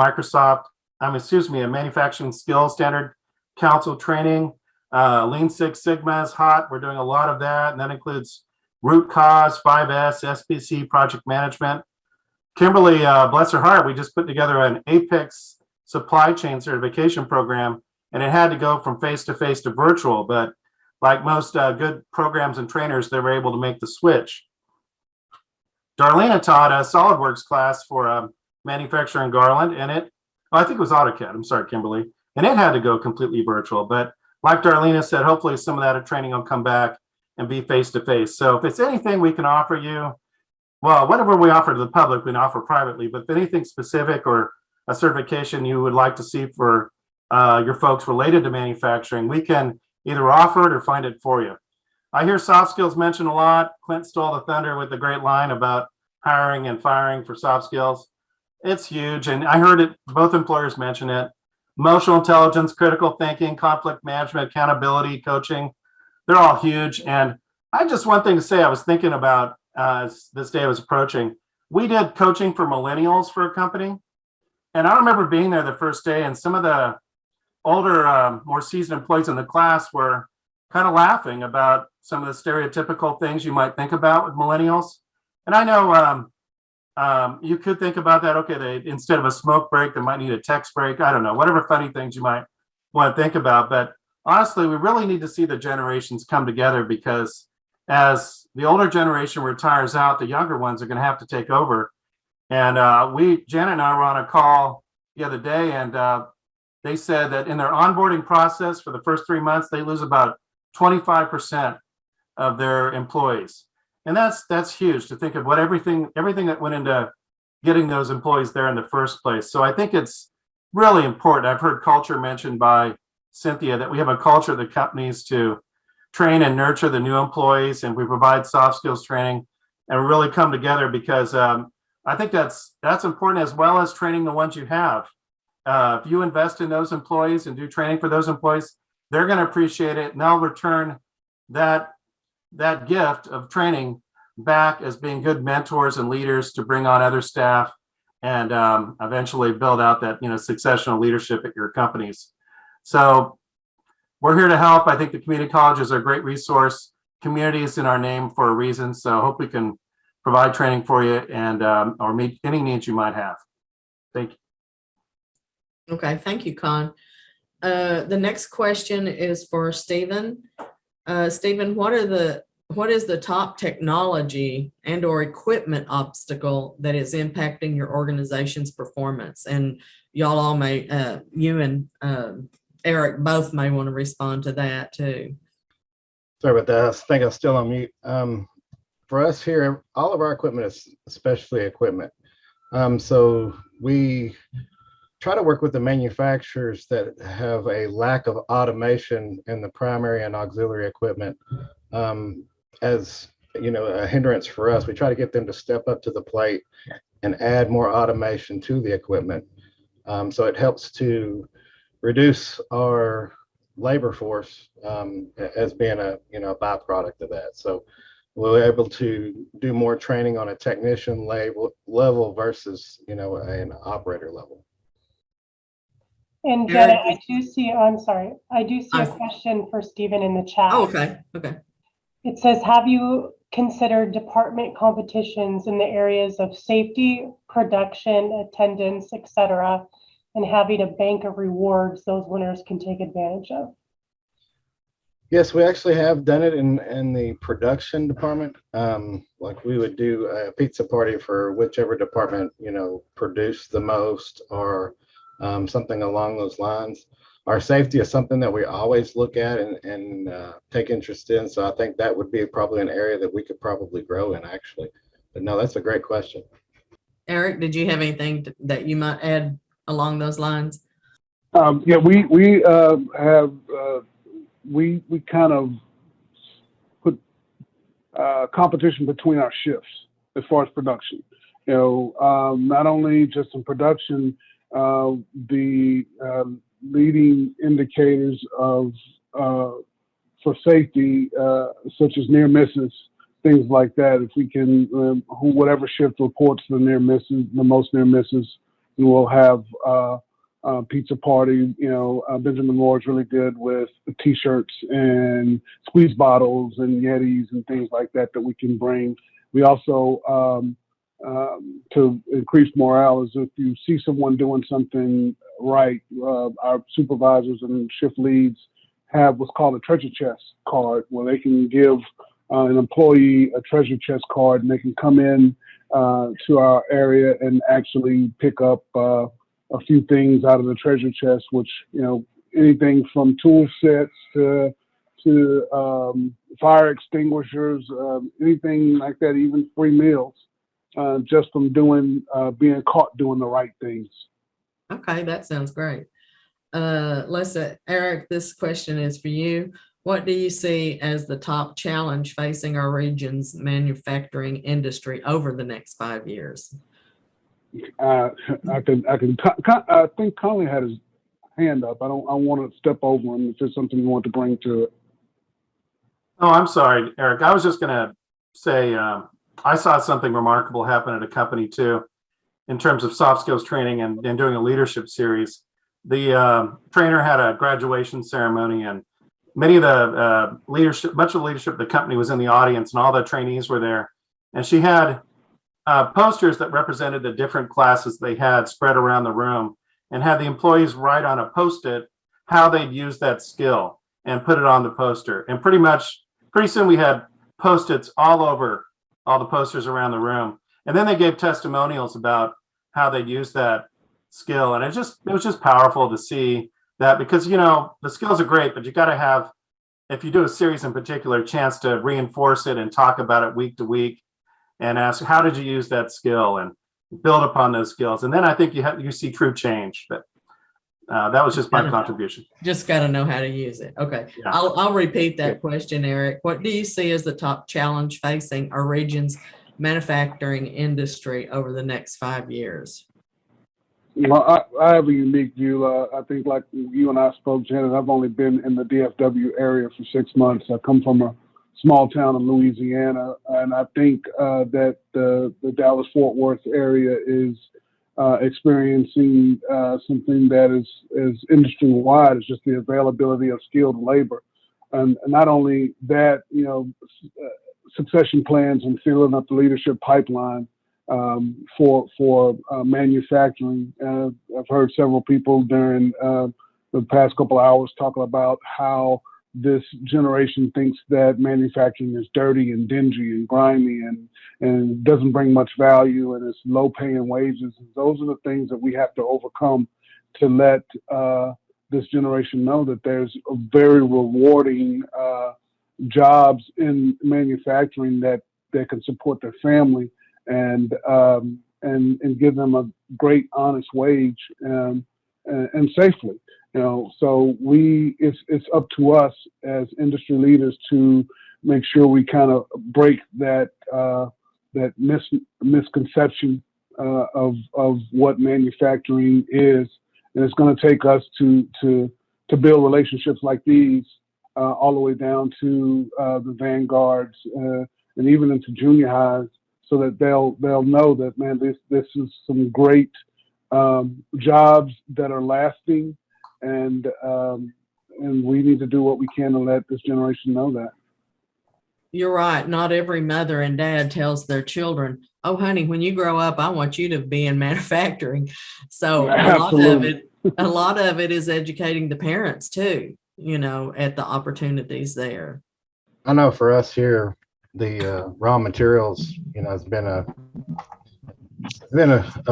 manufacturing skills standard council training. Lean Six Sigma is hot. We're doing a lot of that, and that includes root cause, 5S, SPC, project management. Kimberly, bless her heart, we just put together an Apex supply chain certification program, and it had to go from face-to-face to virtual. But like most good programs and trainers, they were able to make the switch. Darlena taught a SolidWorks class for manufacturing Garland, and I think it was AutoCAD. I'm sorry, Kimberly. And it had to go completely virtual. But like Darlena said, hopefully some of that training will come back and be face-to-face. So if it's anything we can offer you, well, whatever we offer to the public, we can offer privately. But if anything specific or a certification you would like to see for your folks related to manufacturing, we can either offer it or find it for you. I hear soft skills mentioned a lot. Clint stole the thunder with a great line about hiring and firing for soft skills. It's huge. And I heard it, both employers mention it. Emotional intelligence, critical thinking, conflict management, accountability, coaching, they're all huge. And I just one thing to say I was thinking about as this day was approaching. We did coaching for millennials for a company. And I remember being there the first day, and some of the older, more seasoned employees in the class were kind of laughing about some of the stereotypical things you might think about with millennials. And I know you could think about that. Okay, they instead of a smoke break, they might need a text break. I don't know, whatever funny things you might want to think about. But honestly, we really need to see the generations come together, because as the older generation retires out, the younger ones are going to have to take over. And Janet and I were on a call the other day, and they said that in their onboarding process for the first 3 months, they lose about 25% of their employees. And that's huge to think of what everything that went into getting those employees there in the first place. So I think it's really important. I've heard culture mentioned by Cynthia, that we have a culture of the companies to train and nurture the new employees, and we provide soft skills training and really come together, because I think that's important, as well as training the ones you have. If you invest in those employees and do training for those employees, they're going to appreciate it, and they'll return that gift of training back as being good mentors and leaders to bring on other staff and eventually build out that successional leadership at your companies. So we're here to help. I think the community colleges are a great resource. Community is in our name for a reason. So I hope we can provide training for you and or meet any needs you might have. Thank you. Okay, thank you, Con. The next question is for Stephen. Stephen, what is the top technology and or equipment obstacle that is impacting your organization's performance? And y'all all may, you and Eric both may want to respond to that too. Sorry about that. I think I'm still on mute. For us here, all of our equipment is specialty equipment. So we try to work with the manufacturers that have a lack of automation in the primary and auxiliary equipment. As a hindrance for us, we try to get them to step up to the plate and add more automation to the equipment. So it helps to reduce our labor force as being a byproduct of that. So we're able to do more training on a technician level versus an operator level. And Janet, I do see a question for Stephen in the chat. Oh, okay. It says, have you considered department competitions in the areas of safety, production, attendance, etc., and having a bank of rewards those winners can take advantage of? Yes, we actually have done it in the production department. Like we would do a pizza party for whichever department, produced the most, or something along those lines. Our safety is something that we always look at and take interest in. So I think that would be probably an area that we could probably grow in, actually. But no, that's a great question. Eric, did you have anything that you might add along those lines? Yeah, we kind of put competition between our shifts as far as production. Not only just in production, the leading indicators of for safety, such as near misses, things like that. If we can, whatever shift reports the near misses, the most near misses, we'll have pizza party. Benjamin Moore's really good with T-shirts and squeeze bottles and Yetis and things like that we can bring. We also, to increase morale, is if you see someone doing something right, our supervisors and shift leads have what's called a treasure chest card, where they can give an employee a treasure chest card, and they can come in to our area and actually pick up a few things out of the treasure chest, which, anything from tool sets to fire extinguishers, anything like that, even free meals, just from being caught doing the right things. Okay, that sounds great. Eric, this question is for you. What do you see as the top challenge facing our region's manufacturing industry over the next 5 years? I think Conley had his hand up. I want to step over him if there's something you want to bring to it. Oh, I'm sorry, Eric. I was just going to say I saw something remarkable happen at a company too, in terms of soft skills training and doing a leadership series. The trainer had a graduation ceremony, and much of the leadership of the company was in the audience, and all the trainees were there. And she had posters that represented the different classes they had spread around the room, and had the employees write on a Post-it how they'd use that skill and put it on the poster. And pretty soon we had Post-its all over all the posters around the room. And then they gave testimonials about how they use that skill. And it was just powerful to see that, because, the skills are great, but you got to have, if you do a series in particular, a chance to reinforce it and talk about it week to week and ask, how did you use that skill, and build upon those skills. And then I think you see true change. But that was just my contribution. Just got to know how to use it. Okay. Yeah. I'll repeat that question, Eric. What do you see as the top challenge facing our region's manufacturing industry over the next 5 years? Well, I have a unique view. I think, like you and I spoke, Janet, I've only been in the DFW area for 6 months. I come from a small town in Louisiana, and I think that the Dallas-Fort Worth area is experiencing something that is industry-wide. It's just the availability of skilled labor. And not only that, succession plans and filling up the leadership pipeline for manufacturing. I've heard several people during the past couple of hours talking about how this generation thinks that manufacturing is dirty and dingy and grimy and doesn't bring much value, and it's low paying wages. And those are the things that we have to overcome to let this generation know that there's a very rewarding jobs in manufacturing that can support their family and give them a great, honest wage and safely. So it's up to us as industry leaders to make sure we kind of break that misconception of what manufacturing is, and it's going to take us to build relationships like these all the way down to the vanguards and even into junior highs, so that they'll know that, man, this is some great jobs that are lasting. And we need to do what we can to let this generation know that. You're right. Not every mother and dad tells their children, "Oh, honey, when you grow up, I want you to be in manufacturing." So a lot of it is educating the parents too, at the opportunities there. I know for us here, the raw materials, has been a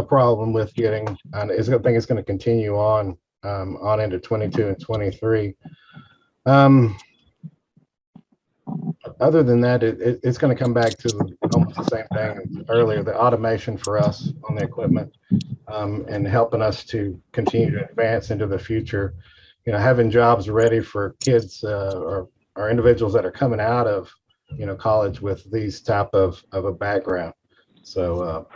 problem with getting. I think it's going to continue on into 22 and 23. Other than that, it's going to come back to almost the same thing as earlier, the automation for us on the equipment, and helping us to continue to advance into the future. Having jobs ready for kids or individuals that are coming out of college with these type of a background. So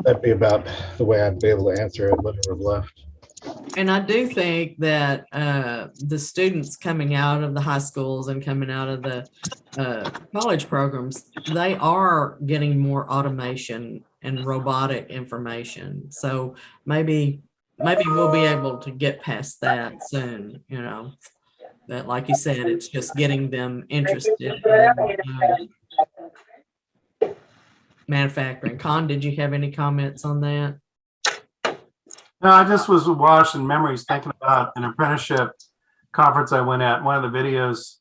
that'd be about the way I'd be able to answer it, whatever's left. And I do think that the students coming out of the high schools and coming out of the college programs, they are getting more automation and robotic information. So maybe we'll be able to get past that soon, you know. That, like you said, it's just getting them interested in manufacturing. Con, did you have any comments on that? No, I just was watching memories, thinking about an apprenticeship conference I went at. One of the videos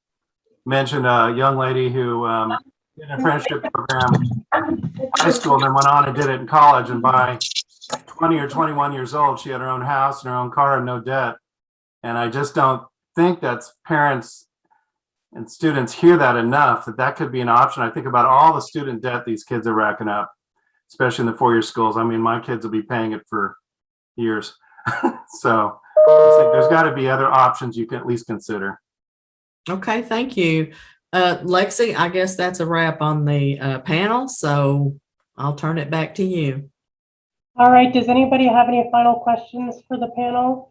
mentioned a young lady who did an apprenticeship program in high school and then went on and did it in college. And by 20 or 21 years old, she had her own house and her own car and no debt. And I just don't think that's parents and students hear that enough, that could be an option. I think about all the student debt these kids are racking up, especially in the four-year schools. I mean, my kids will be paying it for years. So I think there's got to be other options you can at least consider. Okay, thank you. Lexi, I guess that's a wrap on the panel, so I'll turn it back to you. All right, does anybody have any final questions for the panel?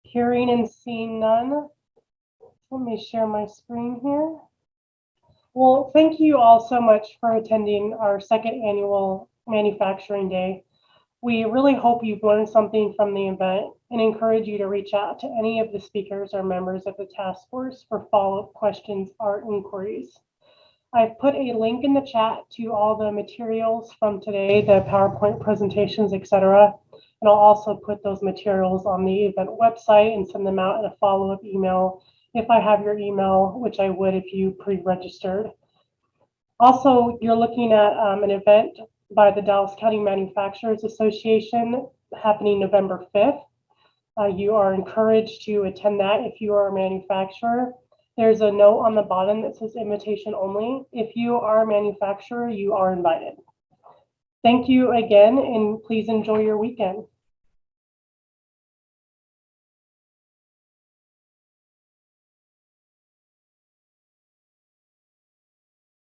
Hearing and seeing none. Let me share my screen here. Well, thank you all so much for attending our second annual Manufacturing Day. We really hope you've learned something from the event and encourage you to reach out to any of the speakers or members of the task force for follow-up questions or inquiries. I've put a link in the chat to all the materials from today, the PowerPoint presentations, etc. And I'll also put those materials on the event website and send them out in a follow-up email if I have your email, which I would if you pre-registered. Also, you're looking at an event by the Dallas County Manufacturers Association happening November 5th. You are encouraged to attend that if you are a manufacturer. There's a note on the bottom that says invitation only. If you are a manufacturer, you are invited. Thank you again, and please enjoy your weekend.